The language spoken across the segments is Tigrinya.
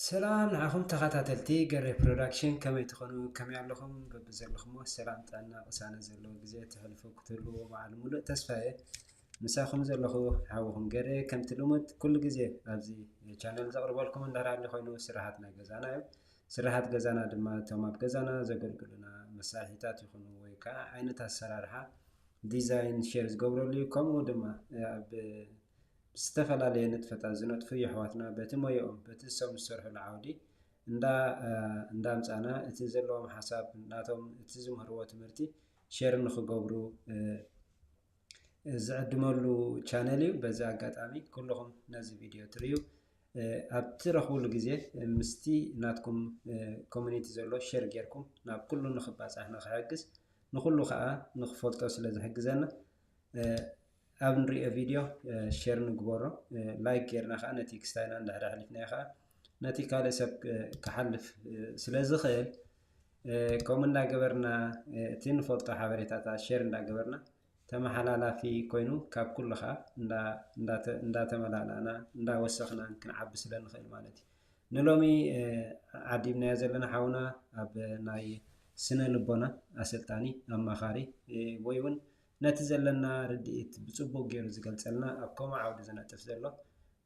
سلام نعم تخاتلتي قري برودكشن كما تكونوا كما يعلقهم ببزلكم السلام تاعنا قسانا زلو جزء تحلفوا كتلو مع الملء تسفاية مساخم زلخو حاوهم قري كم تلومت كل جزء أبزي channel زغرب لكم إن دار اللي خوينو سرحتنا جزانا سرحت جزانا دم توماب جزانا زقل كلنا مساحيتات يخونوا ويكا عين تسرارها ديزاين شيرز قبرولي كم ودم استفلا نتفت زنت في حواتنا بتمو يوم بتسوم السرح العودي ندا مصانا اتزلوم حساب ناتهم اتزم هروت مرتي شير نخو قبرو زعدملو channel بزا አጋጣሚ كلهم نازي فيديو تريو ابترخو لغزي مستي ناتكم كوميونيتي زلو شير غيركم ناب كله نخباصحنا خاغز نخلو خا نخفلطو سلاذ حجزنا أبنري فيديو شير نقبره لايك كيرنا خا نتي كستاينا ندحر حلفنا خا نتي كاله سب كحلف سلازي خيل كومندا جبرنا تين فوتو حبريتاتا شير ندا جبرنا تما حلالا في كوينو كاب كل خا ندا تملالانا ندا وسخنا كنعب سلن خيل مالتي نلومي عديبنا يزلنا حاونا اب ناي سنه لبونا اسلطاني امخاري ويون نتزلنا رديت بصبو غير زغلصلنا ابكم عود زنطف زلو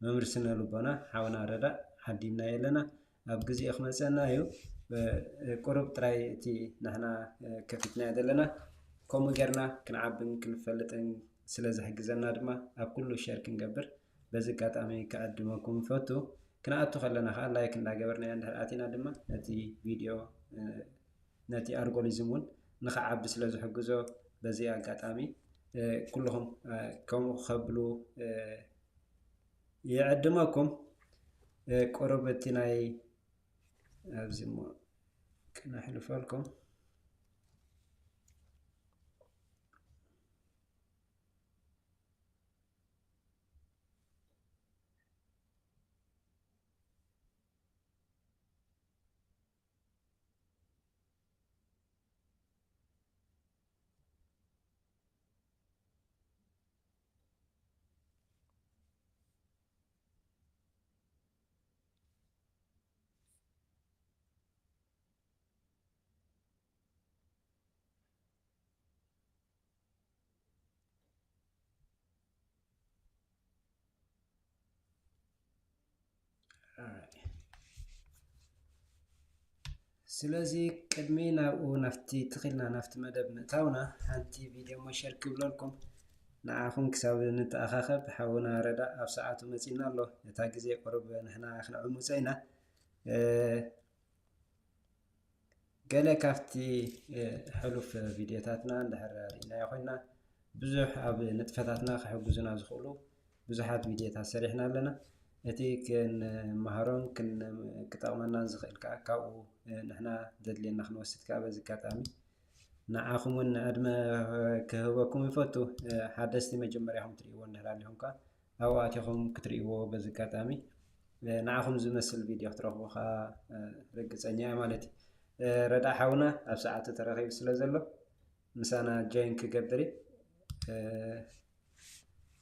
ممرسنا لبنا حاونا ردا حدينا يلنا اب غزي اخمصنا يو قرب ترايتي نحنا كفتنا يدلنا كوم غيرنا كنعبن كنفلطن سلازي حجزنا دما اب كل شير كنغبر بزقاطامي كادمكم فوتو كناتو خلنا خا لايك እንዳገበርنا ያንዳአቲና دما نتي فيديو نتي الجوريزمون نخعب سلازي حجزو بزي أقاتامي كلهم كم خبلو يعدمكم قربتناي أبزمو كنا حلفالكم سلازي قدمينا ونفتي تخلنا نفت مدب متاونا هانتي فيديو مشارك بلالكم نعاكم كساب نتأخاخب حاونا ردا أو ساعات مزينا الله يتاقزي قرب نحنا اخنا عموزينا قالي كافتي حلو في فيديوتاتنا ندحر رينا يخوينا بزح أب نتفتاتنا خحبوزنا زخولو بزحات فيديوتات سريحنا لنا اتي كن مهارون كن كتاقمنا نزخيل كاو نحنا ددلينا خنوسد كابا زكاتامي نعاكم ون أدما كهوكم يفوتو حدثتي مجمريهم تريوو نهلاليهم كا أواتيهم كتريوو بزكاتامي نعاكم زمسل فيديو اخترقوا خا رقص أنيا مالتي ردا حاونا أبساعة ترغيب سلازلو مسانا جاين كقبري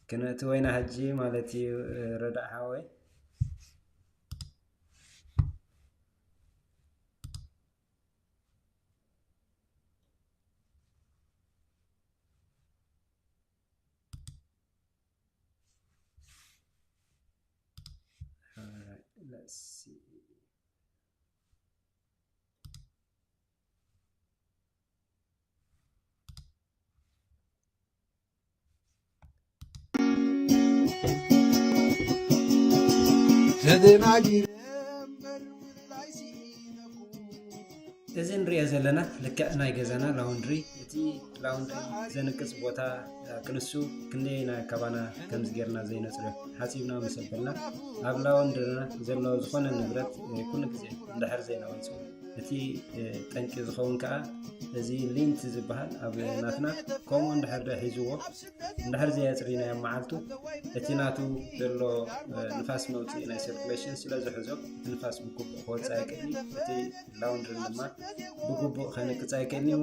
كنت وين هجي مالتي ردا حاوي let's see إذن ريازلنا لكأنا يجزنا لاوندري تي لاوندري زنقص بوتا كنسو كندينا كبانا كمزغيرنا زينة سره حسيبنا مسبلنا اب لاوندرنا زلو زخون النبرت كل غزي اندحر زينا وانسو تي طنقي زخون كا ازي لينت زبحال اب ناتنا كوم اندحر حيزو اندحر زي يصرينا يمعالتو اتيناتو دلو نفاس موتي نا سيركيليشن سلاز حزو نفاس بكو وصاي كني تي لاوندري لما بكو خنك صاي كني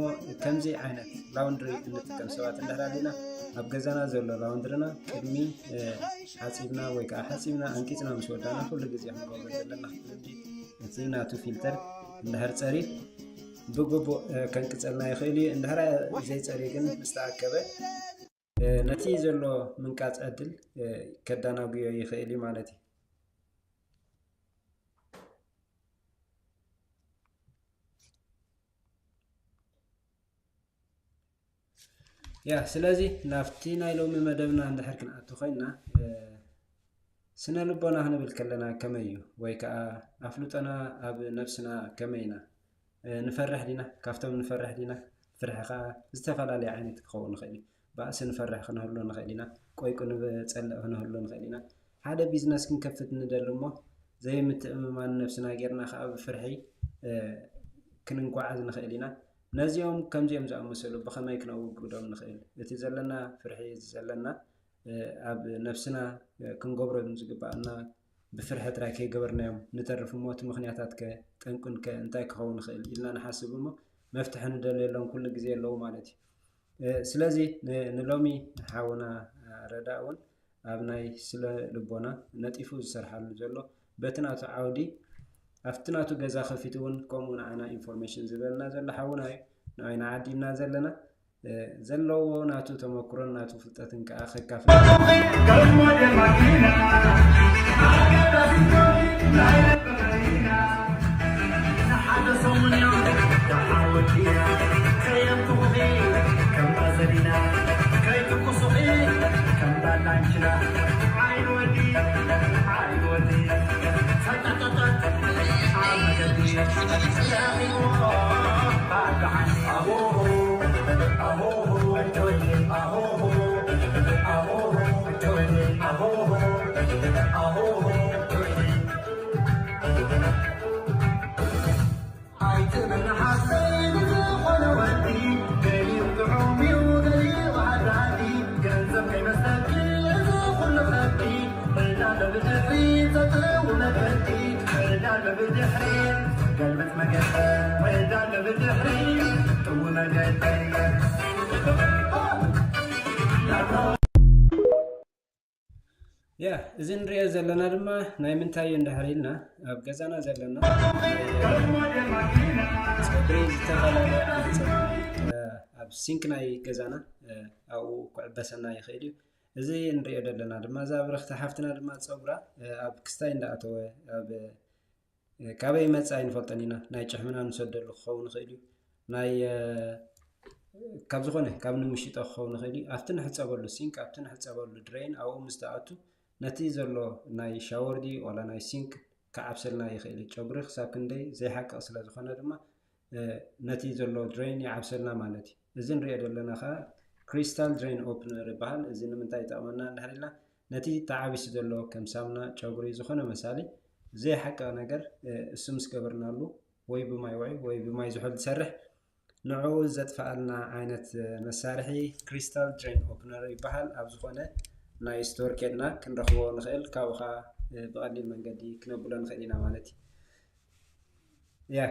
كمزي عينت لاوندري نتكم سوات اندحرالينا اب غزانا زلو لاوندرنا كدمي حسيبنا ويكا حسيبنا انكيتنا مش ودانا كل غزي هم قبل زلنا እቲ ናቱ ፊልተር እንድሕር ፀሪብ ብግቡእ ከንቅፀልና ይኽእል እዩ። እንድሕር ዘይፀሪብ ግን ምስተኣከበ ነቲ ዘሎ ምንቃፅ ዕድል ከዳናግዮ ይኽእል እዩ ማለት እዩ። ስለዚ ናብቲ ናይ ሎሚ መደብና እንድሕር ክንኣቱ ኮይና ስነ ልቦና ክንብል ከለና ከመይ እዩ ወይ ከዓ ኣፍልጦና ኣብ ነብስና ከመይ ኢና ንፈርሕ ዲና? ካብቶም ንፈርሕ ዲና? ፍርሒ ከዓ ዝተፈላለየ ዓይነት ክኸውን ንኽእል እዩ። ባእሲ ንፈርሕ ክንህሉ ንኽእል ኢና፣ ቆይቁ ንፀልእ ክንህሉ ንኽእል ኢና። ሓደ ቢዝነስ ክንከፍት ንደሊ እሞ ዘይምትእምማን ነብስና ጌርና ከዓ ብፍርሒ ክንጓዓዝ ንኽእል ኢና። ነዚኦም ከምዚኦም ዝኣመሰሉ ብኸመይ ክነውግዶም ንኽእል? እቲ ዘለና ፍርሒ ዘለና ኣብ ነብስና ክንገብሮም ዝግባአና ብፍርሒ ጥራይ ከይገበርናዮም ንተርፍ እሞ እቲ ምክንያታት ጠንቁን እንታይ ክኸውን ይኽእል ኢልና ንሓስብ እሞ መፍትሒ ንደልየሎም ኩሉ ግዜ ኣለዉ ማለት እዩ። ስለዚ ንሎሚ ሓውና ረዳእ እውን ኣብ ናይ ስነ ልቦና ነጢፉ ዝሰርሓሉ ዘሎ በቲ ናቱ ዓውዲ ኣብቲ ናቱ ገዛ ከፊቱ እውን ከምኡ ንዓና ኢንፎርሜሽን ዝበልና ዘሎ ሓውና እዩ። ንዓይና ዓዲና ዘለና ዘለዎ ናቱ ተመክሮን ናቱ ፍልጠትን ከዓ ከካፍል እዚ ንሪኦ ዘለና ድማ ናይ ምንታይ እንድሕር ኢልና ኣብ ገዛና ዘለና ፀጉሪ ዝተፈላለየ ኣብ ሲንክ ናይ ገዛና ኣብኡ ክዕበሰና ይኽእል እዩ። እዚ እንሪኦ ዘለና ድማ እዛ ብረክቲ ሓፍትና ድማ ፀጉራ ኣብ ክስታይ እንዳኣተወ ኣብ ካበይ መፃ ይንፈልጠን ኢና። ናይ ጭሕምና ንሰደሉ ክኸውን ይኽእል እዩ። ናይ ካብ ዝኾነ ካብ ንምሽጦ ክኸውን ይኽእል እዩ። ኣብቲ ንሕፀበሉ ሲንክ ኣብቲ ንሕፀበሉ ድሬን ኣብኡ ምስ ተኣቱ ነቲ ዘሎ ናይ ሻወርዲ ዋላ ናይ ሲንክ ክዓብሰልና ይኽእል እዩ። ጨጉሪ ክሳብ ክንደይ ዘይሓቅቕ ስለ ዝኾነ ድማ ነቲ ዘሎ ድሬን ይዓብሰልና ማለት እዩ። እዚ ንሪኦ ዘለና ከዓ ክሪስታል ድሬን ኦፕነር ይበሃል። እዚ ንምንታይ ይጠቕመና እንድሕር ኢልና ነቲ ተዓቢሱ ዘሎ ከም ሳሙና ጨጉሪ ዝኾነ መሳሊ ዘይሓቅቕ ነገር እሱ ምስ ገበርናሉ ወይ ብማይ ውዑይ ወይ ብማይ ዝሑል ዝሰርሕ ንዕኡ ዘጥፍኣልና ዓይነት መሳርሒ ክሪስታል ድሬን ኦፕነር ይበሃል። ኣብ ዝኾነ ናይ ስቶር ኬድና ክንረኽቦ ንኽእል፣ ካብኡ ከዓ ብቐሊል መንገዲ ክነብሎ ንኽእል ኢና ማለት እዩ።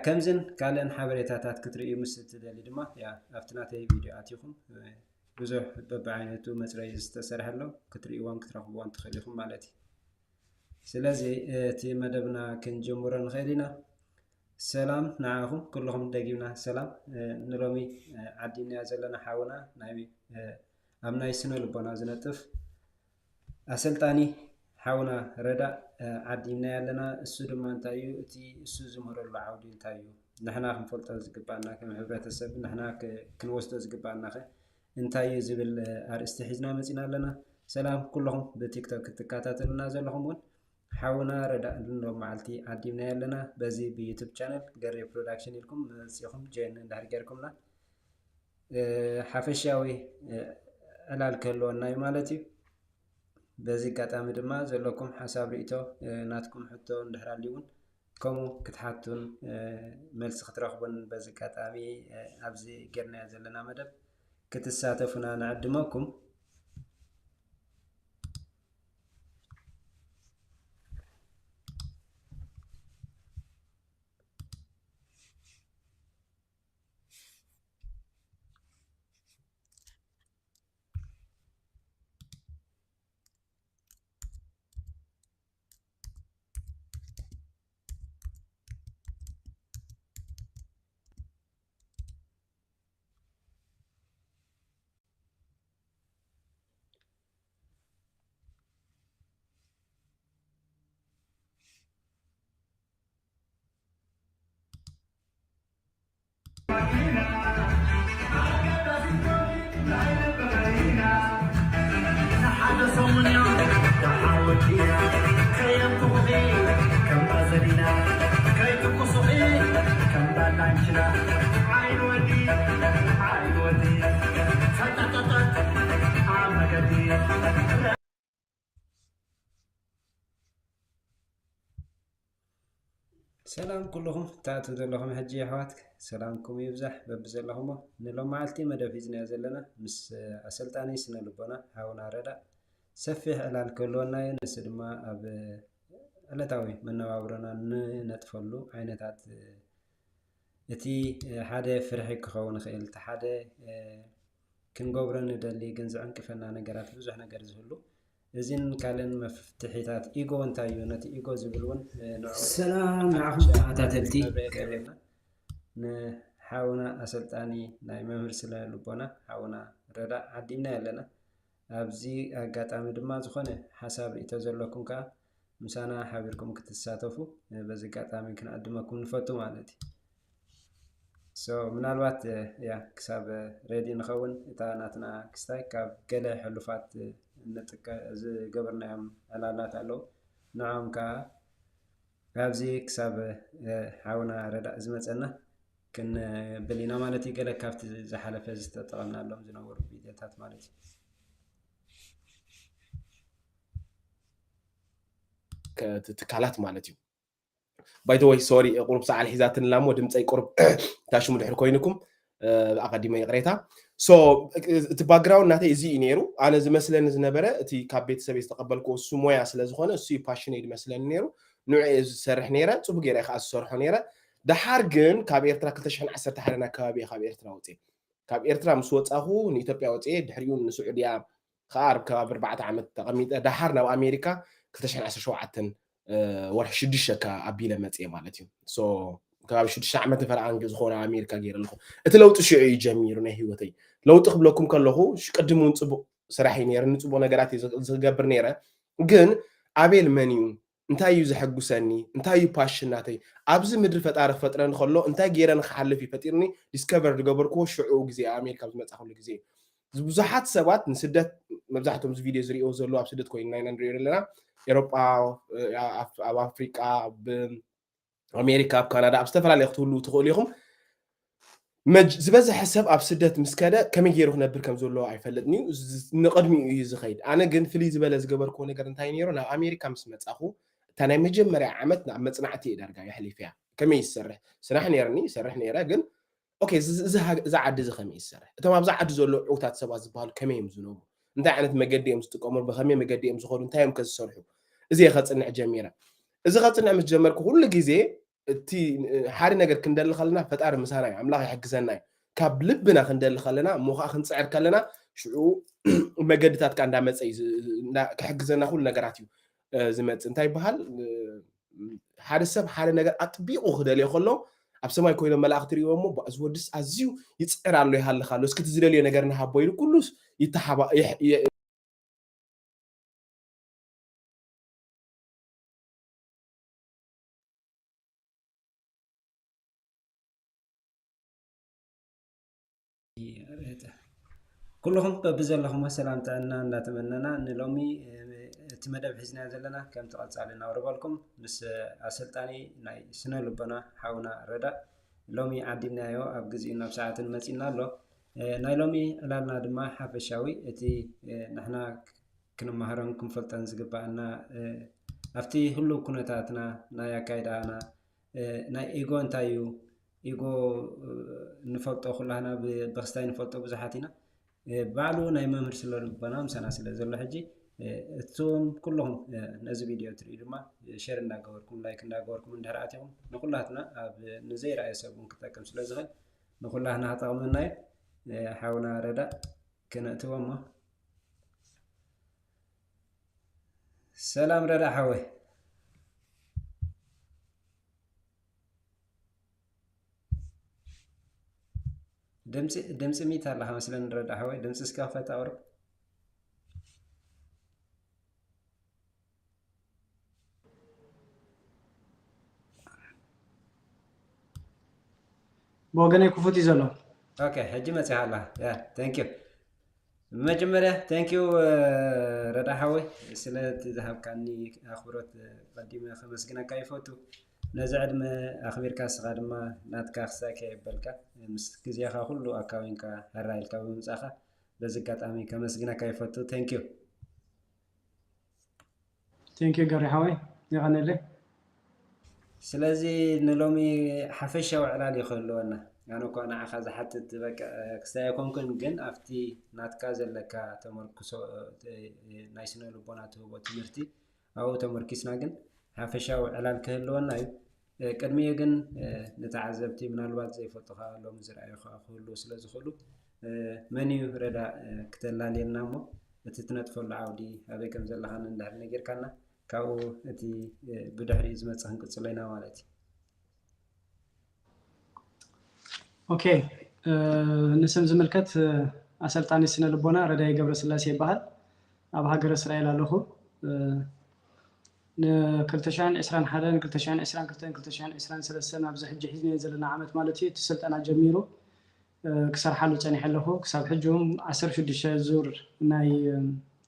ከምዝን ካልእን ሓበሬታታት ክትርእዩ ምስ እትደሊ ድማ ኣብቲ ናተይ ቪድዮ ኣትይኹም ብዙሕ በብዓይነቱ መፅረዪ ዝተሰርሐሎ ክትርእይዎን ክትረኽብዎን ትኽእል ኢኹም ማለት እዩ። ስለዚ እቲ መደብና ክንጀምሮ ንኽእል ኢና። ሰላም ንዓኹም ኩልኹም ደጊምና ሰላም። ንሎሚ ዓዲና ዘለና ሓውና ኣብ ናይ ስነ ልቦና ዝነጥፍ ኣሰልጣኒ ሓውና ረዳእ ዓዲና ያለና። እሱ ድማ እንታይ እዩ እቲ እሱ ዝምህረሉ ዓውዲ እንታይ እዩ ንሕና ክንፈልጦ ዝግባአና ከም ሕብረተሰብ ንሕና ክንወስዶ ዝግባአና ኸ እንታይ እዩ ዝብል ኣርእስቲ ሒዝና መፂና ኣለና። ሰላም ኩልኹም ብቲክቶክ ክትከታተሉና ዘለኹም እውን ሓውና ረዳእ ሎም መዓልቲ ዓዲምና ያለና። በዚ ብዩቱብ ቻነል ገሬ ፕሮዳክሽን ኢልኩም መፂኹም ጆይን እንድሕር ጌርኩምና ሓፈሻዊ ዕላል ክህልወና እዩ ማለት እዩ። በዚ ኣጋጣሚ ድማ ዘለኩም ሓሳብ ርእቶ ናትኩም ሕቶ እንድሕር ሃልዩ እውን ከምኡ ክትሓቱን መልሲ ክትረኽቡን በዚ ኣጋጣሚ ኣብዚ ጌርናዮ ዘለና መደብ ክትሳተፉና ንዕድመኩም። عودي كيم تبغي كم بازلينا كي تقصحي كم بالانشنا عين ودي فتتتت عم قدي سلام كلكم تاتو دلهم حجي احواتك سلامكم يبزح ببزلهم نلوم معلتي مدفيزنا يزلنا مس اسلطاني سنه لبنا حاونا ردا سفيح على كلنا نسدما اب علتاوي منابرنا نطفلو عينتات اتي حدا فرحي كخون خيل تحدا كنغبرن دلي گنز انكفنا نغرات بزح نغر زهلو إذن كالن مفتاحيات إيجو انتايو نتي إيجو زبلون سلام معكم تعتلتي كلنا نحاونا أسلطاني ناي ممر سلا لبونا حاونا ردا عدينا لنا أبزي أقاطعمي دما زخونه حساب إتزلكم كا مسانا حابيركم كتساتفو بزي أقاطعمي كنقدمكم نفتو مالتي ምናልባት ያ ክሳብ ሬዲ ንኸውን እታ ናትና ክስታይ ካብ ገለ ሕሉፋት ንጥቀ ዝገበርናዮም ዕላላት ኣለዉ ንዖም ከዓ ካብዚ ክሳብ ሓውና ረዳእ ዝመፀና ክንብል ኢና ማለት እዩ ገለ ካብቲ ዝሓለፈ ዝተጠቐምናሎም ዝነበሩ ቪድዮታት ማለት እዩ ትካላት ማለት እዩ باي ذا واي سوري قرب ساعة الحزات نلامو دمت أي قرب تاشمو دحر كوينكم أقدمي قريتها سو تباغراوند ناتي زي نيرو أنا زي مثلا زنبرة تي كابيت سبي استقبلكو سمويا سلازخونه سي باشنيد مثلا نيرو نوع سرح نيرة صبغ غير خاص سرح نيرة دحار جن كابيرترا كلتشحن 10 حرنا كابيرترا وتي كابيرترا مسوت أخو نيتوبيا وتي دحريون سعودية خارب كاب 4 عامات تقميت دحارنا وأمريكا كلتشحن 10 شوعة ورح شدشة كأبيلة متى مالتي so كاب شدشة عمت فرعان جزخونا أمريكا غير لكم أتلو تشعي جميل نهيوتي لو تقبلكم كله شو قدمون صبوا صراحين يرن صبوا نجاراتي زجبر نيرة جن أبيل منيو انتايو زحقو سني انتايو باشناتي أبز مدري فتعرف فترة نخلو انتاي غيرن خحل في فتيرني ديسكفر جبركو شعوق زي أمريكا بزمت أخلو زي بزحات سوات نسدت مبزحتهم فيديو زريو زلوا بسدت كوين 900 لنا أوروبا أو أفريقيا بأمريكا بكندا أبستفعل على يختولوا تقوليهم زبز حسب أبسدت مسكادة كم يجيروه نبر كم زلوا عيفلتني نقدمي يزخيد أنا جن فليز بلز جبر كونه قرنتاينيرو نا أمريكا مسمت أخو تنا مجمع عمتنا مصنعتي درجة يحلي فيها كم يسرح سرحني يرني سرحني يراجن أوكي زعد زخمي يسرح تمام زعد زلوا عوتات سباز بحال كم يمزنوه انت عنت مقدي مستقمر بخمي مقدي مزخور انت يوم كسرحو زي خاصنا جميرة إذا خاصنا متجمر كل جزء تي حاري نجر كندل خلنا فتار مسانا عملاق يحجزنا كاب لبنا كندل خلنا مخا خنصعر كلنا شو مقدتات كان دامت أي كحجزنا كل نجراتيو زمت انتي بحال حاري سب حاري نجر أطبيقه خدالي خلنا أبسما يكون ملاك تريومو بأزودس أزيو يتصير على هال خالص كتزريلي نجرنا حبويل كلش يتحبا كلهم ببزلهم سلام تعنا نتمنى نلومي تمدب حزنا زلنا كم تقص علينا وربالكم بس أسلطاني ناي سنة لبنا حاونا ردا لومي عدينا يو أبجزينا بساعة المسينا له ناي لومي لنا دما حفشاوي اتي نحنا كنا مهرنكم فلتن زقبانا أفتي هلو كنتاتنا نايا كايدانا ناي إيغو انتايو إيغو نفلتو خلانا بغستاين نفلتو بزحاتنا بعلو ناي ممر سلا ربنا مسانا سلا زلو حجي اتوم كلهم نزي فيديو تريدما شير ناغوركم لايك ناغوركم اندهراتهم نقولاتنا نزي رأي سبون كتاكم سلا زغل نقولاتنا هطاقمنا حاونا ردا كنأتوما سلام ردا حوي دمس ميت الله مثلا رد حوي دمس سكافة أورب بوغني كفوتي زلو اوكي حجي ما الله يا ثانك يو مجمرة thank you ردا حوي سنة ذهب كاني أخبرت قديمة 5 جنا كيفوتو نزعل ما أخبر كاس غادما ناتكاخ ساكي بلكا مسكزي أخا كله أكاوينكا هرايل كاوين ساخا بزكات أمي كمسجنا كيفوتو thank you قري حوي يغني لي سلازي نلومي حفشة وعلالي خلونا يعني كون أخذ حتى تبقى كستايكون كن أفتي ناتكازل لك تمركز نايسنا لبناته وتمرتي أو تمركزنا جن حفشة وعلال كهلونا كرمية جن نتعذبتي من الوقت زي فتوها لو مزرعي خلو سلازي خلو منيو ردا كتلالي النامو تتنطفو العودي هذا كم زلها ندهر نجر كنا كاو أتي بدحري إزمة سهنك تصلينا والتي اوكي نسم زملكت أسلطاني سنة لبونا رداي قبر سلاسي بحال أب هاجر إسرائيل لهو كلتشان إسران حدن كلتشان إسران كلتشان إسران سلسلة بزح جهزني نزلنا عمت مالتي تسلت أنا جميرو كسر حلو تاني حلهو كسر حجهم 10 شدش زور ناي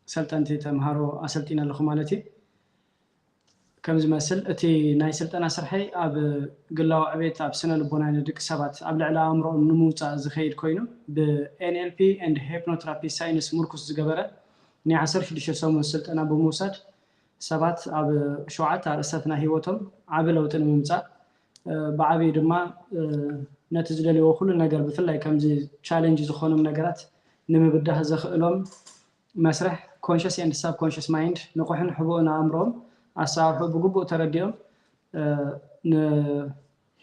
سلطنتي تمهارو أسلطينا لهو مالتي كم زمسل أتي ناي سلطنا سرحي أب قلاو عبيت أب سنة لبونا ندك سبات أب لعلا أمرو نموتا زخير كوينو ب NLP and Hypnotherapy Science مركز زقبرة ني 10 شدش سومو سلطنا بموساد سبات أب شوعات أرستنا هيوتهم عبلو تنممتا بعبي دما نتزللي وكل نجار بفلاي كم زي challenge زخونم نجارات نمبدها زخلهم مسرح conscious and subconscious mind نقوحن حبونا أمرهم أصارحو بقبو ترديهم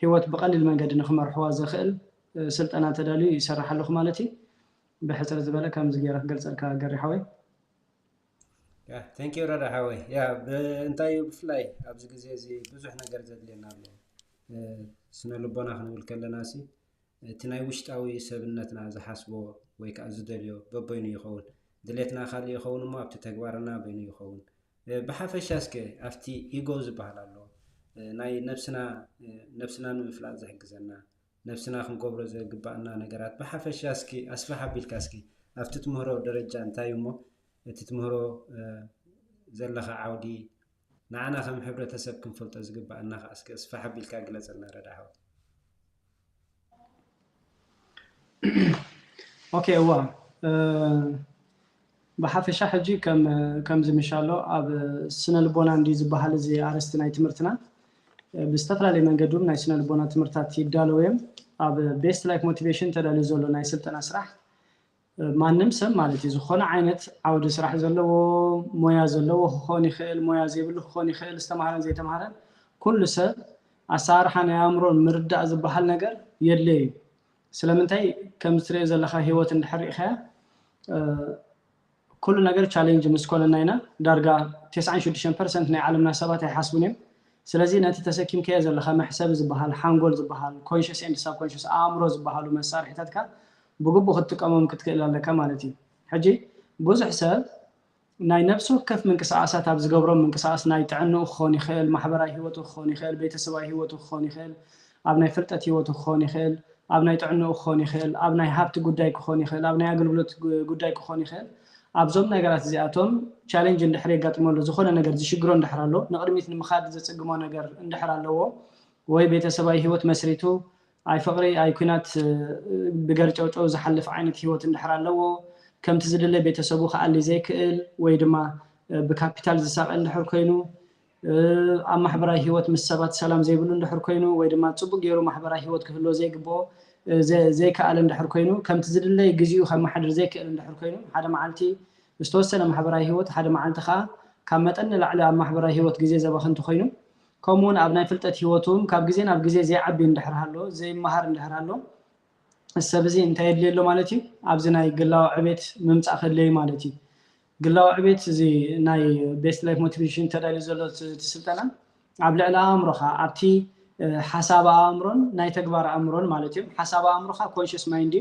هيوت بقليل من قد نخمر حواز خيل سلطنا تدالي يسرح له خمالتي بحسر زبالة كم زجيرة قلت لك قري حوي thank you ردا حوي يا انتاي بفلاي أبز جزيزي بزحنا قرزت لنا سنة لبنا خنقول كلا ناسي تناي وشت أوي سبنتنا إذا حسبوا ويك أزدليو ببيني يخون دليتنا خالي يخون ما بتتكبرنا بيني يخون بحافش أسكي أفتي إيجوز بحالله ناي نفسنا نفلات زحق زنا نفسنا خنقبر زي قبعنا نجارات بحافش أسكي أسفح بالكاسكي أفتي تمهرو درجة أنتايمو تتمهرو زلخ عودي نعنا خم حبرة تسب كم فلت أزقبعنا أسكي أسفح بالكاجل زلنا رداحو أوكي هو بحافش حجي كم زي إن شاء الله أب السنة البونا عندي زبها لزي عرستنا يتمرتنا بستطلع لي من قدوم ناي سنة البونا تمرتات يدالوهم أب best life motivation تدالي زولو ناي سلطنا سرح ما نمسم مالتي زخونا عينت عود سرح زولو مويا زولو خوني خيل مويا زيبلو خوني خيل استمهارن زي تمهارن كل سب أسارحنا يامرون مردع زبها النجر يلي سلامنتاي كم تري زلخا هيوت الحريقها كل نجار challenge مسكولنا هنا درجة 99% من عالمنا سبات يحاسبونهم سلازي ناتي تسكيم كيز اللي خام حساب زبحال حانقول زبحال conscious and subconscious أمره زبحال ومسار حتتك بقبو خدتك أمام كتكلا لك مالتي حجي بوز حساب ناي نفسه كيف من كساسات أبز قبرم من كساس ناي تعنو خوني خيل محبراي هوتو خوني خيل بيت سواي هوتو خوني خيل أبناي فلتت هوتو خوني خيل أبناي تعنو خوني خيل أبناي هابت قدايك خوني خيل أبناي أقلبلت قدايك خوني خيل أبزوم نجارات زي أتوم challenge ندحري قاتمون لزخونا نجار زي شجرون دحرالو نقدميت المخاد زي تجمع نجار ندحرالو وي بيت سباي هوت مسريتو أي فقري أي كنات بقرج أو زحلف عينة هوت ندحرالو كم تزيد اللي بيت سبوخ على زي كيل ويدما بكابيتال زي ساق ندحر كينو أما حبراي هوت مسبات سلام زي بلون ندحر كينو ويدما تصبق يرو محبراي هوت كهلو زي قبو زي كأل ندحر كينو كم تزيد اللي جزيو خم حدر زي كأل ندحر كينو هذا معلتي استوسنا محبراي هوت هذا معلت خا كمت أن العلى محبراي هوت جزء زي بخنتو خينو كمون أبناء فلتة هوتهم كاب جزين أب جزء زي عبين دحر هالو زي مهار دحر هالو السبزي انت يدلي له مالتي أبزنا يقلاو عبيت ممت أخذ لي مالتي قلاو عبيت زي ناي best life motivation تدالي زلو تسلطنا عبل على أمرها عبتي حساب أمرون ناي تكبر أمرون مالتي حساب أمرها conscious mind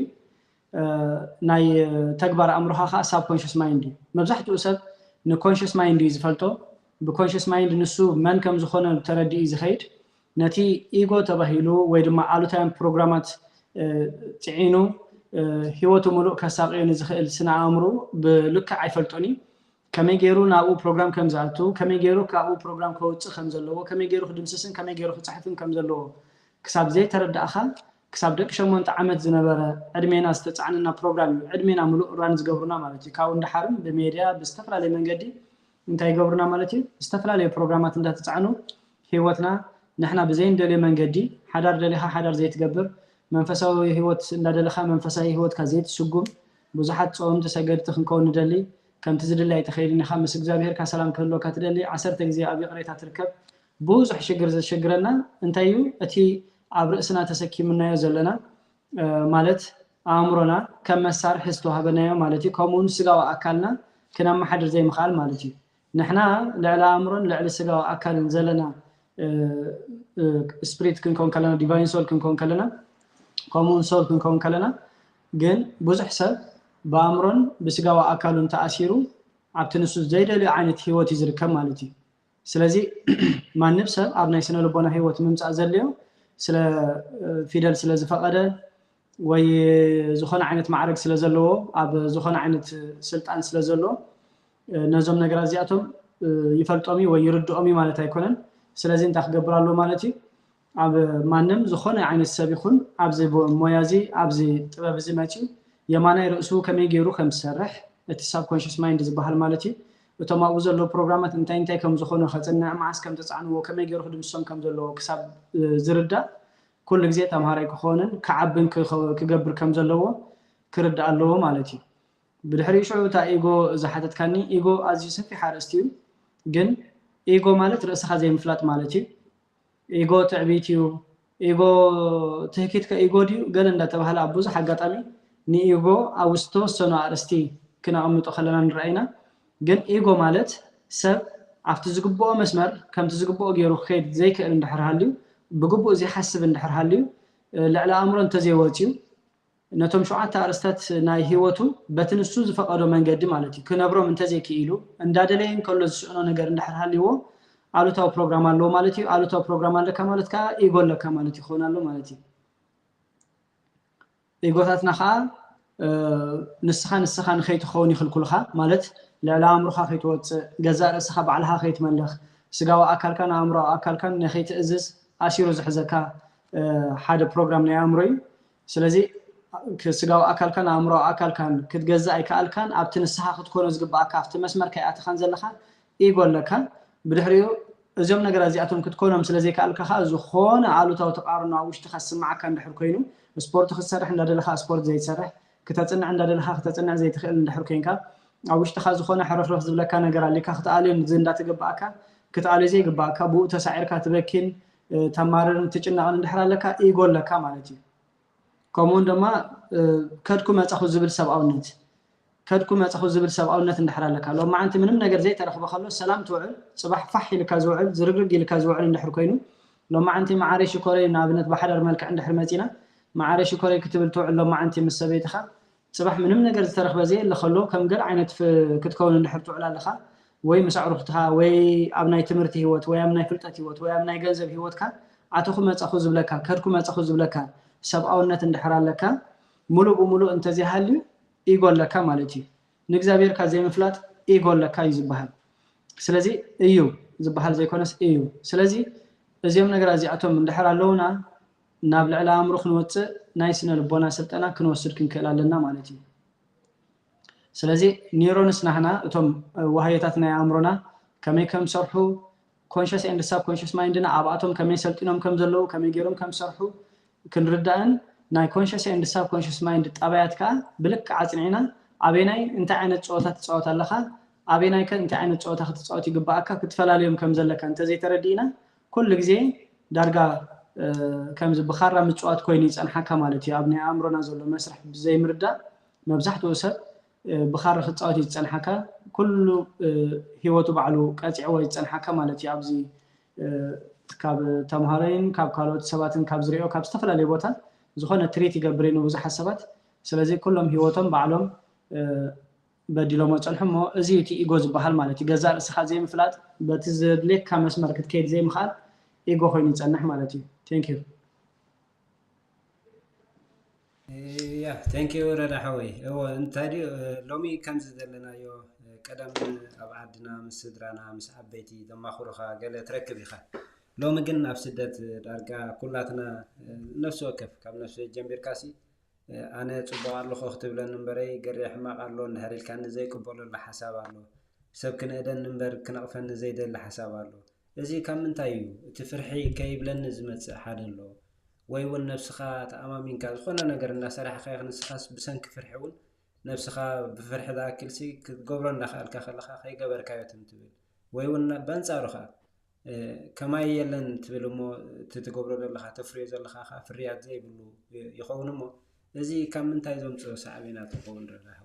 ناي تكبر أمرها خا subconscious mind مبزحت أسد ن conscious mind يزفلتو بconscious mind نسو من كم زخونه تردي زخيد نتي ego تبهيلو ويدما على تايم بروجرامات تعينو هيوتو ملوك كساقين زخيل سنة عمرو بلك عيفلتوني كم يجيرو ناقو برنامج كم زعتو كم يجيرو كاقو برنامج كوتش خم زلوا كم يجيرو خدم سسن كم يجيرو صحفين كم زلوا كسب زي ترد أخا كسب دك شو من تعمد زنبرة عدمينا استطعنا برنامج عدمينا ملوك رانز جبرنا مالتي كاون دحرم بميديا بستفلا لي من جدي انتي جبرنا مالتي استفلا لي برنامجات انت تتعنو هيوتنا نحنا بزين دلي من جدي حدار دليها حدار زي تجبر منفساوي هيوت ندلخا منفساوي هيوت كزيت سجوم بزحت صوم تسجد تخنكون ندلي كم تزدلي تخيلني خمس إجزاء كسلام كله كتدلي 10 أجزاء أبي قريتها تركب بوزح شجرنا انتيو أتي عبرسنا تسكي منا يزلنا مالت أمرنا كم مسار حستوها بنايا مالتي كمون سجوا أكلنا كنا ما حد زي مخال مالتي نحنا لعلى أمرنا لعلى سجوا أكل نزلنا سبريت كنكون كلنا ديفاين سول كنكون كلنا كمون سول كنكون كلنا جن بوزح سب بأمرن بسجوا أكلون تأثيرو عبتنسو زيد اللي عينت هيوت يزركم مالتي سلازي ما نفسه أبناء سنة لبنا هيوت ممتع زليو سلا فيدل سلا زفقده ويزخون عينت معرك سلا زلوا أب زخون عينت سلطان سلا زلوا نزوم نجرازياتهم يفلت أمي ويرد أمي مالتي يكونن سلازين تخبر له مالتي أب ما نم زخون عينت سابقون أبزي مويازي أبزي تبابزي ماتي يمانا يرأسو كم يجيرو خم سرح السب كونشس مايند زبحال مالتي وتما وزلو برنامجات انتي كم زخونو خلصنا معس كم تسعنو وكم يجيرو خدم السم كم زلو كسب زردا كل جزء تمهاري كخونن كعبن كجبر كم زلو كرد على مالتي بالحري شو تا إيجو زحتت كاني إيجو أزيس في حارستيو جن إيجو مالت رأس خزي مفلات مالتي إيجو تعبيتيو إيجو تهكيت كإيجو ديو جن إن تبهلا أبوز حاجات أمي نيجو أوستو سنة أرستي كنا أمي تخلنا نرأينا جن إيجو مالت سب عفت زقبوا مسمر كم تزقبوا جيرو خيد زي كأن دحر هاليو بقبوا زي حسب دحر هاليو لعلى أمر تزيواتيو نتوم شو عتا أرستات ناي هيوتو بتنسوز فقدوا من قدم مالتي كنا برو من تزي كيلو إن دادلين كله شؤون نجار دحر هاليو على تاو برنامج اللو مالتي على تاو برنامج لك مالت كا إيجو لك مالتي خونا اللو مالتي إيجوتاتنا خا نسخان خيت خوني خلكلها مالت لا أمرها خيت وات جزاء سخب علىها خيت ملخ سجوا أكل كان أمره أكل كان نخيت إزز أشير زحزكا حدا برنامج نأمري سلزي سجوا أكل كان أمره أكل كان كتجزاء كأل كان أبتنسها خد كون زجب أكافت مسمر كأت خنزل لها يقول لك بدحريو زم نجرازياتهم كتكونهم سلزي كأل كخاز وخون على تو تقارنا وش تخصم معك عند حركينو سبورت خسرح عند دلها سبورت زي سرح كتتصنع عند دلها كتتصنع زي تخيل عند حركينك أو وش تخاز خونا حرف رفض بلا كان جرا اللي كختالين زين دات جباك كتالي زي جباك بو تسعير كاتبكين تمارن تجنا عند حرا لك يقول لك مالتي كمون دما كدكم تأخذ زبل سبعونت كدكم تأخذ زبل سبعونت عند حرا لك لو ما أنت منهم نجر زي ترى خلص سلام توعل صباح فحي لك زوعل زرقرق لك زوعل عند حركينو لو ما أنت معارش كوري نابنت بحر ملك عند حرمتنا معارش كوري كتب توعل لو ما أنت مسبيتها صباح منهم نجر ترى خبزي اللي خلوه كم قر عينت في كتكون اللي حرتو على لخا وي مسعر اختها وي أبناء تمرتي هوت وي أبناء فلتتي هوت وي أبناء جنزب هوت كا عتوخم تأخذ بلك كركم تأخذ بلك سبعونة عند حرا لك ملو أنت زي هالي يقول لك مالتي نجزابير كزي مفلات يقول لك يزبها سلازي ايو زبحال زي كونس ايو سلازي ازيوم نجر ازيعتهم من دحر لونا نابل على امرو خنوت نايسنا لبونا سلطنا كنوسد كنكلالنا مالتي سلازي نيرونس نحنا اتم وهيتاتنا امرونا كمي كم صرحو كونشس اند سب كونشس مايندنا اباتهم كمي سلطنهم كم زلو كمي غيرهم كم صرحو كنردان ناي كونشس اند سب كونشس مايند طبيعتك بلك عصنينا ابيناي انت عينت صوتات تصوت لها ابيناي كنت عينت صوتات تصوت يغباك كتفلاليهم كم زلك انت زي تردينا كل غزي دارغا كم بخاره مصوات كويني صنحك مالتي ابني امرنا زلو مسرح بزي مردا مبزحته وسب بخاره خصوت يصنحك كل هيوتو بعلو قصعو يصنحك مالتي ابزي كاب تمهارين كاب كالوت سباتن كاب زريو كاب استفلالي بوتا زخونه تريت يغبرينو بزح حسابات سلازي كلهم هيوتهم بعلم بديلو مصلحمو ازيتي ايجوز بحال مالتي جزاء اسخا زي مفلات بتزدلك كمسمر كتكيد زي مخال ايجو خوين يصنح مالتي ثانك يو يا ثانك يو ردا حوي هو انت هادي لومي كم زدلنا يو قدم ابعدنا مسدرانا مس عبيتي دما خورخا قال تركب يخا لومي جن افسدت دارقا كلاتنا نفس وكف كم نفس جنبير كاسي انا تصبوا الله خو اختبلن نمبري قري حماق الله نهريل كان زي قبول له حساب الله سبكن ادن نمبر كنقفن زي دل حساب الله ازي كم انتايو تفرحي كيبلن زمت حد الله ويون نفسها تأمامين كذا خلنا نقدر الناس راح خير نسخة بسنك فرحون نفسها بفرح ذا كل شيء قبرن دخل كخل خي قبر كاية تنتبه ويون بنصارخها كما يلن تبلمو تتقبرن الله تفريز الله في الرياض زي بلو يخون مو زي كم من تايزون سعبينات يخون راه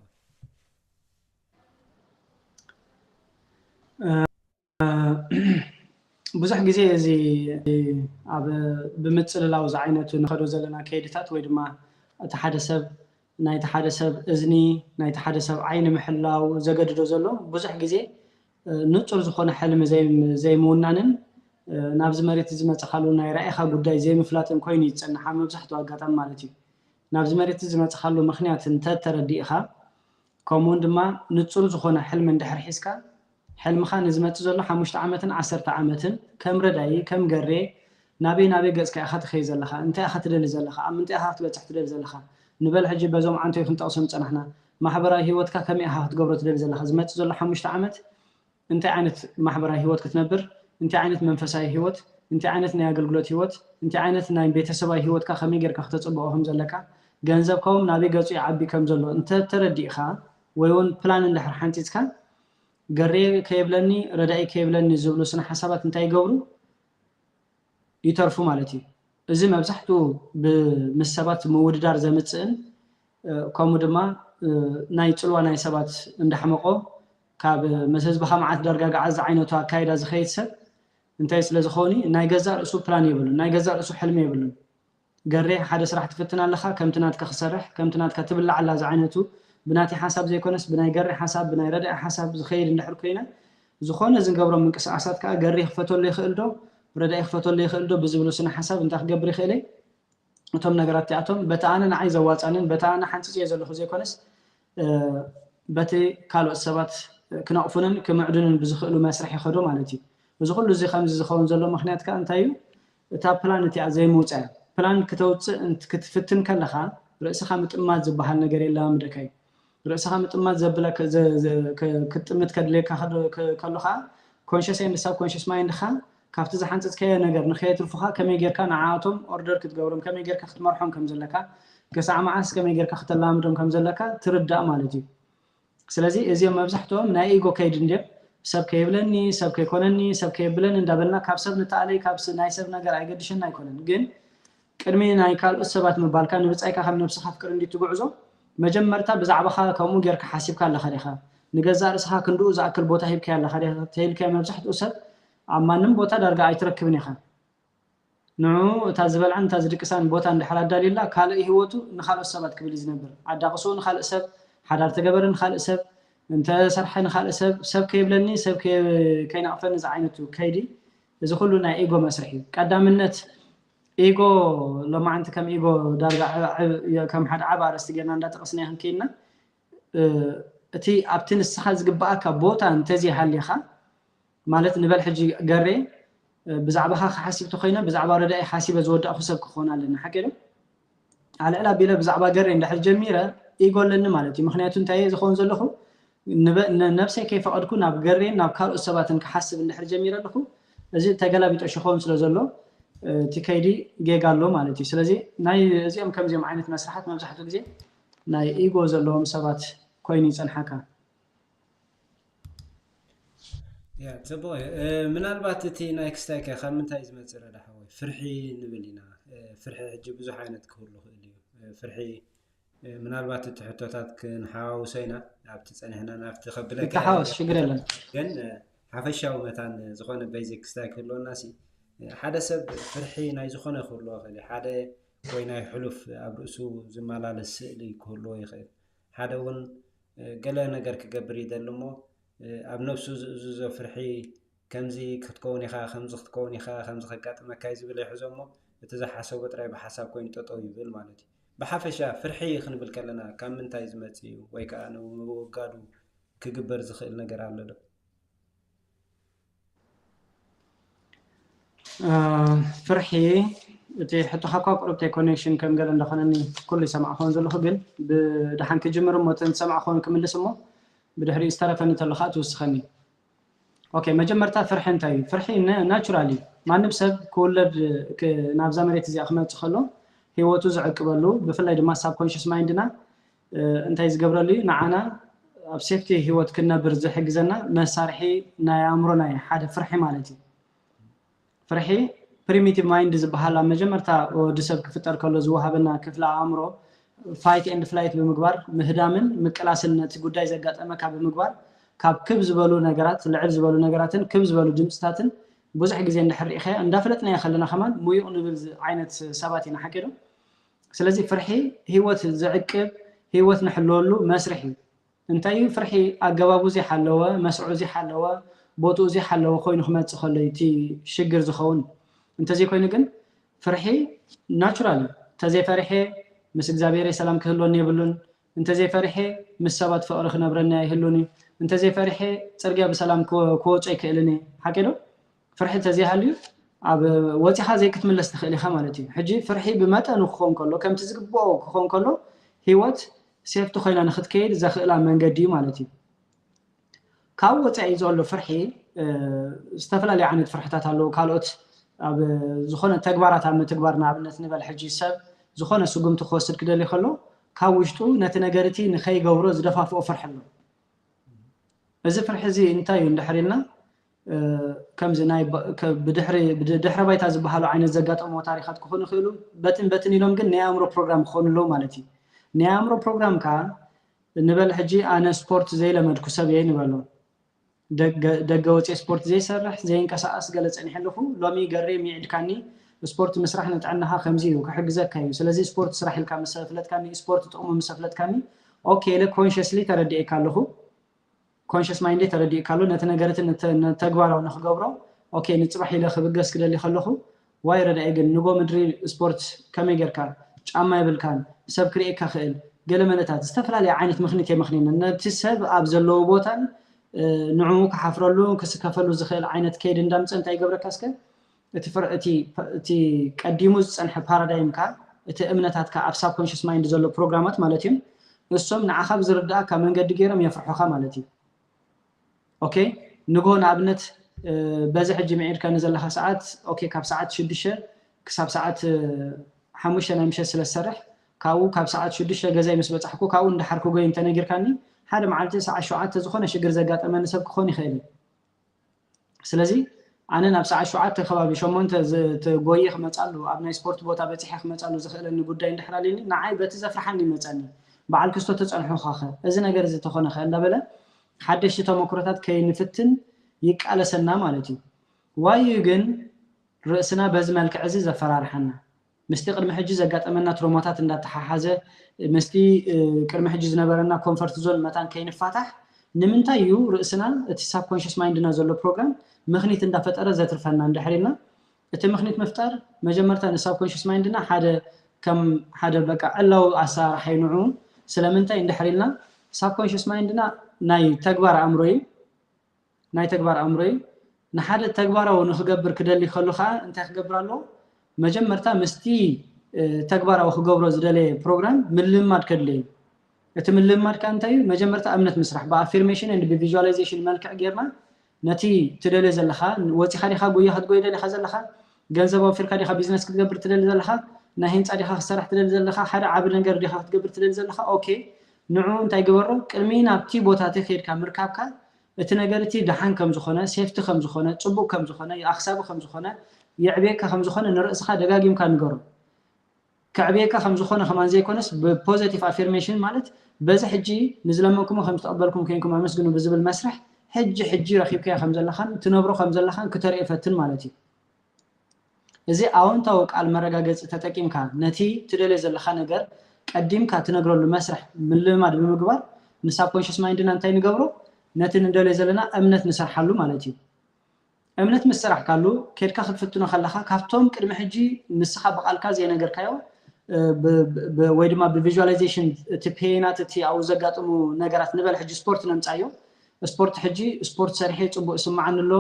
ብዙሕ ግዜ እዚ ኣብ ብምፅልላው ዝዓይነቱ ንኸዶ ዘለና ከይድታት ወይ ድማ እቲ ሓደ ሰብ ናይቲ ሓደ ሰብ እዝኒ ናይቲ ሓደ ሰብ ዓይኒ ምሕላው ዘገድዶ ዘሎ ብዙሕ ግዜ ንጹር ዝኾነ ሕልሚ ዘይምውናንን ናብዚ መሬት ዝመፅኻሉ ናይ ራእይኻ ጉዳይ ዘይምፍላጥን ኮይኑ ይፀንሓ መብዛሕትኡ ኣጋጣሚ ማለት እዩ ናብዚ መሬት ዝመፅኻሉ ምክንያት እንተተረዲእኻ ከምኡውን ድማ ንጹር ዝኾነ ሕልሚ እንድሕር ሒዝካ حلمخا نزمت زلو 5 عامتن 10 عامتن كم رداي كم غري نابي ገጽካ اخت خي زلخا انت اخت دل زلخا ام انت اخت بصح تدل زلخا نبل حجي بزوم عنته يخنطقسم صنحنا محبراي هيوتك كم اخت تقبر تدل زلخا زمت زلو 5 عامت انت عينت محبراي هيوت كتنبر انت عينت منفساي هيوت انت عينت ناي اغلغلوت هيوت انت عينت ناي بيتسباي هيوتك خمي غيرك تتصبقهم زلكا ገንዘብኩም ናቢ ገጹ ይዓቢ ከም ዘሎ እንተ ተረዲእኻ ወይውን ፕላን እንድሕር ሓንቲትካ ገሬ ከይብለኒ ረዳኢ ከይብለኒ ዝብሉ ስነ ሓሳባት እንታይ ይገብሩ ይተርፉ ማለት እዩ እዚ መብዛሕትኡ ብምሰባት ምውድዳር ዘምጽእን ከምኡ ድማ ናይ ጽልዋ ናይ ሰባት እንዳሕመቆ ካብ መስህዝብኻ መዓት ደርጋ ጋዓዝ ዓይነቱ ኣካይዳ ዝኸይድ ሰብ እንታይ ስለ ዝኾኒ ናይ ገዛ ርእሱ ፕላን ይብሉ ናይ ገዛ ርእሱ ሕልሚ ይብሉ ገሬ ሓደ ስራሕ ትፍትና ኣለኻ ከምትናትካ ክሰርሕ ከምትናትካ ትብላዕ ኣላ ዝዓይነቱ بناتي حساب زي كونس بناي قري حساب بناي ردع حساب زخير ندحر كينا زخونه زنقبرو من قصاصات كا قري خفتو اللي يخلدو ردع يخفتو اللي يخلدو بزبلو سنه حساب انت خقبري خيلي اتم نغرات تاعتهم بتانا انا عايز واصانن بتانا حنص يزلخو زي كونس بتي كالو السبات كنقفنن كمعدنن بزخلو مسرح يخدو مالتي بزخلو زي خمس زخون زلو مخنيات كا انتايو تا بلانتي زي موصا بلان كتوص انت كتفتن كلخا رأسها متمات زبحال ነገር የለም ደካይ رأسها متمات زبلك كتمت كدلك كلخا كونشس اند سب كونشس مايند خا كافت زحنصت كاي ነገር نخيت الفخا كمي غيركا نعاتهم اوردر كتغبرم كمي غيركا ختمرحهم كم زلكا كساع معاس كمي غيركا ختلامدهم كم زلكا تردا مالتي ስለዚህ እዚኦም መብዛሕትኦም ናይ ኢጎ ከይድ እንደ ሰብ ከይብለኒ ሰብ ከይኮነኒ ሰብ ከይብለን እንዳበልና ካብ ሰብ ንታአለይ ካብ ናይ ሰብ ነገር አይገድሽን አይኮነን ግን ቅድሚ ናይ ካልኦ ሰባት መባልካ ንብጻይካ ከም ነፍስኻ ፍቅር እንዲትጉዕዞ መጀመርታ ብዛዕባኻ ከምኡ ጌርካ ሓሲብካ ኣለኻ ዲኻ ንገዛ ርስኻ ክንዱ ዝኣክል ቦታ ሂብካ ኣለኻ ዲኻ ተይልካ መብዛሕትኡ ሰብ ኣብ ማንም ቦታ ዳርጋ ኣይትረክብን ኢኻ ንዑ እታ ዝበልዓን እታ ዝድቅሳን ቦታ እንድሕር ኣዳሊላ ካልእ ህይወቱ ንኻልኦ ሰባት ክብል ዝነብር ኣዳቕሱ ንኻልእ ሰብ ሓዳር ተገበርን ካልእ ሰብ እንተ ሰርሐ ንኻልእ ሰብ ከይብለኒ ሰብ ከይናቕፈኒ ዝዓይነቱ ከይዲ እዚ ኩሉ ናይ ኢጎ መስርሕ እዩ ቀዳምነት ኢጎ لما انت كم ايجو دارغا كم حد عباره استجنا እንዳጠቀስና ይህንከይና እቲ ኣብቲ ንስኻ ዝግባእካ ቦታ እንተዚህ ሓሊኻ ማለት ንበል ሕጂ ገሬ ብዛዕባኻ ሓሲብቱ ኮይና ብዛዕባ ረዳኢ ሓሲበ ዝወዳእኹ ሰብ ክኾን ኣለና ሓቂሉ አለላ ቢለ ብዛዕባ ገሬ እንዳሕር ጀሚረ ኢጎለኒ ማለት እዩ ምክንያቱ እንታይ ዝኾን ዘለኹ ነፍሰይ ከይፈቀድኩ ናብ ገሬ ናብ ካልኦት ሰባትን ክሓስብ እንዳሕር ጀሚረ ኣለኹ እዚ ተገላቢጦሽ ይኾን ስለ ዘሎ تكيدي جيغالو مالتي سلازي ناي ازيام كم زيام عينت مسرحات مبزحتو غزي ناي ايغو زلوهم سبات كويني صنحكا يا تبوي من البات تي نايكستاكا خمنتاي زمصر دحوي فرحي نبلينا فرحي حجي بزح عينت كله اليو فرحي من البات تحطوتات كنحاو سينا ابت صنحنا نافت خبلك تحاوس شغرلا كن حفشاو متان زخونه بيزك ستاك كله ناسي حدا سب فرحي ناي زخونه كله خلي حدا ويناي حلف ابرسو زمالالس لي كله يخير حدا ون قال ነገር كغبر يدلمو اب نفسه زو فرحي كمزي كتكون يخا خمز كتكون يخا خمز خقاطمه كاي زبل يحزمو تزحسو بطراي بحساب كوين تطو يبل مالتي بحفشة فرحي خنبل كلنا كم من تايز متي ويكانوا وقادو كجبر زخيل نجار على ده فرحي تي حتى حقق قربتي كونكشن كم قال إن دخلني كل سمع خون زلخ بين بدحن كجمر متن سمع خون كمل سمو بدحري استرفني تلخات وسخني اوكي مجمرتا فرحي انتاي فرحي ناتشورالي ما نبسب كل نابزا مريت زي اخمت خلو هيوتو زعقبلو بفلاي دما ساب كونشس مايندنا انتاي زغبرلي نعنا اب سيفتي هيوت كنا برز حجزنا مسارحي ناي امرنا حدا فرحي مالتي فرحي بريميتيف مايند زبحالا مجمرتا ودسب كفتر كله زوهبنا كفلا امرو فايت اند فلايت بمغبار مهدامن مقلاسنت غداي زغاطمه بمغبار كاب كبز بلو نغرات لعب زبلو نغراتن كبز بلو دمصتاتن بزح غزي اندحريخه اندافلطنا يخلنا خمان مويو نبل عينت سباتينا حكيدو سلازي فرحي هيوت زعقب هيوت نحلولو مسرحي انتي فرحي اغبابو زي حلوه مسعو زي حلوه بوتو زي حلوه خوينو خمات خليتي شجر زخون انت زي كوين كن فرحي ناتشورال تزي فرحي مس اغزابير سلام كهلوني يبلون انت زي فرحي مس سبات فقر خنبرنا يهلوني انت زي فرحي صرغيا بسلام كوچي كيلني حكيدو فرحي تزي حاليو اب وصيحه زي كتملس تخيلي خمالتي حجي فرحي بمتن خون كله كم تزغبو خون كله هيوت سيفتو خينا نخت كيد زخلا منغدي مالتي كاو وصي زولو فرحي استفلالي عن فرحتات الله كالوت اب زخونه تغبارات ام تغبارنا ابنت نبل حجي سب زخونه سغم تخوسد كدلي خلو كاوشتو نت نغرتي نخي غبرو زدفافو فرحلو اذا فرح زي انتاي ندحرينا كم زناي بدحر بايتا زبحالو عين زغاطمو تاريخات كخونو خيلو بتن يلوم كن نيامرو بروجرام خونلو مالتي نيامرو بروجرام كان نبل حجي انا سبورت زي لمدكو سبي نبلو دغوتي سبورت زي سرح زي انقساس غلصني حلفو لومي غري ميعدكاني سبورت مسرح نتعنها خمزيو كحجزكاي سلازي سبورت سرح لك مسفلتكاني سبورت تقوم مسفلتكاني اوكي لكونشسلي تردي كالهو كونشس مايند تردي كالو نتنغرت تغبارو نخغبرو اوكي نصبح الى خبغس كدلي خلخو واي ردا ايغن نغو مدري سبورت كميغركا ጫማ ይብልካን ሰብ ክሪኤካ خእል ገለመነታት ዝተፈላልያ ዓይነት ምኽንያት የምኽኒን ነቲ ሰብ ኣብ ዘለዎ ቦታን ንዑ ከሓፍረሉ ክስከፈሉ ዝኽእል ዓይነት ከይድ እንዳምፀ እንታይ ይገብረካስከ እቲ ቀዲሙ ዝፀንሐ ፓራዳይም ካ እቲ እምነታትካ ኣብ ሳብ ኮንሽስ ማይንድ ዘሎ ፕሮግራማት ማለት እዩ እሶም ንዓኻ ብዝርዳእካ መንገዲ ገይሮም የፍርሑኻ ማለት እዩ ኦኬ ንጎን ኣብነት በዚ ሕጂ መዒድካ ንዘለኻ ሰዓት ኦኬ ካብ ሰዓት 6 ክሳብ ሰዓት 5 ናይ ምሸት ስለ ዝሰርሕ ካብኡ ካብ ሰዓት 6 ገዛይ ምስ በጻሕኩ ካብኡ እንዳሓርኩ ጎይ እንተነጊርካኒ ሓደ መዓልቲ ሰዓት 7 ዝኾነ ሽግር ዘጋጠመኒ ሰብ ክኾን ይኽእል ስለዚ ኣነ ናብ ሰዓት 7 ከባቢ 8 ተጎይ ክመጻሉ ኣብ ናይ ስፖርት ቦታ በጽሕ ክመጻሉ ዝኽእለኒ ጉዳይ እንድሕራልኒ ንዓይ በቲ ዘፍርሐኒ ይመጻኒ በዓል ክስቶ ተጸንሑ ኻኸ እዚ ነገር እዚ ተኾነ ኸ እንዳበለ ሓደሽቲ ተመክሮታት ከይንፍትን ይቃለሰና ማለት እዩ ዋዩ ግን ርእስና በዚ መልክዕ እዚ ዘፈራርሐና ምስቲ ቅድሚ ሕጂ ዘጋጠመና ትሮማታት እንዳተሓሓዘ ምስቲ ቅድሚ ሕጂ ዝነበረና ኮምፎርት ዞን መታን ከይንፋታሕ ንምንታይ እዩ ርእስና እቲ ሳብ ኮንሽስ ማይንድና ዘሎ ፕሮግራም ምኽኒት እንዳፈጠረ ዘትርፈና እንድሕሪና እቲ ምኽኒት መፍጠር መጀመርታ ንሳብ ኮንሽስ ማይንድና ሓደ በቃ ዕላው ኣሰራርሓ ይንዑ ስለምንታይ እንድሕሪልና ሳብ ኮንሽስ ማይንድና ናይ ተግባር ኣእምሮይ ንሓደ ተግባራዊ ንኽገብር ክደሊ ከሉኻ እንታይ ክገብር ኣሎ መጀመርታ ምስቲ ተግባራዊ ክገብሮ ዝደለ ፕሮግራም ምልማድ ከድልይ እቲ ምልማድ ካንታይ መጀመርታ እምነት መስራሕ በአፊርሜሽን ኤንድ በቪዥዋላይዜሽን መልክዕ ጌርና ነቲ ትደለ ዘለኻ ወፂኻ ዲኻ ጎያ ክትጎይ ደለኻ ዘለኻ ገንዘብ ኣፍሪካ ዲኻ ቢዝነስ ክትገብር ትደለ ዘለኻ ናይ ህንፃ ዲኻ ክሰርሕ ትደለ ዘለኻ ሓደ ዓብ ነገር ዲኻ ክትገብር ትደለ ዘለኻ ኦኬ ንዑ እንታይ ገበሮ ቅድሚ ናብቲ ቦታቲ ከይድካ ምርካብካ እቲ ነገር እቲ ደሓን ከም ዝኾነ ሴፍቲ ከም ዝኾነ ጽቡቕ ከም ዝኾነ ኣኽሳቢ ከም ዝኾነ يعبيك خم زخونة نرأس خا دقاقيم كان نقرب كعبيك خم زخونة خمان زي كونس بpositive affirmation مالت بز حجي نزلمكم خم تقبلكم كينكم امسكنوا بزب المسرح حجي رخيب كيا خم زلخان تنبرو خم زلخان كتر يفتن مالتي زي اون توك على مرغاغص تتقيم كان نتي تدل زلخان ነገር قديم كا تنغرو المسرح من لماد بمغبار نساب كونشس مايندنا انتي نغبرو نتن እንደለ ዘለና እምነት ንሰርሐሉ ማለት እዩ እምነት መስራሕ ካሉ ከድካ ክትፈትኖ خلኻ ካብቶም ቅድሚ ሕጂ ንስኻ በቃልካ ዘይ ነገር ካዮ ወይ ድማ ብቪዥዋላይዜሽን እቲ ፔናት እቲ ኣብ ዘጋጥሙ ነገራት ንበል ሕጂ ስፖርት ነምፃዮ ስፖርት ሕጂ ስፖርት ሰርሐ ፅቡቅ ስማዓን ኣሎ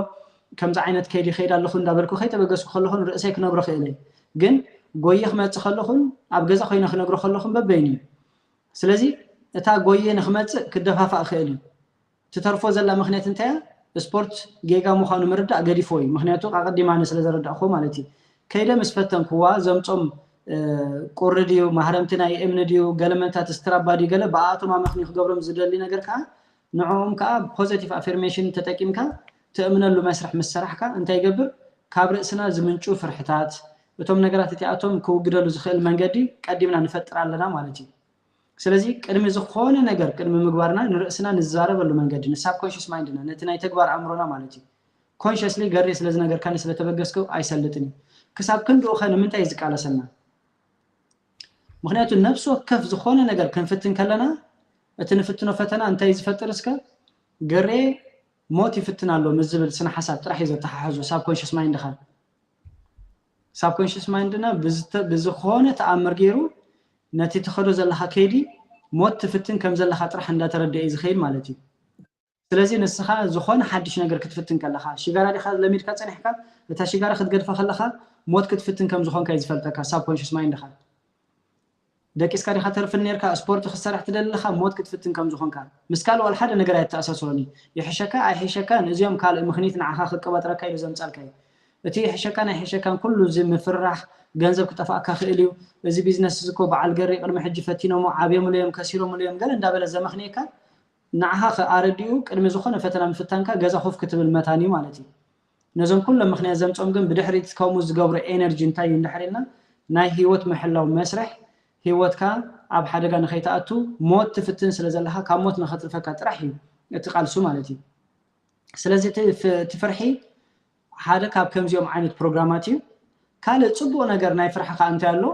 ከምዚ ዓይነት ከይዲ ኸይድ ኣለኹ እንዳበልኩ ከይተበገስኩ ከለኹን ርእሰይ ክነግሮ ክእለ ግን ጎየ ክመፅእ ከለኹን ኣብ ገዛ ኮይነ ክነግሮ ከለኹን በበይኒ ስለዚ እታ ጎየ ንክመፅእ ክደፋፋእ ክእል ትተርፎ ዘላ ምክንያት እንታይ ስፖርት ጌጋ ምዃኑ ምርዳእ ገዲፎ እዩ ምክንያቱ ኣቀዲማነ ስለ ዘረዳእኹ ማለት እዩ ከይደ ምስ ፈተንክዋ ዘምፆም ቁርድዩ ማህረምቲ ናይ እምኒ ድዩ ገለመንታት ስትራባዲ ገለ ብኣቶም ኣመክኒ ክገብሮም ዝደሊ ነገር ከዓ ንዕኦም ከዓ ፖዚቲቭ ኣፊርሜሽን ተጠቂምካ ትእምነሉ መስርሕ ምስ ሰራሕካ እንታይ ይገብር ካብ ርእስና ዝምንጩ ፍርሕታት እቶም ነገራት እቲኣቶም ክውግደሉ ዝኽእል መንገዲ ቀዲምና ንፈጥር ኣለና ማለት እዩ ስለዚ ቅድሚ ዝኾነ ነገር ቅድሚ ምግባርና ንርእስና ንዛረበሉ መንገዲ ንሳብኮንሽስ ማይንድና ነቲ ናይ ተግባር ኣእምሮና ማለት እዩ ኮንሽስሊ ገሪ ስለዚ ነገር ካን ስለተበገስከው ኣይሰልጥን ክሳብ ክንድኡ ኸ ንምንታይ ዝቃለሰልና ምክንያቱ ነፍስ ወከፍ ዝኾነ ነገር ክንፍትን ከለና እቲ ንፍትኖ ፈተና እንታይ ዝፈጥር እስከ ገሬ ሞት ይፍትን ኣሎ ምዝብል ስነ ሓሳብ ጥራሕ ይዘተሓሕዙ ሳብኮንሽስ ማይንድኻ ሳብኮንሽስ ማይንድና ብዝኾነ ተኣምር ገይሩ ነቲ ትኸዶ ዘለኻ ከይዲ ሞት ትፍትን ከም ዘለኻ ጥራሕ እንዳተረድአ ዝኸይድ ማለት እዩ ስለዚ ንስኻ ዝኾነ ሓድሽ ነገር ክትፍትን ከለኻ ሽጋራ ዲኻ ለሚድካ ፀኒሕካ እታ ሽጋራ ክትገድፋ ከለኻ ሞት ክትፍትን ከም ዝኾንካ ይዝፈልጠካ ሳብኮንሽስ ማይንድኻ ደቂስካ ዲኻ ተርፍን ነርካ ስፖርት ክሰርሕ ትደልኻ ሞት ክትፍትን ከም ዝኾንካ ምስ ካልእ ወል ሓደ ነገር ኣይተኣሳሰሮኒ ይሕሸካ ኣይሕሸካን እዚኦም ካልእ ምኽኒት ንዓኻ ክቀባጥረካ ኢሉ ዘምፃልካ እዩ እቲ ይሕሸካን ኣይሕሸካን ኩሉ እዚ ምፍራሕ ገንዘብ ክጠፋእካ ክእል እዩ እዚ ቢዝነስ ዝኮ በዓል ገሪ ቅድሚ ሕጂ ፈቲኖሞ ዓብዮምሉ እዮም ከሲሮምሉ እዮም ገለ እንዳበለ ዘመኽኒካ ንዓኻ ኣረዲኡ ቅድሚ ዝኾነ ፈተና ምፍታንካ ገዛ ኮፍ ክትብል መታኒ ማለት እዩ ነዞም ኩሎም ምኽንያት ዘምፆም ግን ብድሕሪት ከምኡ ዝገብሮ ኤነርጂ እንታይ እንድሕሪልና ናይ ህይወት ምሕላው መስርሕ ህይወትካ ኣብ ሓደጋ ንኸይተኣቱ ሞት ትፍትን ስለ ዘለኻ ካብ ሞት ንኸትርፈካ ጥራሕ እዩ እቲ ቃልሱ ማለት እዩ ስለዚ እቲ ፍርሒ ሓደ ካብ ከምዚኦም ዓይነት ፕሮግራማት እዩ ካልእ ፅቡቅ ነገር ናይ ፍርሕካ እንታይ ኣሎ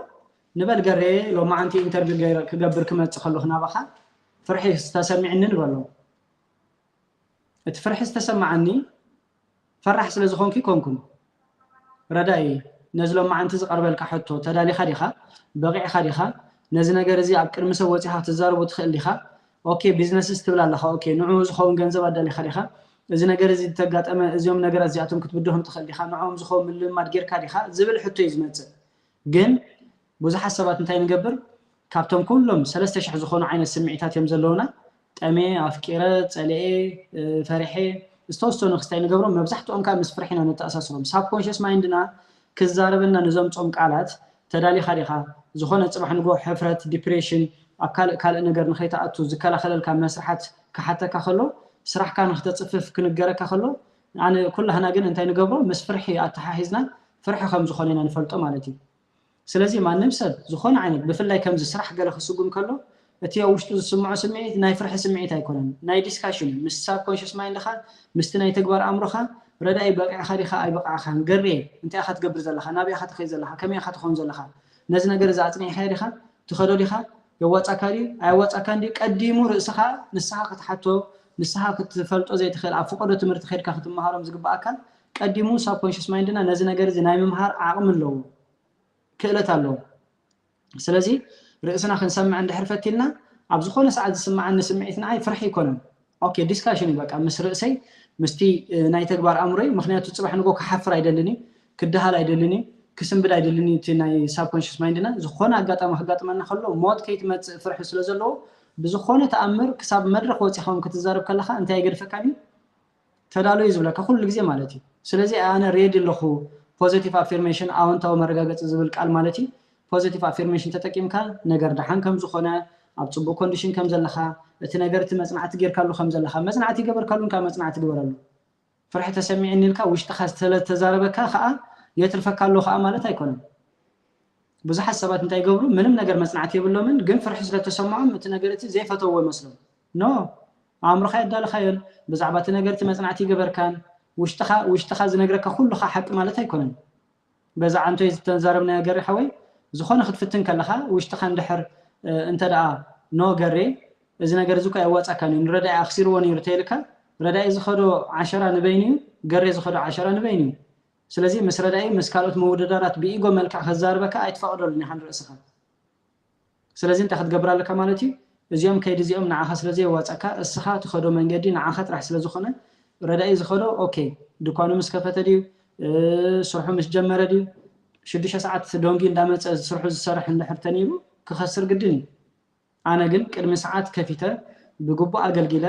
ንበል ገሬ ሎማ ኣንቲ ኢንተርቪው ክገብር ክመፅእ ከለኹ ናባኻ ፍርሒ ዝተሰሚዕኒ ንበሎ እቲ ፍርሒ ዝተሰማዓኒ ፈራሕ ስለ ዝኾንኩ ኮንኩን ረዳኢ ነዚ ሎማ ኣንቲ ዝቐርበልካ ሕቶ ተዳሊኻ ዲኻ በቂዕኻ ዲኻ ነዚ ነገር እዚ ኣብ ቅድሚ ሰብ ወፂኻ ትዛረቡ ትኽእል ዲኻ ኦኬ ቢዝነስስ ትብል ኣለኻ ኦኬ ንዑ ዝኸውን ገንዘብ ኣዳሊኻ ዲኻ እዚ ነገር እዚ ተጋጠመ እዚኦም ነገራት እዚኣቶም ክትብድሆም ትኽእል ዲኻ ንዖም ዝኸውን ምልማድ ጌርካ ዲኻ ዝብል ሕቶ እዩ ዝመፅእ ግን ብዙሓት ሰባት እንታይ ንገብር ካብቶም ኩሎም 3000 ዝኾኑ ዓይነት ስምዒታት እዮም ዘለውና ጠሜ ኣፍቂረ ፀልኤ ፈሪሐ ዝተወሰኑ ክስታይ ንገብሮም መብዛሕትኦም ካብ ምስ ፍርሒና ነተኣሳስሮም ሳብኮንሽስ ማይንድና ክዛረበና ንዘምፆም ቃላት ተዳሊኻ ዲኻ ዝኾነ ፅባሕ ንጎ ሕፍረት ዲፕሬሽን ኣብ ካልእ ነገር ንኸይተኣቱ ዝከላኸለልካ መስራሓት ክሓተካ ከሎ ስራሕካ ንኽተፅፍፍ ክንገረካ ከሎ ኣነ ኩላህና ግን እንታይ ንገብሮ ምስ ፍርሒ ኣተሓሒዝና ፍርሒ ከም ዝኾነ ኢና ንፈልጦ ማለት እዩ ስለዚ ማንም ሰብ ዝኾነ ዓይነት ብፍላይ ከምዚ ስራሕ ገለ ክስጉም ከሎ እቲ ኣብ ውሽጡ ዝስምዖ ስምዒት ናይ ፍርሒ ስምዒት ኣይኮነን ናይ ዲስካሽን ምስ ሳብኮንሽስ ማይንድኻ ምስቲ ናይ ተግባር ኣእምሮኻ ረዳኢ በቂዕኻ ዲኻ ኣይበቃዕኻን ገሬ እንታይ ኢኻ ትገብር ዘለኻ ናበይ ኢኻ ትኸይድ ዘለኻ ከመይ ኢኻ ትኾን ዘለኻ ነዚ ነገር እዚ ኣፅኒዕኻ ዲኻ ትኸዶ ዲኻ የዋፃካ ድዩ ኣይዋፃካን ድዩ ቀዲሙ ርእስኻ ንስኻ ክትሓቶ ንስኻ ክትፈልጦ ዘይትኽእል ኣብ ፍቆዶ ትምህርቲ ኸይድካ ክትመሃሮም ዝግባኣካ ቀዲሙ ሳብኮንሽስ ማይንድና ነዚ ነገር እዚ ናይ ምምሃር ዓቕሚ ኣለዎ ክእለት ኣለዎ ስለዚ ርእስና ክንሰምዕ እንድሕር ፈቲልና ኣብ ዝኾነ ሰዓት ዝስማዓኒ ስምዒት ንዓይ ፍርሒ ይኮነን ኦኬ ዲስካሽን እዩ በቃ ምስ ርእሰይ ምስቲ ናይ ተግባር ኣእምሮይ ምክንያቱ ፅባሕ ንጎ ክሓፍር ኣይደልን እዩ ክድሃል ኣይደልን እዩ ክስንብድ ኣይደልን እቲ ናይ ሳብኮንሽስ ማይንድና ዝኾነ ኣጋጣሚ ክጋጥመና ከሎ ሞት ከይትመፅእ ፍርሒ ስለ ዘለዎ ብዝኾነ ተኣምር ክሳብ መድረክ ወፂኻ ክትዛረብ ከለኻ እንታይ ይገድፈካኒ ተዳልዩ ዝብለካ ኩሉ ግዜ ማለት እዩ ስለዚ ኣነ ሬዲ ኣለኹ ፖዚቲቭ ኣፊርሜሽን ኣዎንታዊ መረጋገፂ ዝብል ቃል ማለት እዩ ፖዚቲቭ ኣፊርሜሽን ተጠቂምካ ነገር ድሓን ከም ዝኾነ ኣብ ፅቡቅ ኮንዲሽን ከም ዘለኻ እቲ ነገር እቲ መፅናዕቲ ጌርካሉ ከም ዘለኻ መፅናዕቲ ይገበርካሉን ካብ መፅናዕቲ ግበረሉ ፍርሒ ተሰሚዕኒ ኢልካ ውሽጥኻ ዝተዛረበካ ከዓ የትርፈካ ኣሎ ከዓ ማለት ኣይኮነን ብዙሓት ሰባት እንታይ ይገብሩ ምንም ነገር መፅናዕቲ የብሎምን ግን ፍርሒ ስለተሰምዖም እቲ ነገር እቲ ዘይፈተዎ ይመስሎም ኖ ኣእምሮኻ የዳልኻዮን ብዛዕባ እቲ ነገር እቲ መፅናዕቲ ይገበርካን ውሽጥኻ ዝነግረካ ኩሉኻ ሓቂ ማለት ኣይኮነን በዛ ዓንቶይ ዝተዛረብና ነገር ሓወይ ዝኾነ ክትፍትን ከለኻ ውሽጥኻ እንድሕር እንተ ደኣ ኖ ገሬ እዚ ነገር እዚ እኮ ኣይዋፃካን እዩ ንረዳኢ ኣኽሲርዎ ነይሩ ተይልካ ረዳኢ ዝኸዶ 10 ንበይኒ እዩ ገሬ ዝኸዶ 10 ንበይኒ እዩ ስለዚ ምስ ረዳኢ ምስ ካልኦት መውደዳራት ብኢጎ መልክዕ ክዛረበካ ኣይትፈቅደሉን ኢኻ ንርእስኻ ስለዚህ እንታ ክትገብራ ለካ ማለት እዩ እዚኦም ከይዲ እዚኦም ንዓኻ ስለዘይ ዋፀካ እስኻ ትኸዶ መንገዲ ንዓኻ ጥራሕ ስለዝኾነ ረዳኢ ዝኸዶ ኦኬ ድኳኑ ምስ ከፈተ ድዩ ስርሑ ምስ ጀመረ ድዩ 6 ሰዓት ዶንጊ እንዳመፀ ስርሑ ዝሰርሕ እንድሕር ተነይሩ ክኸስር ግድን እዩ ኣነ ግን ቅድሚ ሰዓት ከፊተ ብግቡእ ኣገልጊለ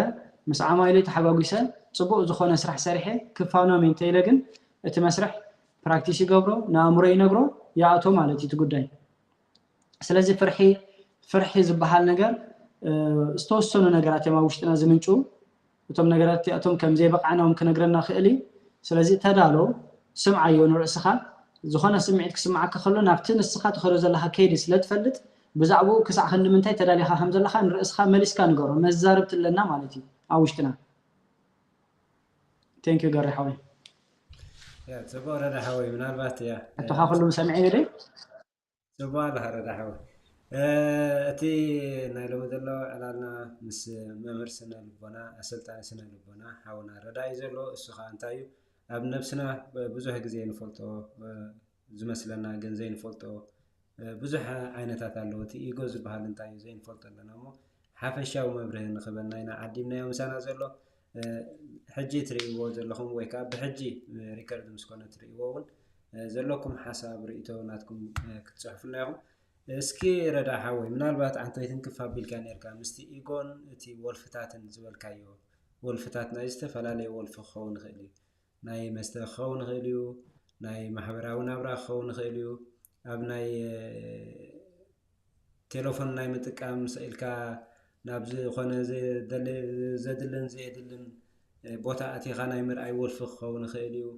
ምስ ዓማይለይ ተሓጓጉሰ ፅቡቅ ዝኾነ ስራሕ ሰሪሐ ክፋኖም እንተኢለ ግን እቲ መስርሕ ፕራክቲስ ይገብሮ ንኣእምሮ ይነግሮ ያእቶ ማለት እዩ ጉዳይ ስለዚ ፍርሒ ዝበሃል ነገር ዝተወሰኑ ነገራት የማ ውሽጥና ዝምንጩ እቶም ነገራት እቶም ከም ዘይበቃዕናዎም ክነግረና ክእል እዩ ስለዚ ተዳሎ ስምዓዮ ንርእስኻ ዝኾነ ስምዒት ክስምዓካ ከሎ ናብቲ ንስኻ ትኸዶ ዘለኻ ከይዲ ስለትፈልጥ ብዛዕባኡ ክሳዕ ክንምንታይ ተዳሊኻ ከም ዘለኻ ንርእስኻ መሊስካ ንገሮ መዛረብት ለና ማለት እዩ ኣብ ውሽጥና ቴንክ ዩ ገሪ ሓወይ ያ ጽቡቅ ረዳ ሓወይ ምናልባት ያ እተኻ ኩሉ ሰምዒ ይደ ጽቡቅ ኣለ ረዳ ሓወይ እቲ ናይ ሎሚ ዘሎ ዕላልና ምስ መምህር ስነ ልቦና ኣሰልጣኒ ስነ ልቦና ሓውና ረዳ እዩ ዘሎ እሱ ከዓ እንታይ እዩ ኣብ ነብስና ብዙሕ ግዜ ንፈልጦ ዝመስለና ግን ዘይንፈልጦ ብዙሕ ዓይነታት ኣለዎ እቲ ኢጎ ዝበሃል እንታይ እዩ ዘይንፈልጦ ኣለና እሞ ሓፈሻዊ መብርሂ ንኽበና ኢና ዓዲምናዮ ምሳና ዘሎ ሕጂ ትርእይዎ ዘለኹም ወይ ከዓ ብሕጂ ሪከርድ ምስ ኮነ ትርእይዎ እውን ዘለኩም ሓሳብ ርእቶ ናትኩም ክትፅሕፉና ኢኹም እስኪ ረዳ ሓወይ ምናልባት ዓንተይትን ክፋቢልካ ነርካ ምስቲ ኢጎን እቲ ወልፍታትን ዝበልካዮ ወልፍታት ናይ ዝተፈላለየ ወልፊ ክኸውን ይኽእል እዩ ናይ መስተ ክኸውን ይኽእል እዩ ናይ ማሕበራዊ ናብራ ክኸውን ይኽእል እዩ ኣብ ናይ ቴሌፎን ናይ ምጥቃም ስኢልካ ናብ ዝኾነ ዘድልን ዘየድልን ቦታ ኣቲኻ ናይ ምርኣይ ወልፊ ክኸውን ይኽእል እዩ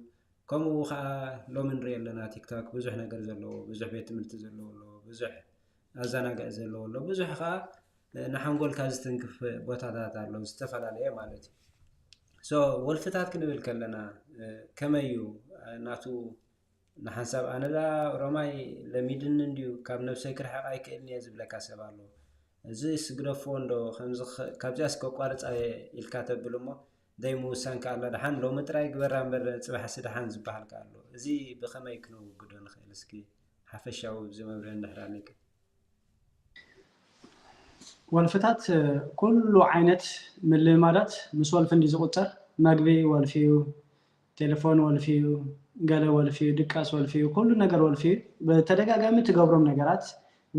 ከምኡ ከዓ ሎሚ ንሪኦ ኣለና ቲክቶክ ብዙሕ ነገር ዘለዎ ብዙሕ ቤት ትምህርቲ ዘለዎ ብዙሕ ኣዘናጋዒ ዘለዎ ኣሎ ብዙሕ ከዓ ንሓንጎልካ ዝትንክፍ ቦታታት ኣሎ ዝተፈላለየ ማለት እዩ ሶ ወልፍታት ክንብል ከለና ከመይ እዩ ናቱ ንሓንሳብ ኣነዳ ሮማይ ለሚድን እንድዩ ካብ ነብሰይ ክርሕቕ ኣይክእልኒ እየ ዝብለካ ሰብ ኣሎ እዚ ስግደፎ እንዶ ካብዚኣስ ከቋርፃ ኢልካ ተብል እሞ ዘይምውሳንካ ኣሎ ድሓን ሎሚ ጥራይ ግበራ እምበር ፅባሕሲ ድሓን ዝበሃልካ ኣሎ እዚ ብኸመይ ክንውግዶ ንኽእል እስኪ ሓፈሻዊ ብዝመብርህ እንድሕር ኣለይክ ወልፍታት ኩሉ ዓይነት ምልማዳት ምስ ወልፊ እንዲ ዝቁፀር መግቢ ወልፊዩ ቴሌፎን ወልፊዩ ገለ ወልፊዩ ድቃስ ወልፊዩ ኩሉ ነገር ወልፊዩ በተደጋጋሚ ትገብሮም ነገራት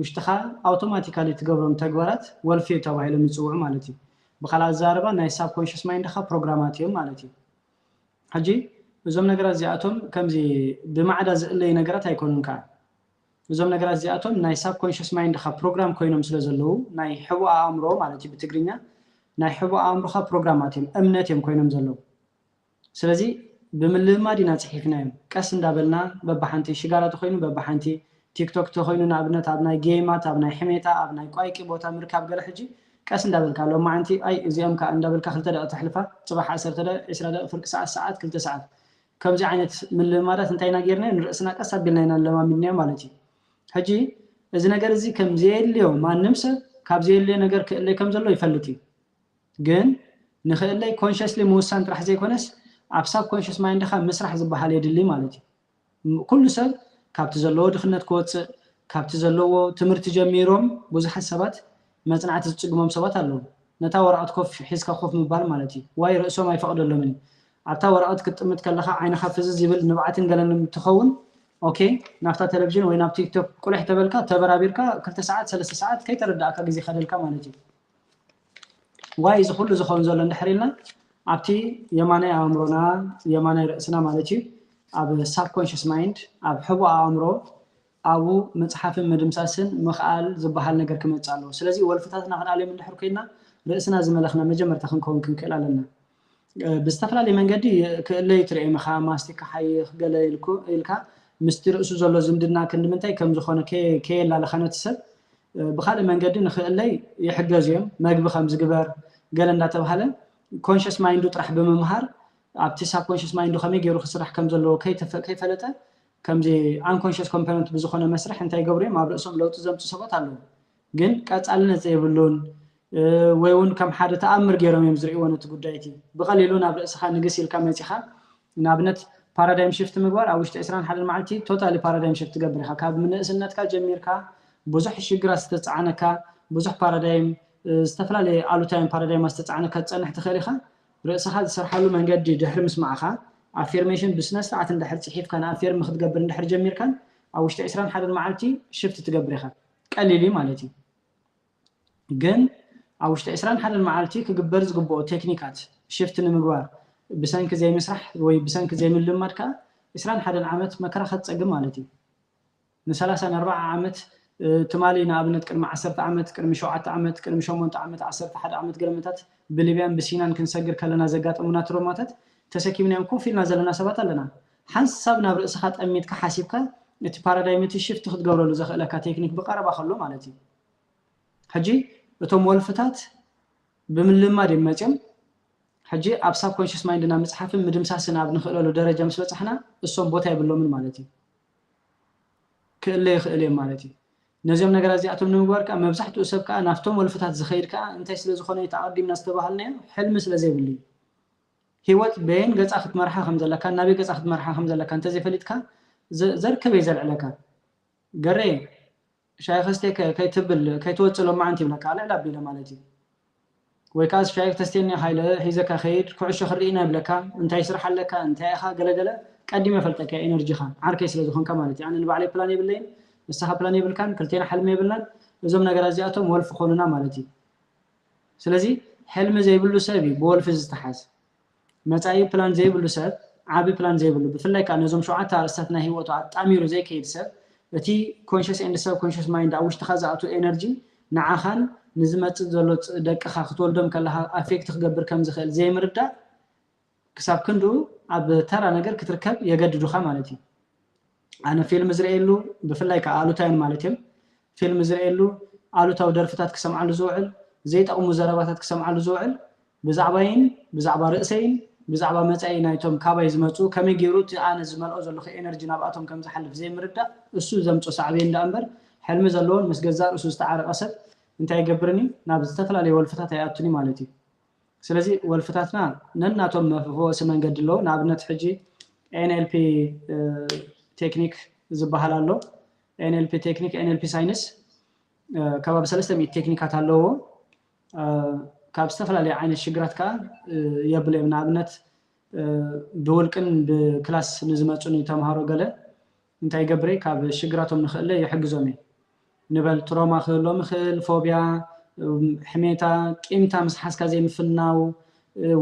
ውሽጥኻ ኣውቶማቲካሊ ትገብሮም ተግባራት ወልፊዩ ተባሂሎም ይፅውዑ ማለት እዩ ብኻልእ ኣዛረባ ናይ ሳብኮንሽስ ማይንድኻ ፕሮግራማት እዮም ማለት እዩ ሕጂ እዞም ነገራት እዚኣቶም ከምዚ ብማዕዳ ዝእለዩ ነገራት ኣይኮኑን ከዓ እዞም ነገራት እዚኣቶም ናይ ሳብኮንሽስ ማይንድኻ ፕሮግራም ኮይኖም ስለ ዘለዉ ናይ ሕቡእ ኣእምሮ ማለት እዩ ብትግርኛ ናይ ሕቡእ ኣእምሮኻ ፕሮግራማት እዮም እምነት እዮም ኮይኖም ዘለዉ ስለዚ ብምልማድ ኢና ፅሒፍናዮም ቀስ እንዳበልና በባሓንቲ ሽጋራ ተኮይኑ በባሓንቲ ቲክቶክ ተኮይኑ ንኣብነት ኣብ ናይ ጌማት ኣብ ናይ ሕሜታ ኣብ ናይ ቋይቂ ቦታ ምርካብ ገለ ሕጂ ቀስ እንዳበልካ ኣሎ ማዓንቲ ኣይ እዚኦም ከዓ እንዳበልካ 2 ደቂቃ ተሕልፋ ፅባሕ 10 ደቂቃ 20 ደቂቃ ፍርቂ ሰዓት 2 ሰዓት ከምዚ ዓይነት ምልማዳት እንታይና ጌርና ንርእስና ቀስ ኣቢልና ኢና ለማሚድናዮ ማለት እዩ ሕጂ እዚ ነገር እዚ ከም ዘየልዮ ማንም ሰብ ካብ ዘየልዮ ነገር ክእለይ ከም ዘሎ ይፈልጥ እዩ ግን ንኽእለይ ኮንሽስሊ ምውሳን ጥራሕ ዘይኮነስ ኣብ ሳብኮንሽስ ማይንድኻ ምስራሕ ዝበሃል የድሊ ማለት እዩ ኩሉ ሰብ ካብቲ ዘለዎ ድኽነት ክወፅእ ካብቲ ዘለዎ ትምህርቲ ጀሚሮም ብዙሓት ሰባት መፅናዕቲ ዝፅግሞም ሰባት ኣለዉ ነታ ወረቐት ኮፍ ሒዝካ ኮፍ ምባል ማለት እዩ ዋይ ርእሶም ኣይፈቕደሎምን ኣብታ ወረቐት ክትጥምት ከለኻ ዓይንኻ ፍዝዝ ይብል ንብዓትን ገለን ትኸውን ኦኬ ናፍታ ቴሌቪዥን ወይ ናብ ቲክቶክ ቁልሕ ተበልካ ተበራቢርካ 2 ሰዓት 3 ሰዓት ከይተረዳእካ ግዜ ከደልካ ማለት እዩ ዋይ እዚ ኩሉ ዝኸውን ዘሎ እንድሕር ኢልና ኣብቲ የማናይ ኣእምሮና የማናይ ርእስና ማለት እዩ ኣብ ሳብኮንሽስ ማይንድ ኣብ ሕቡእ ኣእምሮ ኣብኡ መፅሓፍን ምድምሳስን ምኽኣል ዝበሃል ነገር ክመፅእ ኣለዎ ስለዚ ወልፍታትና ክንኣልዮም እንድሕር ኮይና ርእስና ዝመለኽና መጀመርታ ክንከውን ክንክእል ኣለና ብዝተፈላለየ መንገዲ ክእለይ ትርእዮ ምኻ ማስቲካ ሓይኽ ገለ ኢልካ ምስቲ ርእሱ ዘሎ ዝምድና ክንምንታይ ከም ዝኾነ ከየላለኻ ነቲ ሰብ ብካልእ መንገዲ ንኽእለይ ይሕገዙ እዮም መግቢ ከም ዝግበር ገለ እንዳተባሃለ ኮንሽስ ማይንዱ ጥራሕ ብምምሃር ኣብቲ ሳብኮንሽስ ማይንዱ ከመይ ገይሩ ክስራሕ ከም ዘለዎ ከይፈለጠ ከምዚ አንኮንሽስ ኮምፖነንት ብዝኾነ መስርሕ እንታይ ገብሩ እዮም ኣብ ርእሶም ለውጢ ዘምፅኡ ሰባት ኣለዉ ግን ቀፃልነት ዘይብሉን ወይ እውን ከም ሓደ ተኣምር ገይሮም እዮም ዝርእይዎ ነቲ ጉዳይ እቲ ብቐሊሉ ናብ ርእስኻ ንግስ ኢልካ መፂኻ ንኣብነት ፓራዳይም ሽፍት ምግባር ኣብ ውሽጢ 21 መዓልቲ ቶታሊ ፓራዳይም ሽፍት ትገብር ኢኻ ካብ ምንእስነትካ ጀሚርካ ብዙሕ ሽግራት ዝተጻዕነካ ብዙሕ ፓራዳይም ዝተፈላለዩ ኣሉታዊ ፓራዳይም ዝተጻዕነካ ጸንሕ ትኽእል ኢኻ ርእስኻ ዝሰርሓሉ መንገዲ ድሕሪ ምስማዕኻ ኣፊርሜሽን ብስነ ስርዓት እንድሕር ጽሒፍካ ንኣፊርም ክትገብር እንድሕር ጀሚርካ ኣብ ውሽጢ 21 መዓልቲ ሽፍት ትገብር ኢኻ ቀሊል ማለት እዩ ግን ኣብ ውሽጢ 21 መዓልቲ ክግበር ዝግብኦ ቴክኒካት ሽፍት ንምግባር ብሰንኪ ዘይምስራሕ ወይ ብሰንኪ ዘይምልማድካ 21 ዓመት መከራ ክትጸግም ማለት እዩ ن34 ዓመት ትማሊ ንኣብነት ቅድሚ 10 ዓመት ቅድሚ 7 ዓመት ቅድሚ 8 ዓመት 11 ዓመት ገለመታት ብሊብያን ብሲናን ክንሰግር ከለና ዘጋጠሙና ትሮማታት ተሰኪምናዮም ኮፍ ኢልና ዘለና ሰባት ኣለና ሓንሳብ ናብ ርእስኻ ጠሚትካ ሓሲብካ እቲ ፓራዳይም እቲ ሽፍት ክትገብረሉ ዘኽእለካ ቴክኒክ ብቀረባ ከሎ ማለት እዩ ሕጂ እቶም ወልፍታት ብምልማድ ይመጽም ሕጂ ኣብ ሳብ ኮንሽስ ማይንድና መጽሓፍን ምድምሳስን ኣብ ንኽእለሉ ደረጃ ምስ በጻሕና እሶም ቦታ ይብሎምን ማለት እዩ ክእለ ይኽእል እዮም ማለት እዩ ነዚኦም ነገራት እዚኣቶም ንምግባር መብዛሕትኡ ሰብ ከዓ ናፍቶም ወልፍታት ዝኸይድ ከዓ እንታይ ስለ ዝኾነ ተቐዲምና ዝተባሃልናዮ ሕልሚ ስለ ዘይብሉ ህይወት በይን ገጻ ክትመርሓ ከም ዘለካ ናበይ ገጻ ክትመርሓ ከም ዘለካ እንተዘይፈሊጥካ ዘርከበ ይዘልዕለካ ገረ ሻይ ኸስተይ ከይትብል ከይትወፅሎ ማዓንቲ ይብለካ ኣልዕላ ኣቢለ ማለት እዩ ወይ ከዓ ሻይ ተስተኒ ሃይለ ሒዘካ ኸይድ ኩዕሾ ክርኢና ይብለካ እንታይ ስራሕ ኣለካ እንታይ ኢኻ ገለገለ ቀዲም ይፈልጠካ ኤነርጂኻ ዓርከይ ስለ ዝኾንካ ማለት እዩ ኣነ ንባዕለይ ፕላን ይብለኝ ንስኻ ፕላን ይብልካን ክልቴና ሕልሚ ይብልናን እዞም ነገራት እዚኣቶም ወልፍ ኾኑና ማለት እዩ ስለዚ ሕልሚ ዘይብሉ ሰብ እዩ ብወልፊ ዝተሓዝ መጻኢ ፕላን ዘይብሉ ሰብ ዓቢ ፕላን ዘይብሉ ብፍላይ ከዓ ነዞም 7 ኣርእስታት ናይ ህይወቱ ኣጣሚሩ ዘይከይድ ሰብ እቲ ኮንሽስ ኤንድ ሰብ ኮንሽስ ማይንድ ኣብ ውሽጢኻ ዝኣቱ ኤነርጂ ንዓኻን ንዝመጽእ ዘሎ ደቅኻ ክትወልዶም ከለኻ ኣፌክት ክገብር ከም ዝኽእል ዘይምርዳእ ክሳብ ክንድኡ ኣብ ተራ ነገር ክትርከብ የገድዱኻ ማለት እዩ ኣነ ፊልም ዝርኤሉ ብፍላይ ከዓ ኣሉታዊን ማለት እዮም ፊልም ዝርኤሉ ኣሉታዊ ደርፍታት ክሰምዓሉ ዝውዕል ዘይጠቕሙ ዘረባታት ክሰምዓሉ ዝውዕል ብዛዕባይን ብዛዕባ ርእሰይን ብዛዕባ መጻኢ ናይቶም ካባይ ዝመጹ ከመይ ገይሩ እቲ ኣነ ዝመልኦ ዘለኹ ኤነርጂ ናብኣቶም ከም ዝሓልፍ ዘይምርዳእ እሱ ዘምጾ ሳዕቤ እንዳእምበር ሕልሚ ዘለዎን ምስ ገዛ ርእሱ ዝተዓረቐ ሰብ እንታይ ይገብርኒ ናብ ዝተፈላለዩ ወልፍታት ኣይኣቱኒ ማለት እዩ ስለዚ ወልፍታትና ነናቶም መፈወሲ መንገዲ ኣለዎ ንኣብነት ሕጂ NLP ቴክኒክ ዝበሃል ኣሎ NLP ቴክኒክ NLP ሳይንስ ከባቢ 300 ቴክኒካት ኣለዎ ካብ ዝተፈላለዩ ዓይነት ሽግራት ከዓ የብልዮም ንኣብነት ብውልቅን ብክላስ ንዝመጹን ተምሃሮ ገለ እንታይ ገብረ ካብ ሽግራቶም ንኽእለ ይሕግዞም ንበል ትሮማ ክህሎም ይኽእል ፎቢያ ሕሜታ ቂምታ ምስ ሓስካ ዘይምፍናው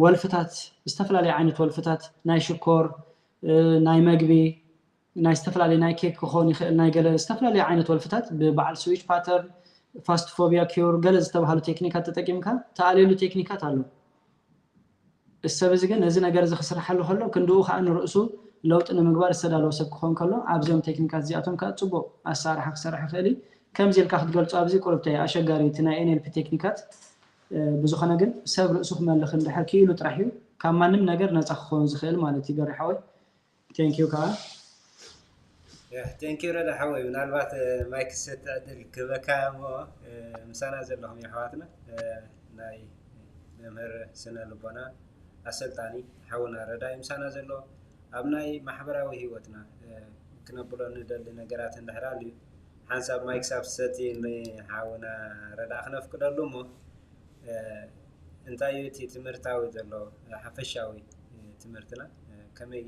ወልፍታት ዝተፈላለዩ ዓይነት ወልፍታት ናይ ሽኮር ናይ መግቢ ናይ ዝተፈላለዩ ናይ ኬክ ክኾን ይኽእል ናይ ገለ ዝተፈላለዩ ዓይነት ወልፍታት ብበዓል ስዊች ፓተርን ፋስት ፎቢያ ኪዩር ገለ ዝተባሃሉ ቴክኒካት ተጠቂምካ ተኣሌሉ ቴክኒካት ኣሎ السبب زين هذه نجار إذا خسر حلو خلو كندو خان رأسه لو تنمجبار السدالو سبكون كله عبزهم تكنيكات زياتهم كاتسبو السارح خسر خالي كم زي الكاخد قلت عبزي كوربتاي أشجاري تناين البتكنيكات بزخنا جن سبب رأسه ما اللي خلنا حكي له ترحيو كمان نجار نتأخون زخيل ما نتيجة حوي thank you كا thank you ردا حوي من الوقت مايك ست عدل كبكامو مسانا زلهم يا حواتنا ناي نمر سنة لبنا أسلطاني حاولنا ردا مسانا زلو أبناي محبراوي هيوتنا كنا بلون ندل نجارات النهرالي حسب مايك ساب ستين حاولنا ردا خنا في كل لومو انتايو تي تمرتاوي زلو حفشاوي تمرتنا كمي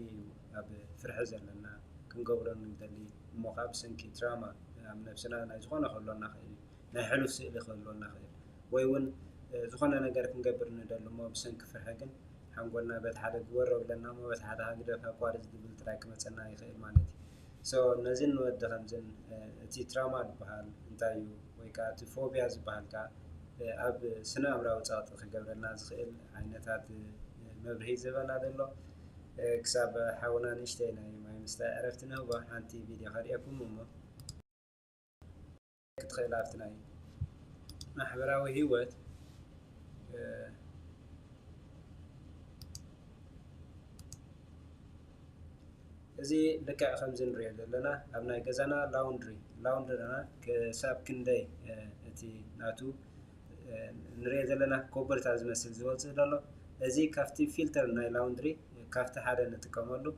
أب فرح زلنا كنقبرن ندلي مقاب سنكي تراما من نفسنا نزخنا خلونا خير نحلو سئل خلونا خير ويون زخنا نجار كنقبر ندلو ما بسنك فرحكن حنقولنا بتحدد ورا لنا ما بتحدد هكذا فقارز دبل تراك مثلا خير مالتي سو نزين ود خمسين تي تراما بحال انتايو ويكات فوبيا بحال كا أب سنة أمراو تصات خجبرنا زخيل عينتات مبرهي زبنا دلو كسب حاولنا نشتينا ما مستعرفتنا عرفتنا وحنتي فيديو خريكم مو تخيل عرفتنا محبراوي هيوت زي لك خمسين ريال لنا أبناء جزانا لاوندرنا كسب كندي تي ناتو نريد لنا كوبر تازم سلزوات زلنا زي كافتي فلتر ناي لاوندري كافت حدا نتكمله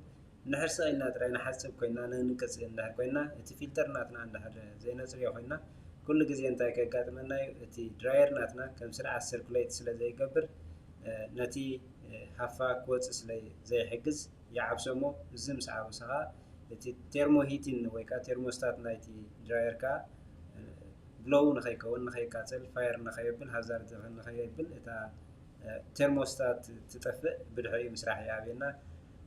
نحرص إلنا ترى نحسب كوينا ننقص إلنا كوينا تي فلتر ناتنا عند هذا زي نزري خوينا كل جزء أنت كقات منا تي دراير ناتنا كم سرعة سيركوليت سلا زي قبر نتي حفا كوتس سلا زي حجز يعب سمو زم ساعة وساعة تي تيرمو هيتين ويكا تيرموستات نايتي دراير كا بلو نخيك ون نخيك كاتل فاير نخيبل هازارد نخيبل تا تيرموستات تطفئ بدحي مسرح يابينا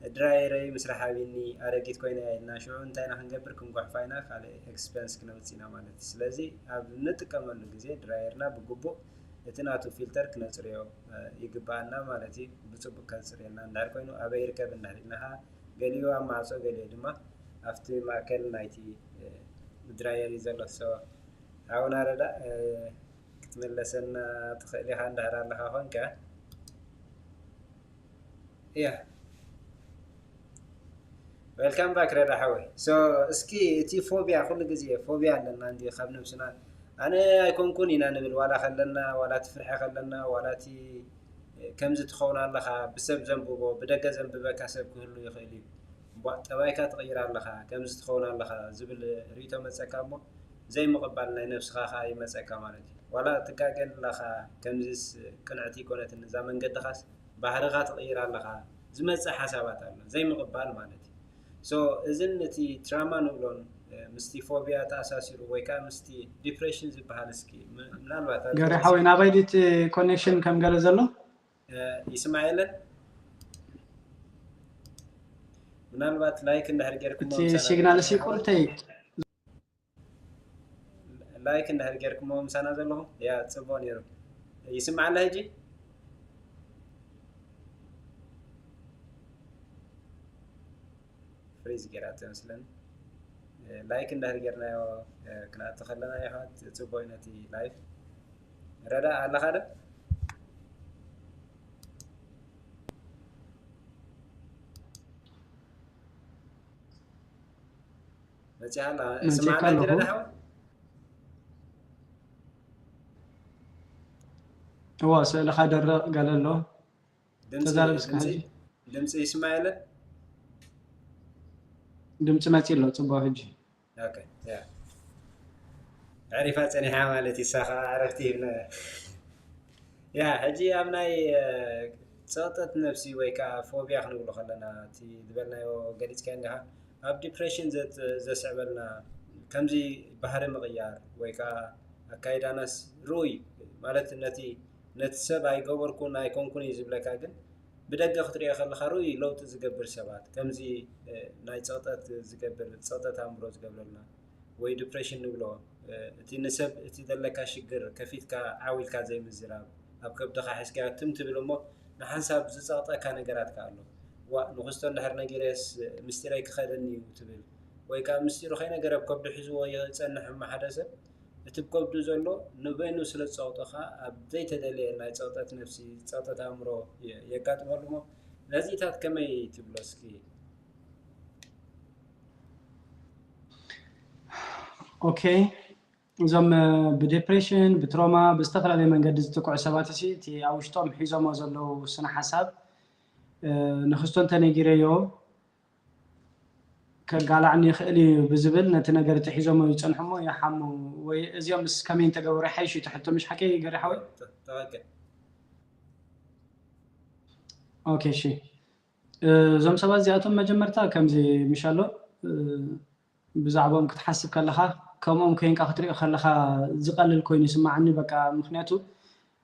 درايري مسرح يابيني ارجيت كوينا إلنا شو انتينا هنقبر كنقح فاينا خالي اكسبنس كنوتسينا مالتي سلازي نتكمل جزء درايرنا بقبو اتناتو فلتر كنصريو يقبالنا مالتي بصبو كنصرينا ندار كوينو ابي يركب نحرينها قاليو اماسو قالي دما افتي ماكل نايتي دراير يزلو سو هاونا ردا كتملسنا تخيلي هاندار لها هونكا yeah welcome back ردا حوي so اسكي تي فوبيا كل جزء فوبيا لنا عندي خاب نفسنا أنا يكون كوني أنا بالولا خلنا ولا تفرح خلنا ولا تي كم زت خونا الله بسبب ذنبه بدك ذنب بكسب كله يخلي توايك تغير الله كم زت خونا الله زبل ريتو مسكامو زي مقبلنا نفس خاي مسكامالتي ولا تكاكن الله كم زس قنعتي كونت النظام قد خاص بحرغات تغير الله زمت حسابات الله زي مقبل مالتي so إذن تي تراما نقولون مستي فوبيا تأساسير ويكا مستي ديبريشن زي بحالسكي من الوقت قاري حاوي نابايديت كونكشن كم قال زلو يسمع يلا من الوقت لايك إن هرجركم تي سيجنال سيكول تي لايك إن هرجركم مسانا زلو يا تصبون يرو يسمع الله يجي فريز جرات مثلا لايك إن هرجرنا كنا تخلنا يا حد تبوينتي لايف ردا على هذا بس هلا سمعنا كده نحو هو سؤال خادر قال له دمس إسماعيل دمس ما تيلو تبغى هجي اوكي يا عرفت أنا حمالتي ساخة عرفتي هنا يا هجي أمناي صوتت نفسي ويكا فوبيا خنقول خلنا تي دبلنا وقريت كأنها أب ديبريشن زت سعبلنا كم زي بحر مغيار ويكا أكيد ناس روي مالت نتي نتسب أي جبر كون أي كون يزبلك أجن بدك خطري أخل خروي لو تزجبر سبات كم زي نايت صوتت زجبر صوتت أمروز قبلنا وي ديبريشن نقوله تي نسب تي دلك شجر كفيت كعاول كزي مزراب أب كبد خاحس كاتم تبلمو نحسب زصاطة كان جرات كارلو ونخستون نهرنا جريس مستريك خدني وتبل ويكا مستيرو خينا جرب كبد حزو يتصنح ما حدث تبقى زلو نبينو سلط صوتها أبدي تدلي إن صوتات نفسي صوتات أمره يقات مالمو لازم تتكمل تبلسكي اوكي زم بديبريشن بتروما بستقرا لي من قد تقع سباتسي تي اوشتوم حيزوم زلو سنه حساب نخستون تنيغيريو كقالعني خلي بزبل نت نجار تحيزوم يصنحمو يا حمو وي ازيوم مس كمين تغوري حيشي تحتو مش حكي غير حوي توكل اوكي شي زم سبا زياتهم مجمرتا كمزي مشالو بزعبهم كتحسب كلها كم ممكن كأخترق خلها زقلل كوين يسمعني بقى مخنياتو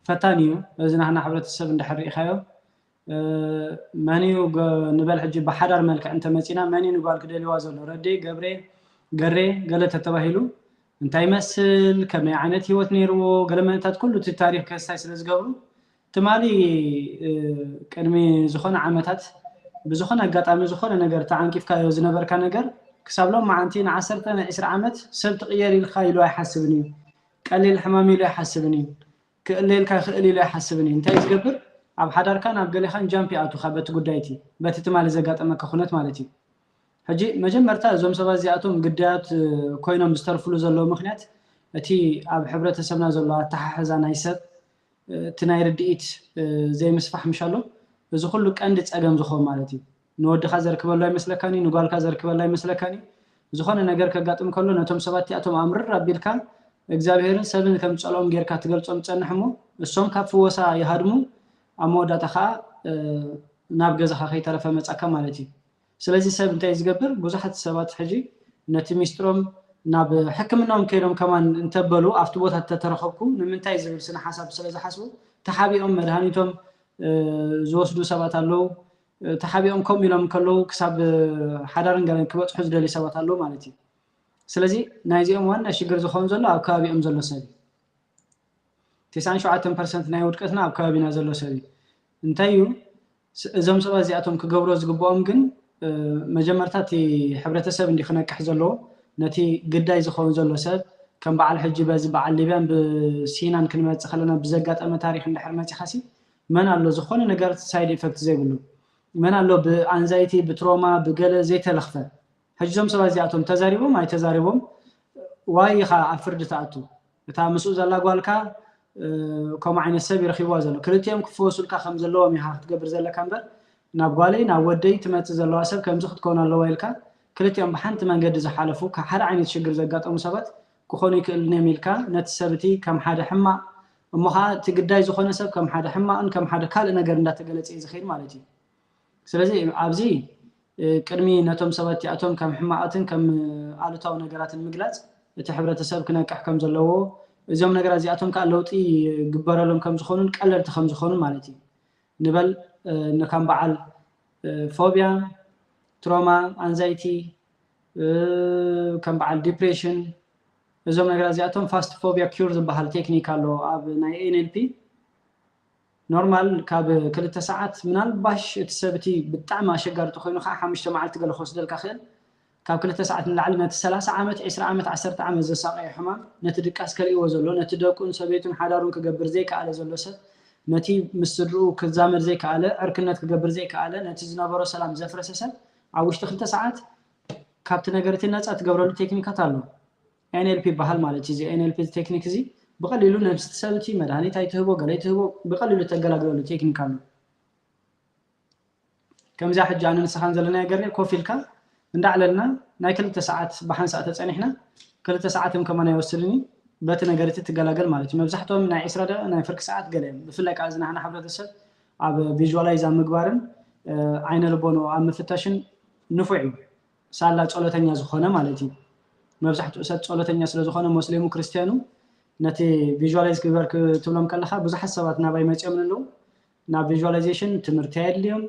فتانيو إذا نحن حبرت السبب نحرق خيو مانيو نبال حجي بحرر ملك أنت مسينا ماني نقول كده لوازل ردي قبري قري قالت التباهلو أنت يمثل كم يعنت هو تنيرو قال ما أنت كله التاريخ كاستايس لزقبرو تمالي كرمي زخون عمتات بزخون قطع زخون نجار تعان كيف كايوز نبر كنجار كسبلهم معنتين عسرتنا 10 عمت سبت غيري الخايل يحسبني قليل حمامي لا يحسبني كليل كخلي لا يحسبني انت يزقبر اب حدار كان اب قال خان جامبي اتو خبت غدايتي بتتمال زغاطمه كخونت مالتي حجي مجمرتا زوم سبازياتهم قدات كوينو مسترفلو زلو مخنيات اتي اب حبرتسبنا زلو تححزان ايسب تناير ديت زي مسفح مشالو بزو كله قند صقم زخو مالتي ንወድኻ ዘርክበሉ ኣይመስለካኒ ንጓልካ ዘርክበሉ ኣይመስለካኒ ዝኾነ ነገር ከጋጥም ከሎ ነቶም ሰባት እዚኣቶም ኣምርር ኣቢልካ እግዚኣብሔርን ሰብን ከም ጸሎም ጌርካ ትገልጾም ጸንሕ እሞ እሶም ካብ ፍወሳ ይሃድሙ ኣብ መወዳእታ ከዓ ናብ ገዛኻ ከይተረፈ መጻካ ማለት እዩ ስለዚ ሰብ እንታይ ዝገብር ብዙሓት ሰባት ሕጂ ነቲ ሚስጥሮም ናብ ሕክምናኦም ከይዶም ከማን እንተበሉ ኣብቲ ቦታ ተተረኸብኩ ንምንታይ ዝብል ስነ ሓሳብ ስለ ዝሓስቡ ተሓቢኦም መድሃኒቶም ዝወስዱ ሰባት ኣለዉ ተሓቢኦም ከምኡ ኢሎም ከለዉ ክሳብ ሓዳርን ገለን ክበፅሑ ዝደልዩ ሰባት ኣለዉ ማለት እዩ ስለዚ ናይዚኦም ዋና ሽግር ዝኾን ዘሎ ኣብ ከባቢኦም ዘሎ ሰብ 97% ናይ ውድቀትና ኣብ ከባቢና ዘሎ ሰብ እንታይ እዩ እዞም ሰባት እዚኣቶም ክገብሮ ዝግብኦም ግን መጀመርታ እቲ ሕብረተሰብ እንዲ ክነቅሕ ዘለዎ ነቲ ግዳይ ዝኾን ዘሎ ሰብ ከም በዓል ሕጂ በዚ በዓል ሊብያን ብሲናን ክንመጽእ ከለና ብዘጋጠመ ታሪክ እንድሕር መጺኻሲ መን ኣሎ ዝኾነ ነገር ሳይድ ኢፌክት ዘይብሉ መን ኣሎ ብኣንዛይቲ ብትሮማ ብገለ ዘይተለኽፈ ሕጂዞም ሰባት እዚኣቶም ተዛሪቦም ኣይተዛሪቦም ዋይ ኢኻ ኣብ ፍርዲ ተኣቱ እታ ምስኡ ዘላ ጓልካ ከምኡ ዓይነት ሰብ ይረኺብዋ ዘሎ ክልቲኦም ክፍወሱልካ ከም ዘለዎም ኢኻ ክትገብር ዘለካ እምበር ናብ ጓለይ ናብ ወደይ ትመጽእ ዘለዋ ሰብ ከምዚ ክትኮን ኣለዋ ኢልካ ክልቲኦም ብሓንቲ መንገዲ ዝሓለፉ ሓደ ዓይነት ሽግር ዘጋጠሙ ሰባት ክኾኑ ይክእልን ኢልካ ነቲ ሰብቲ ከም ሓደ ሕማቕ እሞ ከዓ እቲ ግዳይ ዝኾነ ሰብ ከም ሓደ ሕማቕን ከም ሓደ ካልእ ነገር እንዳተገለጸ እዩ ዝኸይድ ማለት እዩ ስለዚ ኣብዚ ቅድሚ ነቶም ሰባት እዚኣቶም ከም ሕማቕትን ከም ኣሉታዊ ነገራትን ምግላጽ እቲ ሕብረተሰብ ክነቅሕ ከም ዘለዎ እዞም ነገራት እዚኣቶም ከዓ ለውጢ ግበረሎም ከም ዝኾኑን ቀለልቲ ከም ዝኾኑ ማለት እዩ ንበል ንከም በዓል ፎቢያ ትሮማ አንዛይቲ ከም በዓል ዲፕሬሽን እዞም ነገራት እዚኣቶም ፋስት ፎቢያ ኪውር ዝበሃል ቴክኒክ ኣሎ ኣብ ናይ NLP ኖርማል ካብ 2 ሰዓት ምናልባሽ እቲ ሰብቲ ብጣዕሚ ኣሸጋሪ ኮይኑ ከዓ 5 መዓልቲ ገለ ክወስደልካ ክእል ካብ 2 ሰዓት ንላዕሊ ነቲ 30 ዓመት 20 ዓመት 10 ዓመት ዘሳቀየ ሕማም ነቲ ድቃስ ከልእዎ ዘሎ ነቲ ደቁን ሰበይቱን ሓዳሩን ክገብር ዘይከኣለ ዘሎ ሰብ ነቲ ምስድሩ ክዛመድ ዘይከኣለ ዕርክነት ክገብር ዘይከኣለ ነቲ ዝነበሮ ሰላም ዘፍረሰ ሰብ ኣብ ውሽጢ 2 ሰዓት ካብቲ ነገርቲ ነፃ ትገብረሉ ቴክኒካት ኣሎ NLP ባህል ማለት እዚ NLP ቴክኒክ እዚ بقليلو نفس سبتي مداني تايتهبو غليتهبو بقليلو تغلاغلو تكنيك አሉ كم زاحد جانن سخان زلنا يغري كوفيلكا እንዳعللنا ናይ 2 ሰዓት በሓን ሰዓት ተጸኒሕና 2 ሰዓትም ከመና ይወስልኒ በት ነገርቲ ትገላገል ማለት ነው መብዛሕቶም ናይ 20 ደቂቃ ናይ ፍርክ ሰዓት ገለም ብፍላይ ቃዝና ሐና ሕብረተሰብ ኣብ ቪዥዋላይዝ ምግባርን አይነ ልቦኖ ኣብ ምፍታሽን ንፉዕ ሳላ ጸሎተኛ ዝኾነ ማለት እዩ መብዛሕትኡ ሰብ ጸሎተኛ ስለ ዝኾነ ሙስሊሙ ክርስቲያኑ ነቲ ቪዥዋላይዝ ክበር ክትብሎም ከለኻ ብዙሓት ሰባት ናባይ መጽኦም ኣለዉ ናብ ቪዥዋላይዜሽን ትምህርቲ የድልዮም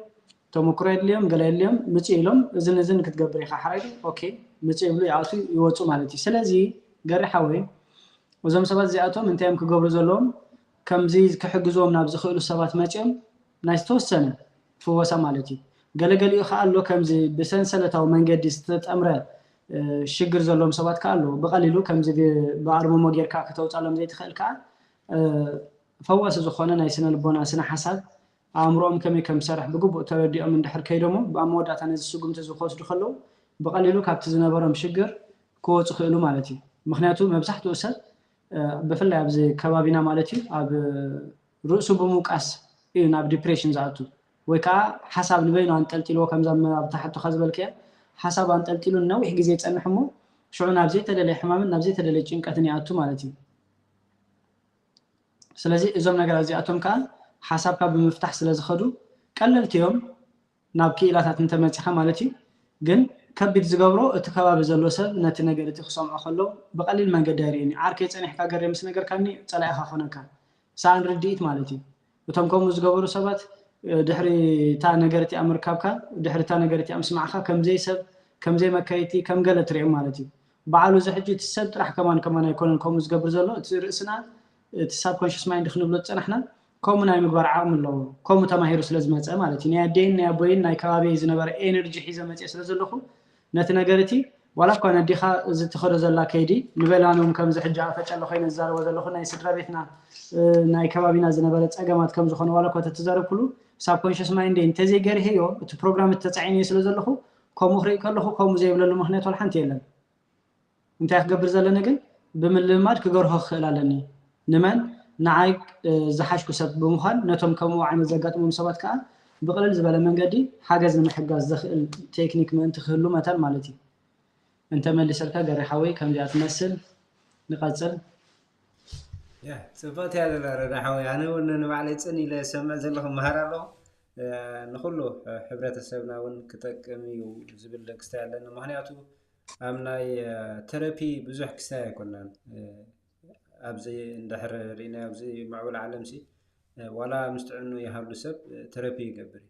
ተሞክሮ የድልዮም ገለ የድልዮም ምጽ ኢሎም እዝን ክትገብር ኢኻ ሓራይ ኦኬ ምጽ ይብሉ ያቱ ይወጹ ማለት እዩ ስለዚ ገሪሓ ወይ ወዘም ሰባት እዚኣቶም እንታይም ክገብሩ ዘለዎም ከምዚ ክሕግዞም ናብ ዝኽእሉ ሰባት መጽኦም ናይ ተወሰነ ፍወሳ ማለት እዩ ገለገሊኡ ከዓ ኣሎ ከምዚ ብሰንሰለታዊ መንገዲ ዝተጠምረ ሽግር ዘሎም ሰባት ካሉ በቀሊሉ ከምዚ በአርሞ ሞጌርካ ከተውጻሎም ዘይትኽእል ከዓ ፈዋስ ዝኾነ ናይ ስነ ልቦና ስነ ሐሳብ አእምሮኦም ከም ሰርሕ ብግቡእ ተረዲኦም እንድሕር ከይዶሞ በአመወዳታ ነዚ ስጉምቲ ዝወስዱ ከለው በቀሊሉ ካብቲ ዝነበሮም ሽግር ክወጹ ክእሉ ማለት እዩ ምክንያቱ መብዛሕትኡ ሰብ በፍላይ ኣብዚ ከባቢና ማለት እዩ ኣብ ርእሱ ብምውቃስ እዩ ናብ ዲፕሬሽን ዝኣቱ ወይ ከዓ ሐሳብ ንበይኑ አንጠልጥልዎ ከምዛ ኣብ ታሕቱ ከዝበልከ حسب أن تلتلون نوع جزء تنحمو شعورنا بزيت دليل حمام نبزيت دليل جين كتني أتو مالتي سلزي إزوم نقرأ زي أتوم كان حسب كاب مفتاح سلزي خدو كللت يوم نابكي إلى تنت متخا مالتي جن كبيت زجاورو اتكابا بزلو سب نت نقرأ تخصم أخلو بقليل ما قدريني عاركيت أنا حكا قريم سنقر كاني طلع خافونا كان سان رديت مالتي وتمكم زجاورو سبات دحري تا نغرتي امركابكا دحري تا نغرتي امسمعخا كم زي سب كم زي مكايتي كم غلط ري مالتي بعلو زحجي تسب طرح كمان يكون كوم زغبر زلو راسنا تساب كونشس مايند خنبلو صنحنا كوم ناي مغبر عام لو كوم تماهيرو سلازمص مالتي ني ادين ني ابوين ناي كبابي زنبر انرجي حيزه مصي سلازلخو نت نغرتي ولا كون ديخا زتخرو زلا كيدي نبلانوم كم زحجا فچلو خين زارو زلخو ناي سدرا بيتنا ناي كبابينا زنبر صقمات كم زخون ولا كوت تزارو كلو سابكونشس مايند انتزي غير هيو ات بروجرام التعيني سلازلخو كم خري كلخو كم زي بللو مخنيت والحنت يلن انت يخبر زلنا ግን بملماد كغرخ خلالني نمن نعاي زحاشكو سب بمخان نتوم كم عين زغاطمم سبات كا بقلل زبالة من قدي حاجز المحجز دخل تكنيك ما أنت خلو مثلا مالتي أنت ما اللي سرتها جري حوي كم جات تمثل نقصل يا صفات هذا الرحوي أنا ونبعلي تسني لسمع زلهم مهارة له نخلو حبرات السبنا ونكتكمي وزبل كستايل لأنه مهنياتو أمناي ترابي بزح كستايل كنا أبزي اندحر رينا أبزي معول عالم سي ولا مستعنو يهابلو سب ترابي يقبري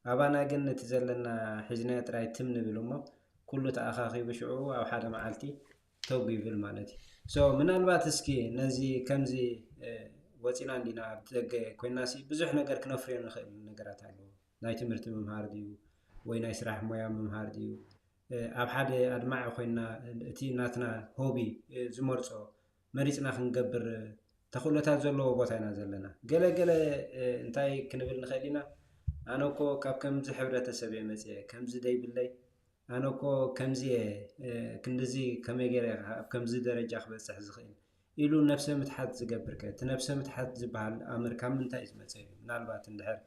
أبانا قلنا تزلنا حزنات راي تمن بالأمة كله تأخاخي بشعو أو حدا معالتي توبي بالمالتي من البات اسكي نزي كمزي وصينا عندنا كويناسي بزح نجار كنفرين نجارات على ناي تمرت ممهار ديو وي ناي سراح مويا ممهار ديو أب حدا أدمع خوينا تي ناتنا هوبي زمرصو مريسنا خنقبر تخلطات زلو بوتاينا زلنا قلا انتاي كنبل نخلينا أنا كو كاب كمزي حبرتسب مزي كمزي داي بالله أنا كو كمزي كندزي كميجري كمزي درجة خبز حزخين إلو نفسه متحد زجبرك تنفسه متحد زبال أمريكا من تايز مثلا نالبات الدهر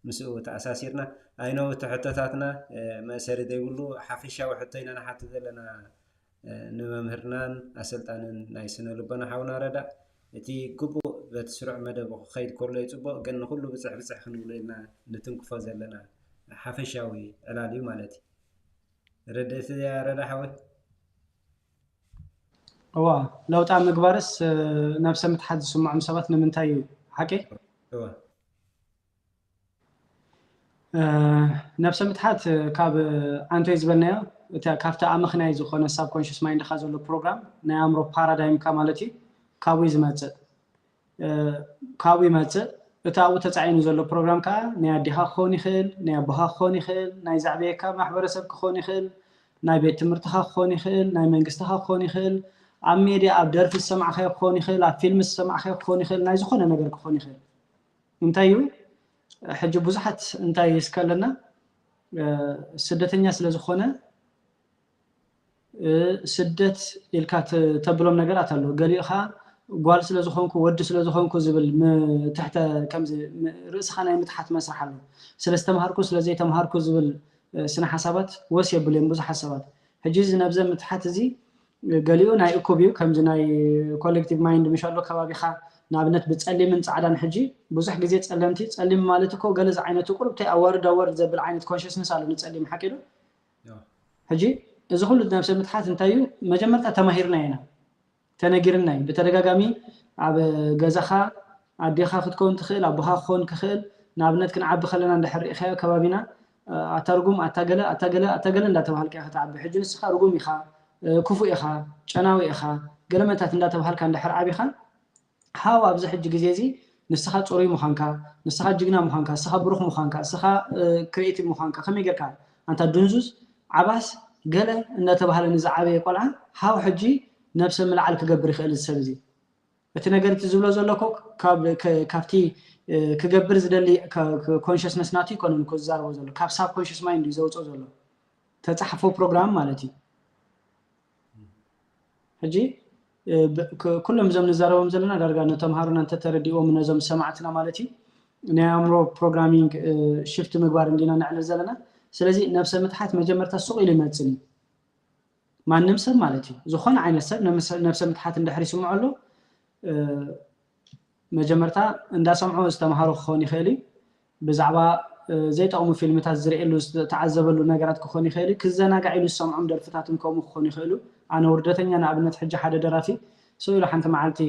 مسؤول تأساسيرنا أينو تحتتاتنا ما سرد يقولوا حفيشة وحطينا أنا حتى لنا نمهرنان أسلتان نايسنا لبنا حاونا ردا تي كبو بتسرع مدى بخير كله يتبو قلنا كله بصح خنولنا نتنكفى زلنا حفيشاوي علالي مالتي ردت يا ردا حوي لو تعم مقبارس نفسه متحدث مع مسابات من تايو حكي نفسه متحدث كاب أنتو يزبنايا كافتا أمخنا يزخون subconscious mind خازلو program نعمرو paradigm كمالتي كاوي زماتت كاوي ماتت እታው ተጻይኑ ዘሎ ፕሮግራም ካ ናይ ኣዲኻ ክኾን ይኽእል ናይ ኣቦኻ ክኾን ይኽእል ናይ ዛዕቤካ ማሕበረሰብ ክኾን ይኽእል ናይ ቤት ትምህርትኻ ክኾን ይኽእል ናይ መንግስትኻ ክኾን ይኽእል ኣብ ሚድያ ኣብ ደርፊ ዝሰማዕኸ ክኾን ይኽእል ኣብ ፊልም ዝሰማዕኸ ክኾን ይኽእል ናይ ዝኾነ ነገር ክኾን ይኽእል እንታይ እዩ ሕጂ ብዙሓት እንታይ ይስከለና ስደተኛ ስለ ዝኾነ ስደት ኢልካ ተብሎም ነገራት ኣሎ ገሊእኻ ጓል ስለ ዝኾንኩ ወድ ስለ ዝኾንኩ ዝብል ተሕተ ከምዚ ርእስኻ ናይ ምትሓት መስራሕ ኣሎ ስለ ዝተምሃርኩ ስለ ዘይተምሃርኩ ዝብል ስነ ሓሳባት ወስ የብሎም ብዙሕ ሓሳባት ሕጂ ዝነብዘ ምትሓት እዚ ገሊኡ ናይ እኩብዩ ከምዚ ናይ ኮሌክቲቭ ማይንድ ምሻሎ ከባቢኻ ናብነት ብጸሊምን ጻዕዳን ሕጂ ብዙሕ ግዜ ጸለምቲ ጸሊም ማለት እኮ ገለዝ ዓይነቱ ቁርብታይ ኣወርድ ዘብል ዓይነት ኮንሽስነስ ኣሎ ንጸሊም ሓቂዱ ሕጂ እዚ ሁሉ ነብሰ ምትሓት እንታይ እዩ መጀመርታ ተማሂርና ኢና ተነጊርና በተደጋጋሚ ኣብ ገዛኻ ኣዴኻ ክትኮን ትኽእል ኣቦኻ ክኾን ክኽእል ናብነት ክንዓቢ ከለና እንደሕርኢ ኸ ከባቢና ኣታርጉም ኣታገለ እንዳተባሃልካ ክትዓቢ ሕጂ ንስኻ ርጉም ኢኻ ክፉእ ኢኻ ጨናዊ ኢኻ ገለመታት እንዳተባሃልካ እንደሕር ዓቢኻ ሃው ኣብዚ ሕጂ ግዜ እዚ ንስኻ ጽሩይ ምዃንካ ንስኻ ጅግና ምዃንካ ንስኻ ብሩኽ ምዃንካ ንስኻ ክሪኤቲቭ ምዃንካ ከመይ ጌርካ ኣንታ ድንዙዝ ዓባስ ገለ እንዳተባሃለ ንዝዓበየ ቆልዓ ሃው ሕጂ نفس الملعب كجبر خيل السبزي. بتنقدر تزوله زلكو كافتي كجبر زدلي كconsciousness ناتي كونن كوزار وزلو كاب subconscious mind يزوج زلو. تتصحفوا برنامج مالتي. هجي كلهم زمن زارهم زلنا درجة تمهارنا أنت ترديو من زمن سمعتنا مالتي. نعمرو programming shift مقبار عندنا نعلن زلنا. سلزي نفس المتحات مجمرة السوق اللي ما تسني. ما نمسر مالتي زخون عين السب نفس متحات اندحر يسمعوا له مجمرتا اندا سمعوا استمهاروا خوني خيلي بزعبا زي تقوموا فيلمات زريلو تعذبوا نغرات كخوني خيلي كزناغعيلو سمعوا درفتاتهم كوم خوني خيلو انا وردتنيا انا ابنت حجه حدا درافي سويلو حنت معلتي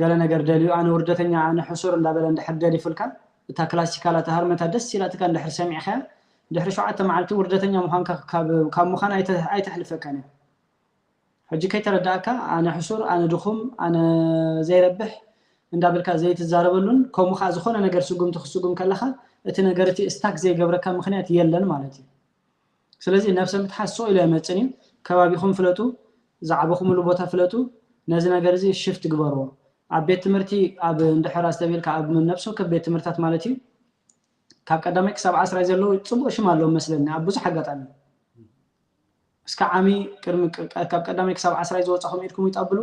قال نغر دليو انا وردتنيا انا حصور اندابل اندحر دلي فلكا تا كلاسيكالا تهرمتا دس يلاتك اندحر سمع خا دحر شوعة معلتي وردتنيا مخانك كاب مخان اي تحلفك انا حجي كي ترداك انا حصور انا دخوم انا زي ربح اندابلكا زي تزاربلون كوم خا زخونه ነገር سقوم تخسقوم كلخ እቲ ነገርቲ ስታክ ዘይ ገብረካ ምክንያት የለን ማለት እዩ ስለዚህ ነፍሰ ምትሐሶ ኢለ መጽኒ ከባቢኹም ፍለጡ ዛዕበኹም ቦታ ፍለጡ ነዚ ነገር እዚ ሽፍት ግበርዎ ኣብ ቤት ትምህርቲ ኣብ እንድሕራ ዝተቤልካ ኣብ ነፍሶ ከቤት ትምህርታት ማለት እዩ ካብ ቀዳማይ ክሳብ 10 ዘሎ ጽቡቕ ሽም ኣሎ መስለኒ ኣብ ብዙሕ አጋጣሚ እስከ ዓሚ ቅድሚ ካብ ቀዳማይ ክሳብ 10 ዝወጻኹም ኢድኩም ይጣብሉ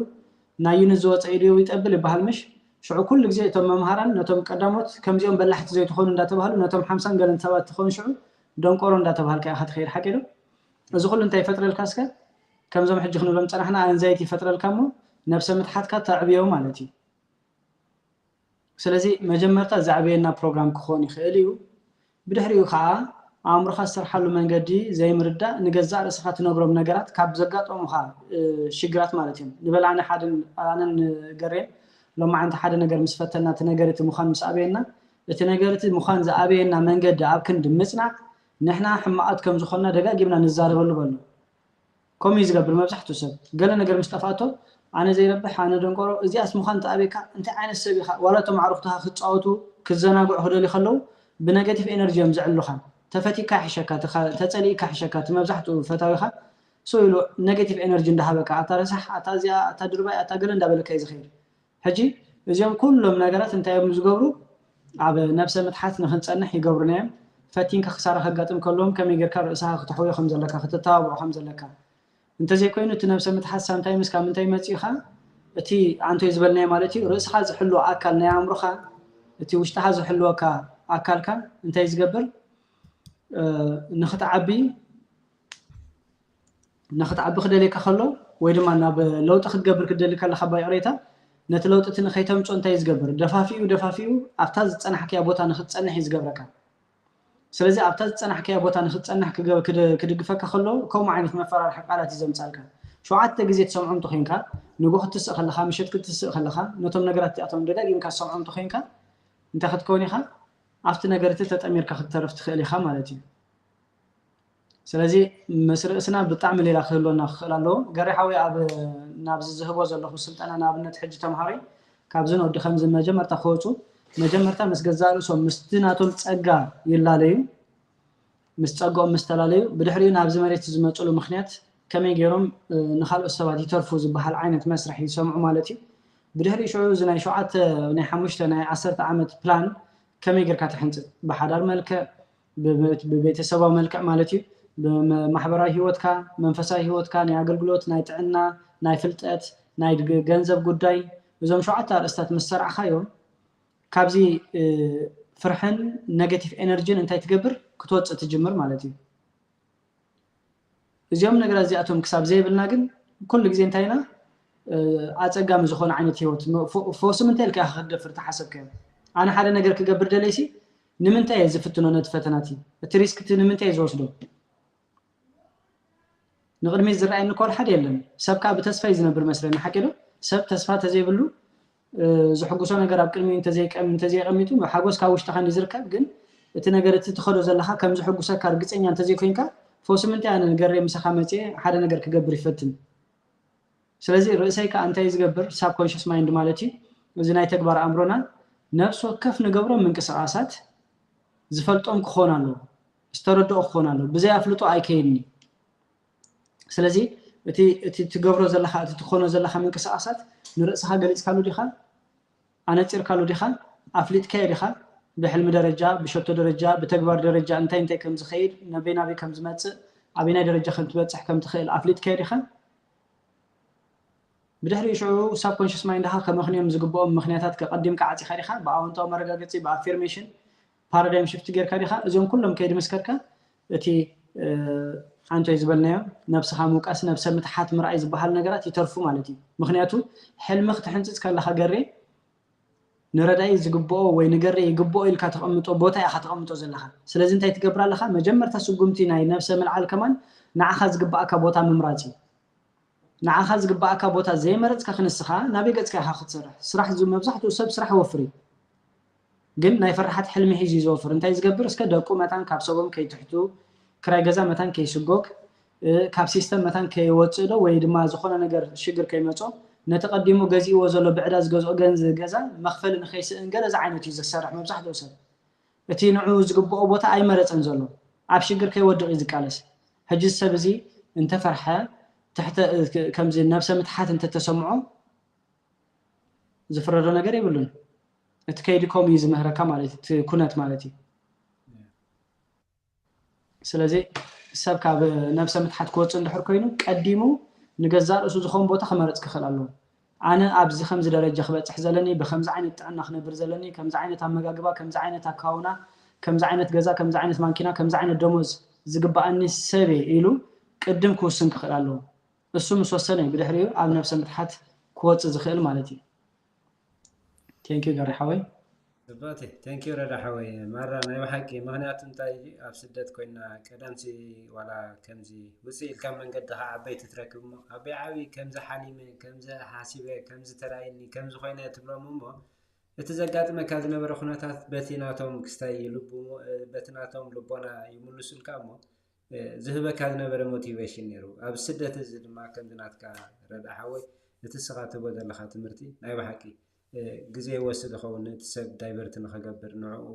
ናይን ዝወጻ ኢድዮ ይጠብል ይባሃል ምሽ شعو كل جزء توم مهاران نتوم قدامات كم زيهم بلحت زي تخون دا تبهلو نتوم 50 قالن ثبات تخون شعو دون قرون دا تبهل كي اخذ خير حكيلو اذا كل انت فتره الكاسكا كم زم حج خنولم صراحنا انزايتي فتره الكمو نفس متحتك تعبيو مالتي سلازي مجمرتا زعبينا بروجرام كخون يخيليو بدحريو خا عمرو خسر حلو منجدي زي مردا نجزع رسخات نبرم نجرات كاب زقاطهم خا شجرات مالتهم نبل انا حد انا نقرين لما عند حدا نجر مسفتنا تنجرت مخان مسابينا تنجرت مخان زابينا منجد ابكن دمصنا نحنا حماقات كم زخنا دغاغيبنا نزاربلو بلو كوم يزغبر مبصحتو سب قال نجر مستفاتو انا زي ربح انا دنقرو ازي اسمخان تابيكا انت عين السبيخا ولا تمعرفتها خصاوتو كزناغو هدل يخلو بنيجاتيف انرجي مزعلوخا تفتيكا حشكا تتصليكا حشكا مبصحتو فتاويخا سويلو نيجاتيف انرجي اندهبكا اترسح اتازيا اتدرباي اتغل اندابلكا يزخير حجي እዚኦም ኩሎም ነገራት እንታይ እዮም ዝገብሩ ኣብ ነፍሰ መትሓት ንኽንጸንሕ ይገብሩና እዮም ፈቲንካ ክሳራ ከጋጥም ከሎም ከመይ ጌርካ ርእስኻ ክትሕውዮ ከም ዘለካ ክትተባብዖ ከም ዘለካ እንተዘይ ኮይኑ እቲ ነፍሰ መትሓት ሳምታይምስ ካብ ምንታይ መፂኻ እቲ አንተ ዝበልናይ ማለት እዩ ርእስኻ ዝሕልዎ ኣካል ናይ ኣእምሮኻ እቲ ውሽጥኻ ዝሕልወካ ኣካልካ እንታይ ዝገብር ንኽትዓቢ ክደልየካ ከሎ ወይ ድማ ናብ ለውጢ ክትገብር ክደሊ ከለካ ባይቕሬታ نت لوطت نخيتم صون تاي زغبر دفافيو ابتا زصنحكيا بوتا نخصنح يزغبرك سلازي ابتا زصنحكيا بوتا نخصنح كدغفك خلو كوم عينت مفرار حقالات يزمصالك شوعت غزيت سمعم تخينكا نغوخ تسخ خلخا مشت كتسخ خلخا نتوم نغرات اتوم دغاغيمكا سمعم تخينكا انت خدكونيخا افت نغرت تطميركا خطرف تخليخا مالتي سلازي مسرسنا بطعم ليلا خلونا خلالو غريحاوي اب نابز زهبو زلخو سلطنا نابنت حج تمهاري كابزن ود خمز مجمرتا خوصو مجمرتا مسغزالو سو مستناتول صغا يلاليو مسصغو مستلاليو بدحريو نابز مريت زمصلو مخنيات كمي غيروم نخالو سبات يترفو زبحال عينت مسرح يسمعوا مالتي بدحري شعو زناي شوعات ناي 5 ناي 10 عامت بلان كمي غيركا تحنص بحدار ملك ببيتسبو ملك مالتي بمحبراي هيوتكا منفساي هيوتكا ناي اغلغلوت ناي طعنا ناي فلطات ناي ገንዘብ ጉዳይ እዞም ሸውዓተ አርእስታት መስራዕኻዮ ካብዚ ፍርሕን ኔጌቲቭ ኤነርጂን እንታይ ትገብር ክትወጽእ ትጅምር ማለት እዩ እዚኦም ነገራት እዚኣቶም ክሳብ ዘይብልና ግን ኩሉ ግዜ እንታይና ኣጸጋም ዝኾነ ዓይነት ህይወት ፎስም እንታይ ልካ ክደፍር ተሓሰብከ ኣነ ሓደ ነገር ክገብር ደለይሲ ንምንታይ ዝፍትኖ ነት ፈተናቲ እቲ ሪስክ ንምንታይ ዝወስዶ نقدمي زرعين كل حد يلن سبكا بتسفى يزنبر مثلا حكيلو سب تسفى تزيبلو زحقوسو ነገር ኣብ ቅድሚ እንተዘይ ቀሚቱ ሓጎስ ካውሽ ተኻን ይዝርከብ ግን እቲ ነገር ትተኸዶ ዘለኻ ከም ዝሕጉሰካ ርግጸኛ እንተዘይ ኮይንካ ፎስምንት ያን ነገር የምሰኻ መጽ ሓደ ነገር ክገብር ይፈትን ስለዚህ ርእሰይካ አንታይ ዝገብር ሳብኮንሽስ ማይንድ ማለት እዩ እዚ ናይ ተግባር ኣእምሮና ነፍስ ወከፍ ንገብሮ ምንቅስቃሳት ዝፈልጦም ክኾናሉ ዝተረድኦ ክኾናሉ ብዘይ ኣፍልጦ ኣይከይኒ ስለዚህ እቲ ትገብሮ ዘለኻ እቲ ትኾኖ ዘለኻ ምንቅስቃሳት ንርእስኻ ገሊጽካሉ ዲኻ ኣነጽርካሉ ዲኻ ኣፍሊጥ ከይዲኻ بحلم درجة بشرط درجة بتكبر درجة انت كم زخير نبينا بكم زمات ابينا درجة خمت بتصح كم تخيل افليت كيريخا بدحر يشعو سابكونشس مايندها كمخنيم زغبو مخنياتات كقدم كعاتي خريخا باونتو مرغاغصي بافيرميشن بارادايم شيفت غير كاريخا ازون كلهم كيد مسكركا اتي انت يزبلنايو نفسها موقاس نفس متحات مرأي زبحال نغرات يترفو مالتي مخنياتو حلمك تحنصص كلها غري نرداي زغبو وي نغري يغبو الكا تقمطو بوتا يا تقمطو زلها سلازي انت تغبرا لها مجمرتا سغمتي ناي نفس ملعال كمان نعخا زغباكا بوتا ممراتي نعخا زغباكا بوتا زي مرصكا خنسخا نابي غصكا ختصرح سراح زو مبزحتو سب سراح وفري ግን ናይ فرحات حلمي حيزي زوفر انت زغبر اسكا دقو متان كابسوم كي تحتو كراي غزا متان كي سغوك كاب سيستم متان كي وصدو وي دما زخونه ነገር ሽግር ከይመጾ نتقدم غزي وزلو بعداز غزو غنز غزا مخفل نخيس انغرز عينتي زسرح مبزحدو سب اتي نعو زغبو بوتا اي مرصن زلو اب شجر كيودق يزقالس حجي سبزي انت فرحه تحت كمزي نفس متحات انت تسمعو زفردو ነገር ይብሉን اتكيدكم يزمهرካ ማለት ኩነት ማለት ስለዚህ ሰብካ በነፍሰ ምትሐት ኮጽ እንድሕር ኮይኑ ቀዲሙ ንገዛር እሱ ዝኾን ቦታ ከመረጽ ክኸላሉ أنا أبزي 5 درجة خبأت حزلني ب5 عينة أنا خنبر زلني كم زعينة مجاجبا كم زعينة كاونا كم زعينة جزا كم زعينة مانكينا كم زعينة دموز زجبأني السبي إلو قدم كوسن كخلالو السوم سوسني بدحريو على نفس متحت كوت زخيل مالتي thank you جاري حوي باتي thank you ردا حوي مرة أنا بحكي مهنيات انتاي أبسدت كنا كدامسي ولا كمزي وسيل كم من قدها عبيت تركب أبي عوي كمز حليمة كمز حاسبة كمز ترايني كمز خوينا تبلا ماما የተዘጋጠ መካዝ ነበረ ሁነታት በቲናቶም ክስታይ ልቡ በትናቶም ልቦና ይሙሉስል ካሞ ዝህበ ካዝ ነበረ ሞቲቬሽን ነሩ ኣብ ስደት እዚ ድማ ከምዝናትካ ረዳሓ ወይ እትስኻ ተበደለኻ ትምርቲ ናይ ባሕቂ ግዜ ወስድ ኸውን ትሰብ ዳይቨርት ንኸገብር ንዕኡ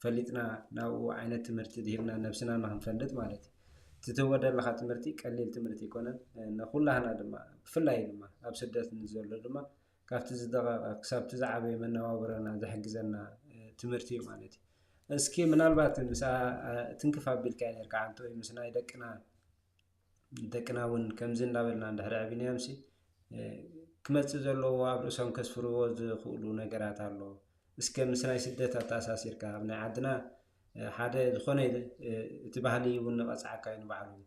ፈሊጥና ናብኡ ዓይነት ትምህርቲ ድሂብና ነብስና ንኽንፈልጥ ማለት እዩ ትተወደለኻ ትምህርቲ ቀሊል ትምህርቲ ይኮነን ንኹላህና ድማ ብፍላይ ድማ ኣብ ስደት ንዘሎ ድማ كافت زدقة كسبت زعبي من نوابرنا زحجزنا تمرتي مالتي اسكي من البات مسا تنكفى بالكاين يركعنتو مسنا دكنا ون كم زين لابلنا عند هرعبين يمشي كمت زلوا وابرسهم كسفروا وزخولوا نجارات الله اسكي مسنا يسدت التاساسير كابنا عدنا حدا خوني تبهلي ونبقى كاين بعلو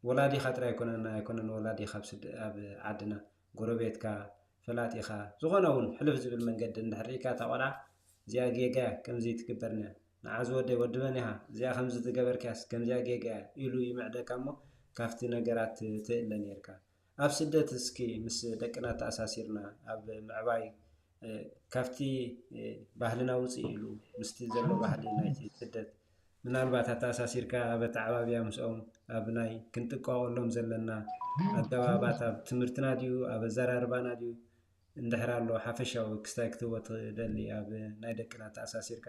ولادي خاطر يكونن ولادي خبس عدنا قربيتك فلاتيخا زغناون حلف زبل من قد نحريكا تقولع زيا جيجا كم زي تكبرنا نعز ودي ودبنيها زيا 5 تقبر كاس كم زيا جيجا يلو يمعدا كمو كافتي نقرات تقلن يركا اب سدت اسكي مس دقنا تاساسيرنا اب معباي كافتي ባህልና ውጽ ይሉ ምስቲ ዘሎ ባህሊ ናይቲ ስደት ምናልባት ተሳሲርካ በተዓባቢያ ምስኦም ኣብናይ ክንጥቋወሎም ዘለና ኣገባባት ኣብ ትምህርትና ድዩ ኣብ ዘራርባና ድዩ እንደሕራሎ ሓፈሻው ክስታይ ክትወት ደሊ ኣብ ናይ ደቅና ተሳሲርካ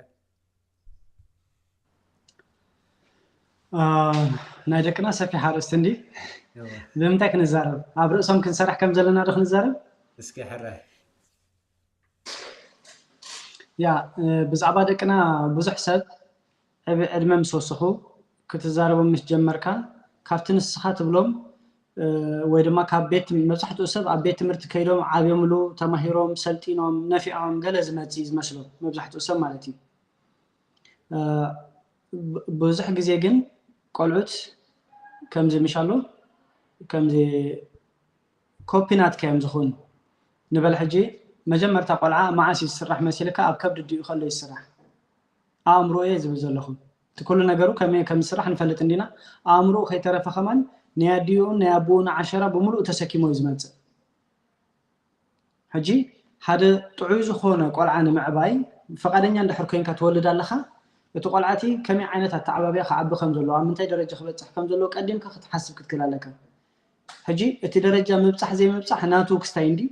ናይ ደቅና ሰፊ ሓረስት እንዲ ብምንታይ ክንዛረብ ኣብ ርእሶም ክንሰርሕ ከም ዘለና ዶ ክንዛረብ እስኪ ሕራይ ያ ብዛዕባ ደቅና ብዙሕ ሰብ ዕድመ ምስ ወስኹ ክትዛረቦም ምስ ጀመርካ ካብቲ ንስኻ ትብሎም ወይ ድማ ካብ ቤት መብዛሕትኡ ሰብ ኣብ ቤት ትምህርቲ ከይዶም ዓብዮምሉ ተማሂሮም ሰልጢኖም ነፊዖም ገለ ዝመጽእ ዝመስሎ መብዛሕትኡ ሰብ ማለት እዩ ብዙሕ ግዜ ግን ቆልዑት ከምዚ ምሻሎ ከምዚ ኮፒናት ከዮም ዝኹን ንበል ሕጂ መጀመርታ ቆልዓ ማዓሲ ዝስራሕ መሲልካ ኣብ ከብዲ ድዩ ከሎ ይስራሕ ኣእምሮዬ ዝብል ዘለኹም እቲ ኩሉ ነገሩ ከም ስራሕ ንፈልጥ እንዲና ኣእምሮ ከይተረፈ ኸማን ንያድዩን ንያቡን ዓሸራ ብምሉእ ተሰኪሞ ዝመጽእ ሕጂ ሓደ ጥዑይ ዝኾነ ቆልዓ ንምዕባይ ፈቃደኛ እንድሕር ኮይንካ ትወልድ ኣለኻ እቲ ቆልዓቲ ከመይ ዓይነት ኣተዓባብያ ክዓቢ ከም ዘለዎ ኣብ ምንታይ ደረጃ ክበጽሕ ከም ዘለዎ ቀዲምካ ክትሓስብ ክትክእል ኣለካ ሕጂ እቲ ደረጃ ምብጻሕ ዘይምብጻሕ ናቱ ክስታይ እንዲ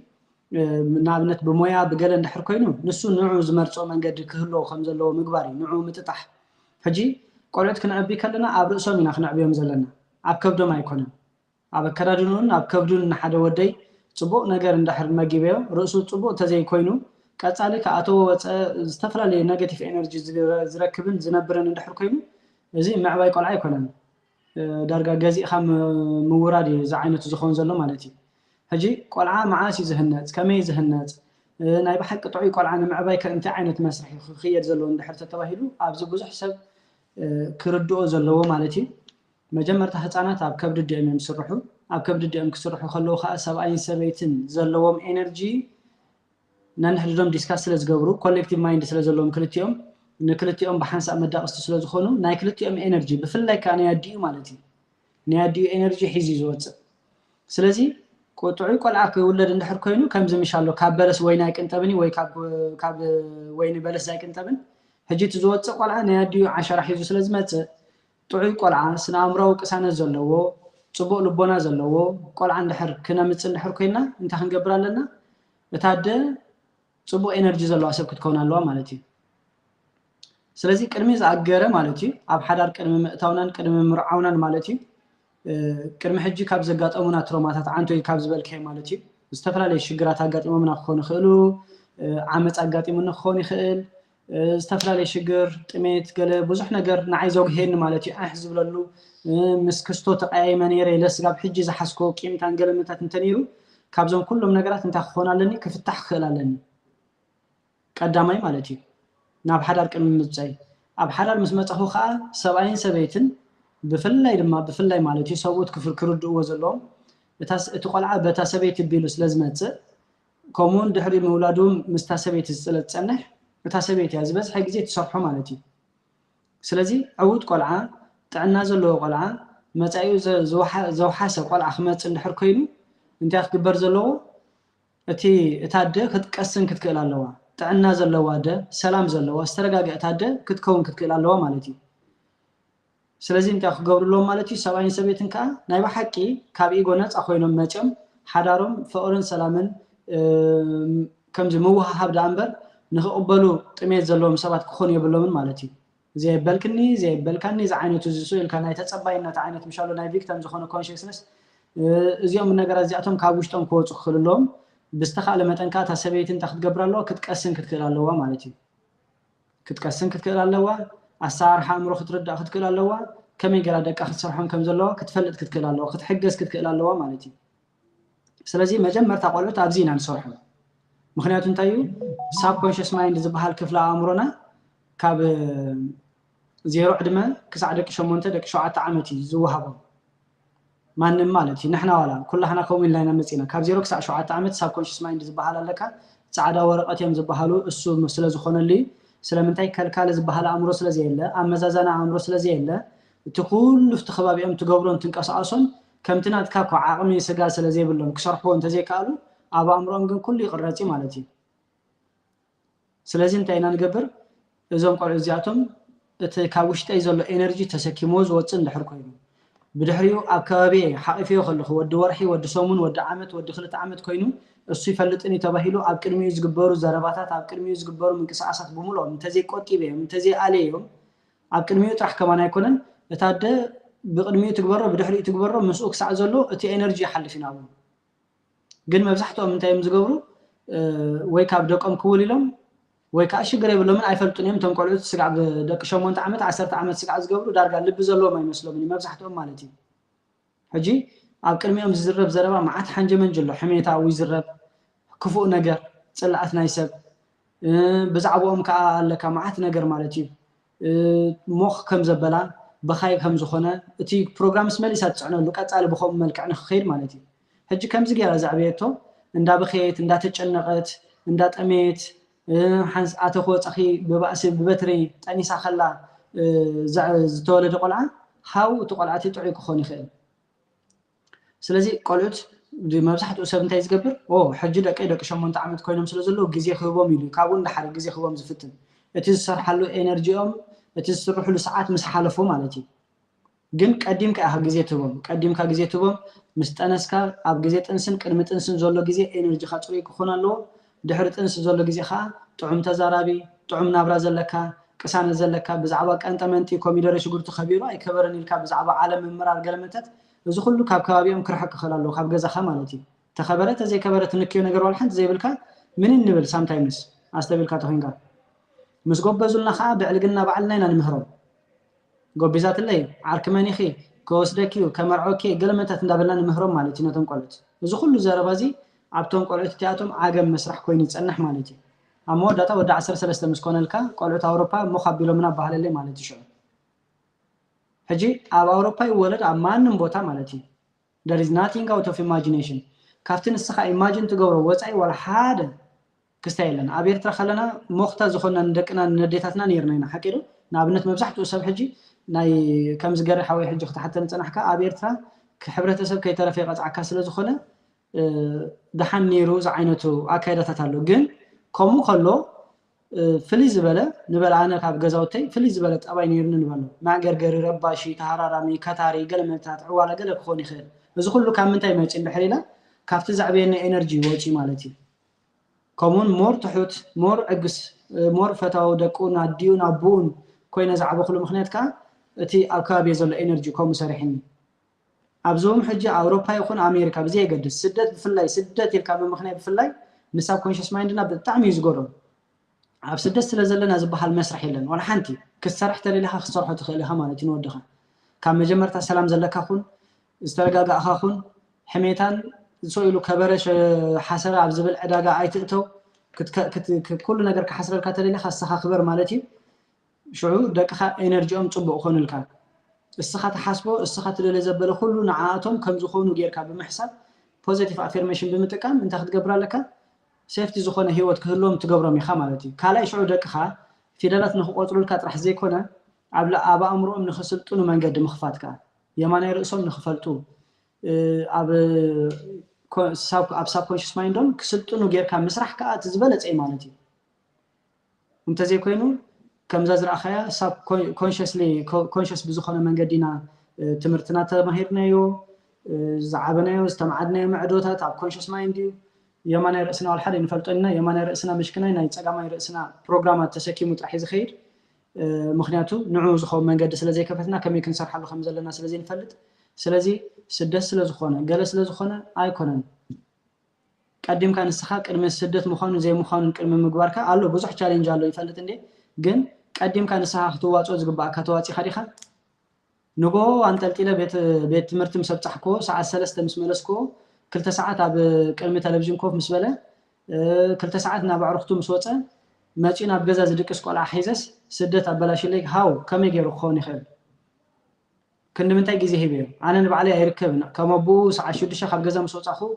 ንኣብነት ብሞያ ብገለ እንድሕር ኮይኑ ንሱ ንዑ ዝመርጾ መንገዲ ክህልዎ ከም ዘለዎ ምግባር እዩ ንዑ ምጥጣሕ ሕጂ ቆልዑት ክንዕቢ ከለና ኣብ ርእሶም ኢና ክንዕብዮም ዘለና ኣብ ከብዶም ኣይኮነን ኣብ ኣከዳድኑን ኣብ ከብዱን ንሓደ ወደይ ጽቡቕ ነገር እንድሕር መጊበዮ ርእሱ ጽቡቕ ተዘይ ኮይኑ ቀጻሊ ከኣተዎ ወፀ ዝተፈላለዩ ኔጌቲቭ ኤነርጂ ዝረክብን ዝነብርን እንድሕር ኮይኑ እዚ ምዕባይ ቆልዓ ኣይኮነን ዳርጋ ገዚእኻ ምውራድ እዩ እዚ ዓይነቱ ዝኸውን ዘሎ ማለት እዩ ሕጂ ቆልዓ መዓሲ ዝህነጽ ከመይ ዝህነጽ ናይ ብሓቂ ጥዑይ ቆልዓ ንምዕባይ ከእንታይ ዓይነት መስርሕ ክኽየድ ዘለዎ እንድሕር ተተባሂሉ ኣብዚ ብዙሕ ሰብ ክርድኦ ዘለዎ ማለት እዩ መጀመርታ ህፃናት ኣብ ከብዲ ድኦም ይስርሑ ኣብ ከብዲ ድኦም ክስርሑ ከለዉ ከዓ ሰብኣይን ሰበይትን ዘለዎም ኤነርጂ ነንሕድዶም ዲስካስ ስለ ዝገብሩ ኮሌክቲቭ ማይንድ ስለ ዘለዎም ክልቲኦም ንክልቲኦም ብሓንሳብ መዳቕስቲ ስለ ዝኾኑ ናይ ክልቲኦም ኤነርጂ ብፍላይ ከዓ ናይ ኣዲኡ ማለት እዩ ናይ ኣዲኡ ኤነርጂ ሒዙ ዝወፅእ ስለዚ ጥዑይ ቆልዓ ክውለድ እንድሕር ኮይኑ ከምዚ ምሻሎ ካብ በለስ ወይኒ ኣይቅንጠብኒ ወይ ካብ ወይኒ በለስ ኣይቅንጠብን ሕጂ እቲ ዝወፅእ ቆልዓ ናይ ኣዲኡ ዓሸራ ሒዙ ስለ ዝመፅእ ጥዑይ ቆልዓ ስነ ኣእምሮዊ ቅሳነት ዘለዎ ጽቡቕ ልቦና ዘለዎ ቆልዓ እንድሕር ክነምፅእ እንድሕር ኮይና እንታይ ክንገብር ኣለና እታ ኣደ ጽቡቕ ኤነርጂ ዘለዋ ሰብ ክትከውን ኣለዋ ማለት እዩ ስለዚ ቅድሚ ዝኣገረ ማለት እዩ ኣብ ሓዳር ቅድሚ ምእታውናን ቅድሚ ምርዓውናን ማለት እዩ ቅድሚ ሕጂ ካብ ዘጋጠሙና ትሮማታት ዓንቶይ ካብ ዝበልከይ ማለት እዩ ዝተፈላለዩ ሽግራት ኣጋጢሞምና ክኾኑ ይኽእሉ ዓመፅ ኣጋጢሙና ክኾን ይኽእል ዝተፈላለዩ ሽግር ጥሜት ገለ ብዙሕ ነገር ንዓይ ዘጉሄኒ ማለት እዩ ኣሕ ዝብለሉ ምስ ክስቶ ተቀያይመ ነይረ ለስጋብ ሕጂ ዝሓስኮ ቂምታን ገለመታት እንተነይሩ ካብዞም ኩሎም ነገራት እንታይ ክኾን ኣለኒ ክፍታሕ ክኽእል ኣለኒ ቀዳማይ ማለት እዩ ናብ ሓዳር ቅድሚ ምፅይ ኣብ ሓዳር ምስ መፀኹ ከዓ ሰብኣይን ሰበይትን ብፍላይ ማለት እዩ ሰብኡት ክርድእዎ ዘለዎም እቲ ቆልዓ በታ ሰበይቲ ቢሉ ስለ ዝመፅእ ከምኡውን ድሕሪ ምውላዱ ምስታ ሰበይቲ ስለ ዝፀንሕ እታ ሰበይቲ እያ ዝበዝሐ ግዜ ትሰርሖ ማለት እዩ ስለዚ ዕውት ቆልዓ ጥዕና ዘለዎ ቆልዓ መፃዩ ዘውሓሰ ቆልዓ ክመፅእ እንድሕር ኮይኑ እንታይ ክግበር ዘለዎ እታ ደ ክትቀስን ክትክእል ኣለዋ ጥዕና ዘለዋ ደ ሰላም ዘለዋ ዝተረጋግአት ደ ክትከውን ክትክእል ኣለዋ ማለት እዩ ስለዚ እንታይ ክገብርሎም ማለት እዩ ሰብኣይን ሰበይትን ከዓ ናይ ባሓቂ ካብ ኢጎ ነፃ ኮይኖም መጨም ሓዳሮም ፍቅርን ሰላምን ከምዚ ምውሃሃብ ዳ እምበር ንኽቕበሉ ጥሜት ዘለዎም ሰባት ክኾኑ የብሎምን ማለት እዩ ዘየበልክኒ ዘየበልካኒ ዝዓይነቱ ዝስኡልካ ናይ ተፀባይነት ዓይነት ምሻሎ ናይ ቪክተም ዝኾነ ኮንሽስነስ እዚኦም ነገራት እዚኣቶም ካብ ውሽጦም ክወፁ ክኽእል ኣለዎም ብዝተኻእለ መጠን ከዓ እታ ሰበይቲ እንታይ ክትገብር ኣለዋ ክትቀስን ክትክእል ኣለዋ ማለት እዩ ክትቀስን ክትክእል ኣለዋ ኣሰራርሓ ኣእምሮ ክትርዳእ ክትክእል ኣለዋ ከመይ ገይራ ደቃ ክትሰርሖም ከም ዘለዋ ክትፈልጥ ክትክእል ኣለዋ ክትሕገዝ ክትክእል ኣለዋ ማለት እዩ ስለዚ መጀመርታ ቆልዑት ኣብዚ ኢና ንሰርሖ ምክንያቱ እንታይ እዩ ሳብ ኮንሽስ ማይንድ ዝበሃል ክፍሊ ኣእምሮና ካብ 0 ዕድመ ክሳዕ ደቂ 8 ደቂ 7 ዓመት እዩ ዝወሃቦም ማንም ማለት እዩ ንሕና ዋላ ኩላህና ከምኡ ኢልና መፂና ካብ 0 ክሳዕ 7 ዓመት ሳብ ኮንሽስ ማይንድ ዝበሃል ኣለካ ጻዕዳ ወረቐት እዮም ዝበሃሉ እሱ ስለ ዝኾነሉ ስለምንታይ ከልካለ ዝበሃል ኣእምሮ ስለዘየለ ኣመዛዛና ኣእምሮ ስለዘየለ እቲ ኩሉ ፍቲ ከባቢኦም ትገብሮን ትንቀሳቀሶን ከምቲ ናትካ እኮ ዓቕሚ ስጋ ስለዘይብሎም ክሰርሕዎ እንተዘይከኣሉ ኣብ ኣእምሮኦም ግን ኩሉ ይቕረፂ ማለት እዩ ስለዚ እንታይ ኢና ንገብር እዞም ቆልዑ እዚኣቶም እቲ ካብ ውሽጠይ ዘሎ ኤነርጂ ተሰኪሞ ዝወፅእ እንድሕር ኮይኑ ብድሕሪኡ ኣብ ከባቢ ሓቂፍዮ ከለኹ ወዲ ወርሒ ወዲ ሰሙን ወዲ ዓመት ወዲ 2 ዓመት ኮይኑ እሱ ይፈልጥኒ ተባሂሉ ኣብ ቅድሚኡ ዝግበሩ ዘረባታት ኣብ ቅድሚኡ ዝግበሩ ምንቅስቃሳት ብምልኦም እንተዘይቆጢበዮም እንተዘይኣልየዮም ኣብ ቅድሚኡ ጥራሕ ከማን ኣይኮነን እታ ደ ብቅድሚኡ ትግበሮ ብድሕሪኡ ትግበሮ ምስኡ ክሳዕ ዘሎ እቲ ኤነርጂ ይሓልፍ ኢና ግን መብዛሕትኦም እንታይ እዮም ዝገብሩ ወይ ካብ ደቆም ክውል ኢሎም ወይ ከዓ ሽግር የብሎምን ኣይፈልጡን እዮም ቶም ቆልዑት ስጋዕ ብደቂ 8 ዓመት 10 ዓመት ስጋዕ ዝገብሩ ዳርጋ ልቢ ዘለዎም ኣይመስሎምን መብዛሕትኦም ማለት እዩ ሕጂ ኣብ ቅድሚኦም ዝዝረብ ዘረባ መዓት ሓንጀመንጅ ኣሎ ሕሜታዊ ዝረብ ክፉእ ነገር ፅላኣት ናይ ሰብ ብዛዕባኦም ከዓ ኣለካ መዓት ነገር ማለት እዩ ሞኽ ከም ዘበላ በኻይ ከም ዝኾነ እቲ ፕሮግራምስ መሊሳ ትፅዕነሉ ቀፃሊ ብኸምኡ መልክዕ ንክኸይድ ማለት እዩ ሕጂ ከምዚ ገይራ ዛዕብየቶ እንዳበኸየት እንዳተጨነቐት እንዳጠሜት ሓንስ ኣተኾፀኺ ብባእሲ ብበትሪ ጠኒሳ ከላ ዝተወለደ ቆልዓ ሃው እቲ ቆልዓቲ ጥዑይ ክኾን ይኽእል ስለዚ ቆልዑት መብዛሕትኡ ሰብ እንታይ ዝገብር ሕጂ ደቂ 8 ዓመት ኮይኖም ስለ ዘለዉ ግዜ ክህቦም ኢሉ ካብኡ እንዳሓደ ግዜ ክህቦም ዝፍትን እቲ ዝሰርሓሉ ኤነርጂኦም እቲ ዝስርሕሉ ሰዓት ምስ ሓለፉ ማለት እዩ ግን ቀዲምካ ኢኻ ግዜ ትህቦም ቀዲምካ ግዜ ትህቦም ምስ ጠነስካ ኣብ ግዜ ጥንስን ቅድሚ ጥንስን ዘሎ ግዜ ኤነርጂካ ፅሩይ ክኾን ኣለዎ ድሕሪ ጥንስ ዘሎ ግዜ ከዓ ጥዑም ተዛራቢ ጥዑም ናብራ ዘለካ ቅሳነ ዘለካ ብዛዕባ ቀንጠመንቲ ኮሚደረ ሽጉርቲ ከቢሩ ኣይከበረን ኢልካ ብዛዕባ ዓለም ምምራር ገለመታት እዚ ኩሉ ካብ ከባቢኦም ክርሕቅ ክኽእል ኣለዎ ካብ ገዛኻ ማለት እዩ ተኸበረት ዘይከበረት ንክዮ ነገር ዋላ ሓንቲ ዘይብልካ ምን እንብል ሳምታይምስ ኣስተቢልካ ተኾንካ ምስ ጎበዙልና ከዓ ብዕልግና በዓልና ኢና ንምህሮም ጎቢዛትለይ ዓርክመኒኺ ከወስደኪዩ ከመርዖኪ ገለመታት እንዳበልና ንምህሮም ማለት እዩ ነቶም ቆልዑት እዚ ኩሉ ዘረባ እዚ ኣብቶም ቆልዑት እቲኣቶም ዓገም መስራሕ ኮይኑ ይፀንሕ ማለት እዩ ኣብ መወዳእታ ወዲ 13 ምስ ኮነልካ ቆልዑት ኣውሮፓ ሞኽ ኣቢሎምና ባህለለይ ማለት እዩ ሕጂ ኣብ ኣውሮፓ ይወለድ ኣብ ማንም ቦታ ማለት እዩ there is nothing out of imagination ካብቲ ንስኻ ኢማጂን ትገብሮ ወፃኢ ወላ ሓደ ክስታይ የለን ኣብ ኤርትራ ከለና ሞኽታ ዝኾነ ንደቅና ንዴታትና ነርና ኢና ሓቂዱ ንኣብነት መብዛሕትኡ ሰብ ሕጂ ናይ ከምዚ ገሪ ሓወይ ሕጂ ክትሓተን ፀናሕካ ኣብ ኤርትራ ሕብረተሰብ ከይተረፈ ይቐፅዓካ ስለ ዝኾነ ድሓን ነይሩ ዝዓይነቱ ኣካይዳታት ኣሎ ግን ከምኡ ከሎ ፍልይ ዝበለ ንበል ኣነ ካብ ገዛውተይ ፍልይ ዝበለ ጠባይ ነይሩኒ ንበሎ ማዕገርገሪ ረባሺ ተሃራራሚ ከታሪ ገለመታት ዕዋላ ገለ ክኾን ይኽእል እዚ ኩሉ ካብ ምንታይ መጪ እንድሕር ኢላ ካብቲ ዛዕብየና ኤነርጂ ወጪ ማለት እዩ ከምኡውን ሞር ትሑት ሞር ዕግስ ሞር ፈታዊ ደቁን ኣዲኡን ኣቦኡን ኮይነ ዝዓበኽሉ ምክንያት ከዓ እቲ ኣብ ከባቢየ ዘሎ ኤነርጂ ከምኡ ሰሪሕኒ ኣብዞም ሕጂ ኣውሮፓ ይኹን ኣሜሪካ ብዘይ የገድስ ስደት ብፍላይ ስደት ኢልካ ብምክንያት ብፍላይ ንሳብ ኮንሽስ ማይንድና ብጣዕሚ እዩ ዝጎርም ኣብ ስደት ስለ ዘለና ዝበሃል መስራሕ የለን ዋላ ሓንቲ ክሰርሕ ተለኢልካ ክሰርሖ ትኽእል ኢኻ ማለት እዩ ንወድኻ ካብ መጀመርታ ሰላም ዘለካ ኹን ዝተረጋጋእኻ ኹን ሕሜታን سويلو كبرش حسرة عبزبل عداقة عيتقتو كل نجار كحسرة الكاتريلي خاصة خبر مالتي شعور دقيقة إنرجيهم تبقى خون الكان السخات حاسبه السخات اللي زبل كله نعاتهم كم زخونه غير كاب بمحسب بوزيتيف افيرميشن بمتقام انت تقبر لك سيفتي زخونه هيوت كلهم تقبرهم يخا مالتي كالاي شعور دقيقة في دلات نخقطرو لك طرح زي كونه عبلا ابا امرؤم نخسلطو منقد مخفاتك يماني رئسهم نخفلطو اب ساب كونشس مايندهم كسلطو غير كاب مسرح كا تزبلص اي مالتي انت زي كوينو كم زازر أخيا سب كونشس بزخنا من قدينا تمرتنا تماهرنا يو زعبنا يو استمعدنا يو معدوتات عب كونشس ماينديو يماني رأسنا والحد نفلتنا يماني رأسنا مشكنا نايتساقا رأسنا بروغرامات تسكي مترحي زخير مخنياتو نعو زخو من قد سلازي كفتنا كم يكن سرح له خمزة لنا سلازي نفلت سلازي سدس سلازخونا قلس سلازخونا آيكونا قديم كان السخاء كلمة سدت مخان زي مخان كلمة مقباركا قالوا بزح تشالنج قالوا يفلت اندي جن قديم كان السخاء تواتو زغبا كتواتي خريخه نغو انتلتيله بيت تمرت مسبصحكو ساعه 3 مسملسكو كلتا ساعات اب قلمي تلفزيون كوف مسبله كلتا ساعات نابعرختو مسوصه ماچينا بغزا زدقس قلا حيزس سدت ابلاش ليك هاو كمي غير خون يخل كند منتاي غزي هيبيو انا نبعلي يركبنا كمبو ساعه 6 خاب غزا مسوصاخو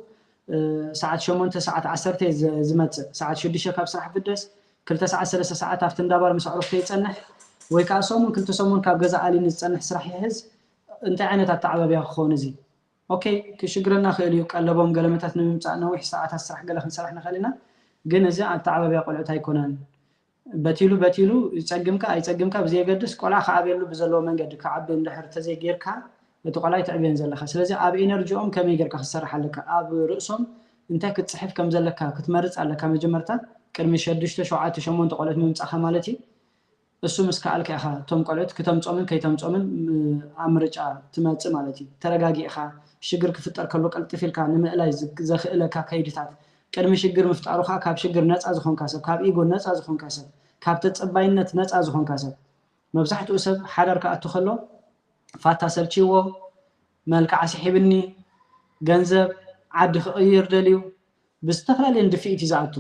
ساعات 8 ساعات 10 زمت ساعات 6 كاب صراحه فدس كلتا ساعات 3 ساعات افتن دابار مسعرف يصنح ወይ ከዓ ሰሙን ክልተ ሰሙን ካብ ገዛ አሊ ንጽንሕ ስራሕ ይሕዝ እንታይ ዓይነት አተዓባብያ ክኾን እዚ ኦኬ ክሽግረና ክእል እዩ ቀለቦም ገለመታት ንምምጻእ ነዊሕ ሰዓታት ስራሕ ገለ ክንሰርሕ ንኽእልና ግን እዚ አተዓባብያ ቆልዑት ኣይኮነን በቲሉ ይጸግምካ ኣይጸግምካ ብዘይገድስ ቆልዓ ከዓብየሉ ብዘለዎ መንገዲ ከዓቢ እንድሕር ተዘይጌርካ እቲ ቆልዓ ይትዕብየን ዘለካ ስለዚ ኣብ ኤነርጂኦም ከመይ ጌርካ ክሰርሕ ኣለካ ኣብ ርእሶም እንታይ ክትጽሕፍ ከም ዘለካ ክትመርጽ ኣለካ መጀመርታ ቅድሚ 6 7 8 ቆልዑት ምምጻእኻ ማለት እዩ እሱ መስካልካ ኢኻ ቶም ቆልዑት ከተምጾምን ከይተምጾምን ኣምርጫ ትመጽእ ማለት እዩ ተረጋጊእኻ ሽግር ክፍጠር ከሎ ቀልጥፊልካ ንምእላይ ዘኽእለካ ከይድታት ቅድሚ ሽግር ምፍጣሩኻ ካብ ሽግር ነፃ ዝኾንካ ሰብ ካብ ኢጎ ነፃ ዝኾንካ ሰብ ካብ ተጸባይነት ነፃ ዝኾንካ ሰብ መብዛሕትኡ ሰብ ሓዳር ከኣቱ ከሎ ፋታ ሰልቺዎ መልክዓ ሲሒብኒ ገንዘብ ዓዲ ክቕይር ደልዩ ብዝተፈላለየ ድፊኢት ይዝኣቱ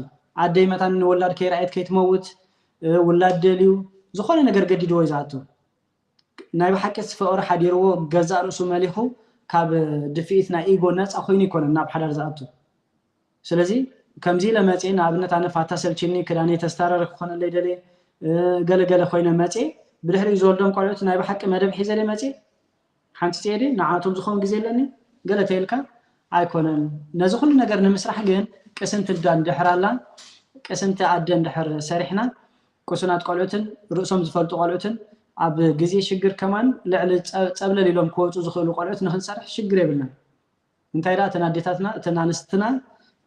ዓደይ መታን ንወላድ ከይራኣየት ከይትመውት ወላድ ደልዩ ዝኾነ ነገር ገዲድዎ ይዛቱ ናይ በሓቀስ ፍቅሪ ሓዲርዎ ገዛእ ርእሱ መሊኹ ካብ ድፊኢት ናይ ኢጎ ነፃ ኮይኑ ይኮነ ናብ ሓዳር ዝኣቱ ስለዚ ከምዚ ለመጽ ንኣብነት ኣነ ፋታ ሰልችኒ ክዳኔ ተስታረረ ክኾነለይ ደለ ገለገለ ኮይነ መጽ ብድሕሪ ዝወልዶም ቆልዑት ናይ በሓቂ መደብ ሒዘለ መጽ ሓንቲ ጽየደ ንዓቶም ዝኾን ግዜ ኣለኒ ገለ ተይልካ ኣይኮነን ነዚ ኩሉ ነገር ንምስራሕ ግን ቅስንቲ ዳን ድሕራላ ቅስንቲ ኣደን ድሕር ሰሪሕና ቁስናት ቆልዑትን ርእሶም ዝፈልጡ ቆልዑትን ኣብ ግዜ ሽግር ከማን ልዕሊ ጸብለል ኢሎም ክወፁ ዝኽእሉ ቆልዑት ንኽንሰርሕ ሽግር የብልና እንታይ ዳ ተናዴታትና ተናንስትና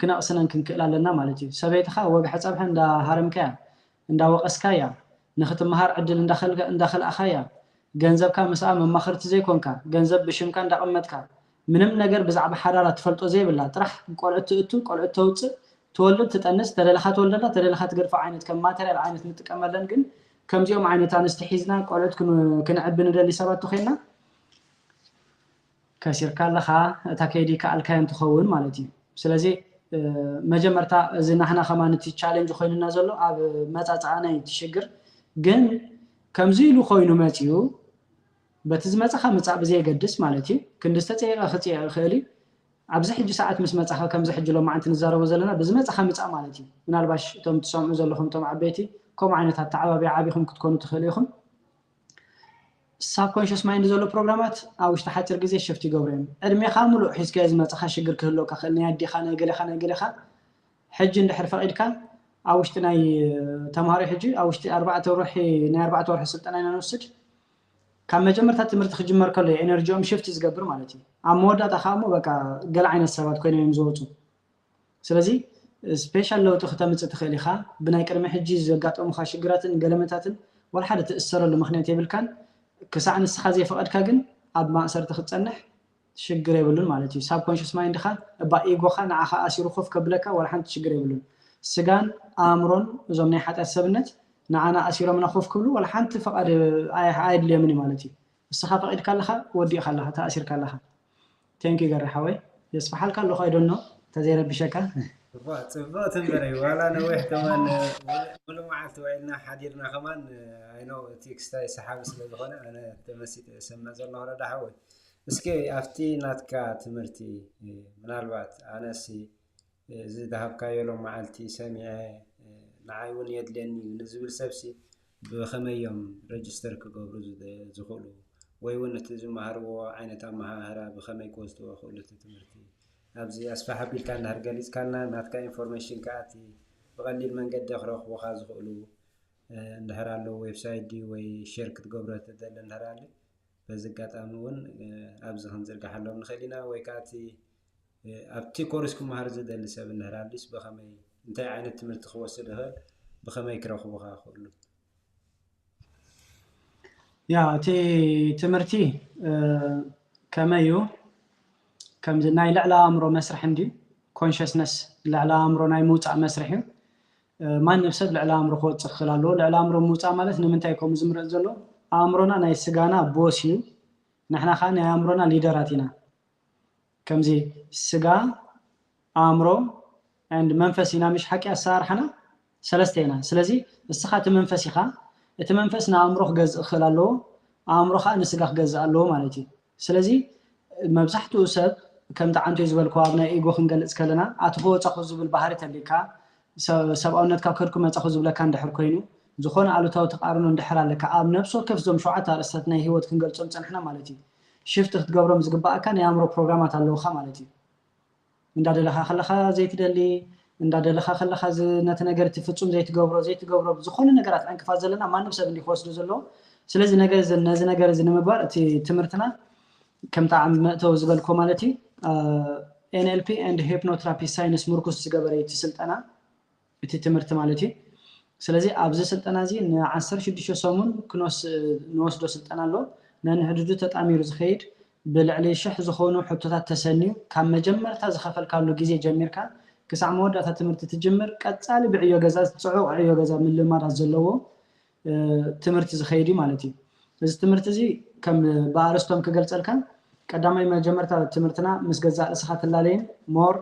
ክናቕስነን ክንክእል ኣለና ማለት እዩ ሰበይትኻ ወግሕ ጸብሐ እንዳ ሃረምከያ እንዳ ወቀስካያ ንኽትመሃር ዕድል እንዳኸልኣኻያ ገንዘብካ ምስኣ መማኽርቲ ዘይኮንካ ገንዘብ ብሽምካ እንዳቐመጥካ ምንም ነገር ብዛዕባ ሓዳራ ትፈልጦ ዘይብላ ጥራሕ ቆልዑት ትእቱ ቆልዑት ተውፅእ تولد تتأنس تدلخات ولدنا تدلخات قرفة عينت كم ما ترى العينت نتكملن جن كم يوم عينت نستحيزنا قالت كنا عبنا اللي سبات تخيلنا كسر كالخا تكيدي كالكائن تخون مالتي سلازي مجمرتا زين احنا خمان تشالنج خويننا زلو اب متاصعنا يتشجر جن كم زيلو خوينو ماتيو بتزمص خمصا بزي يقدس مالتي كندستيقه خصي خالي ابز حج ساعات مس مصخه كم زحج لو معنت نزارو زلنا بزمصخ مصا مالتي منالباش توم تسمعوا زلكم توم عبيتي كم عينت التعابي عابيكم كتكونوا تخليكم سابكونشس مايند زلو بروجرامات او تحتر غزي شفتي غورين ادمي خاملو حيس كاز مصخه شجر كهلو كخلني يدي خانه غلي خا حج اندحر فقيدكا او تناي تمهاري حجي او 4 روحي نا 4 روح سلطنا نوسد كم مجمرتا تمرت خجمر كله انرجيوم شيفت يزغبر مالتي امودا تخامو بقى قال عين السبات كوين يمزوتو سلازي سبيشال لو تختمص تخليخا بناي قرمه حجي زغاطوم خاشغراتن غلمتاتن ولا حدا تاثر له مخنيات يبلكان كساع نسخا زي فقدكا جن اب ما اثر تخصنح شجر يبلون مالتي ساب كونشس مايند خا با ايغوخا نعخا اسيرو خوف كبلكا ولا حنت شجر يبلون سغان امرون زوم ني حتا سبنت نعنا اسيرو من خوف كبلو ولا حنت فقد عايد لي مني مالتي السخا فقد كلها ودي خلها تاثير كلها ثانك يو غرحوي يصبح كان لو خايدونو تزير بشكا ጽቡቕ ትንበረይ ዋላ ነዊሕ ከማን ሙሉእ መዓልቲ ውዒልና ሓዲርና ከማን ኣይኖ እቲ ክስታይ ሰሓቢ ስለ ዝኾነ ኣነ ተመሲጥ ሰማዕ ዘለኹ ረዳሓወይ እስኪ ኣብቲ ናትካ ትምህርቲ ምናልባት ኣነሲ ዝሃብካዮ ሎም መዓልቲ ሰሚዐ ንዓይ እውን የድልየኒ ንዝብል ሰብሲ ብኸመዮም ረጅስተር ክገብሩ ዝኽእሉ ወይ እውን እቲ ዝመሃርዎ ዓይነት ኣመሃህራ ብኸመይ ክወስድዎ ክእሉ እቲ ትምህርቲ ኣብዚ ኣስፋሕ ኣቢልካ እንዳሃር ገሊፅካልና ናትካ ኢንፎርሜሽን ከኣቲ ብቐሊል መንገዲ ክረኽቡኻ ዝኽእሉ እንድሕር ኣለዉ ዌብሳይት ዲ ወይ ሼር ክትገብሮ ትደሊ እንድሕር ኣለ በዚ ኣጋጣሚ እውን ኣብዚ ክንዝርጋሓሎም ንኽእል ኢና ወይ ከኣቲ ኣብቲ ኮርስ ክመሃር ዝደሊ ሰብ እንድሕር ኣሊስ ብኸመይ እንታይ ዓይነት ትምህርቲ ክወስድ ይኽእል ብኸመይ ክረኽቡኻ ክእሉ ያ እቲ ትምህርቲ ከመይ እዩ ከምዚ ናይ ልዕሊ ኣእምሮ መስርሕ እንዲ ኮንሽስነስ ልዕሊ ኣእምሮ ናይ ምውፃእ መስርሕ እዩ ማንም ሰብ ልዕሊ ኣእምሮ ክወፅእ ክኽእል ኣለዎ ልዕሊ ኣእምሮ ምውፃእ ማለት ንምንታይ ከምኡ ዝምረፅ ዘሎ ኣእምሮና ናይ ስጋና ቦስ እዩ ንሕና ከዓ ናይ ኣእምሮና ሊደራት ኢና ከምዚ ስጋ ኣእምሮ and መንፈስ ኢና ምሽ ሓቂ ኣሰራርሓና ሰለስተ ኢና ስለዚ እስኻ እቲ መንፈስ ኢኻ እቲ መንፈስ ንኣእምሮ ክገዝእ ክኽእል ኣለዎ ኣእምሮ ከዓ ንስጋ ክገዝእ ኣለዎ ማለት እዩ ስለዚ መብዛሕትኡ ሰብ ከም ተዓንቶ ዝበልኩ ኣብ ናይ ኢጎ ክንገልጽ ከለና ኣትፎ ወፃኹ ዝብል ባህሪ ተሊካ ሰብኣውነትካ ከድኩ መፃኹ ዝብለካ እንድሕር ኮይኑ ዝኾነ ኣሉታዊ ተቃርኖ እንድሕር ኣለካ ኣብ ነፍሲ ወከፍ ዞም ሸውዓተ ኣርእስታት ናይ ህይወት ክንገልጾም ፀንሕና ማለት እዩ ሽፍት ክትገብሮም ዝግባእካ ናይ ኣእምሮ ፕሮግራማት ኣለውካ ማለት እዩ እንዳደለኻ ከለኻ ዘይትደሊ እንዳደለኻ ከለኻ ነቲ ነገር ትፍጹም ዘይትገብሮ ዝኾነ ነገራት ዕንቅፋት ዘለና ማንም ሰብ እንዲወስዱ ዘሎ ስለዚ ነዚ ነገር እዚ ንምግባር እቲ ትምህርትና ከም ጣዕም መእተው ዝበልኮ ማለት እዩ NLP and hypnotherapy ሳይንስ ምርኩስ ዝገበረ እቲ ስልጠና እቲ ትምህርቲ ማለት እዩ ስለዚ ኣብዚ ስልጠና እዚ ን16 ሰሙን ክንወስዶ ስልጠና ኣሎ ነንሕድዱ ተጣሚሩ ዝኸይድ ብልዕሊ 1000 ዝኾኑ ሕቶታት ተሰኒዩ ካብ መጀመርታ ዝኸፈልካሉ ግዜ ጀሚርካ ክሳዕ መወዳእታ ትምህርቲ ትጅምር ቀጻሊ ብዕዮ ገዛ ጽዑቕ ዕዮ ገዛ ምልማዳት ዘለዎ ትምህርቲ ዝኸይድ ማለት እዩ እዚ ትምህርቲ እዚ ከም ባርስቶም ክገልጸልካ ቀዳማይ መጀመርታ ትምህርትና ምስ ገዛ ርእስኻ ትላለይን ሞር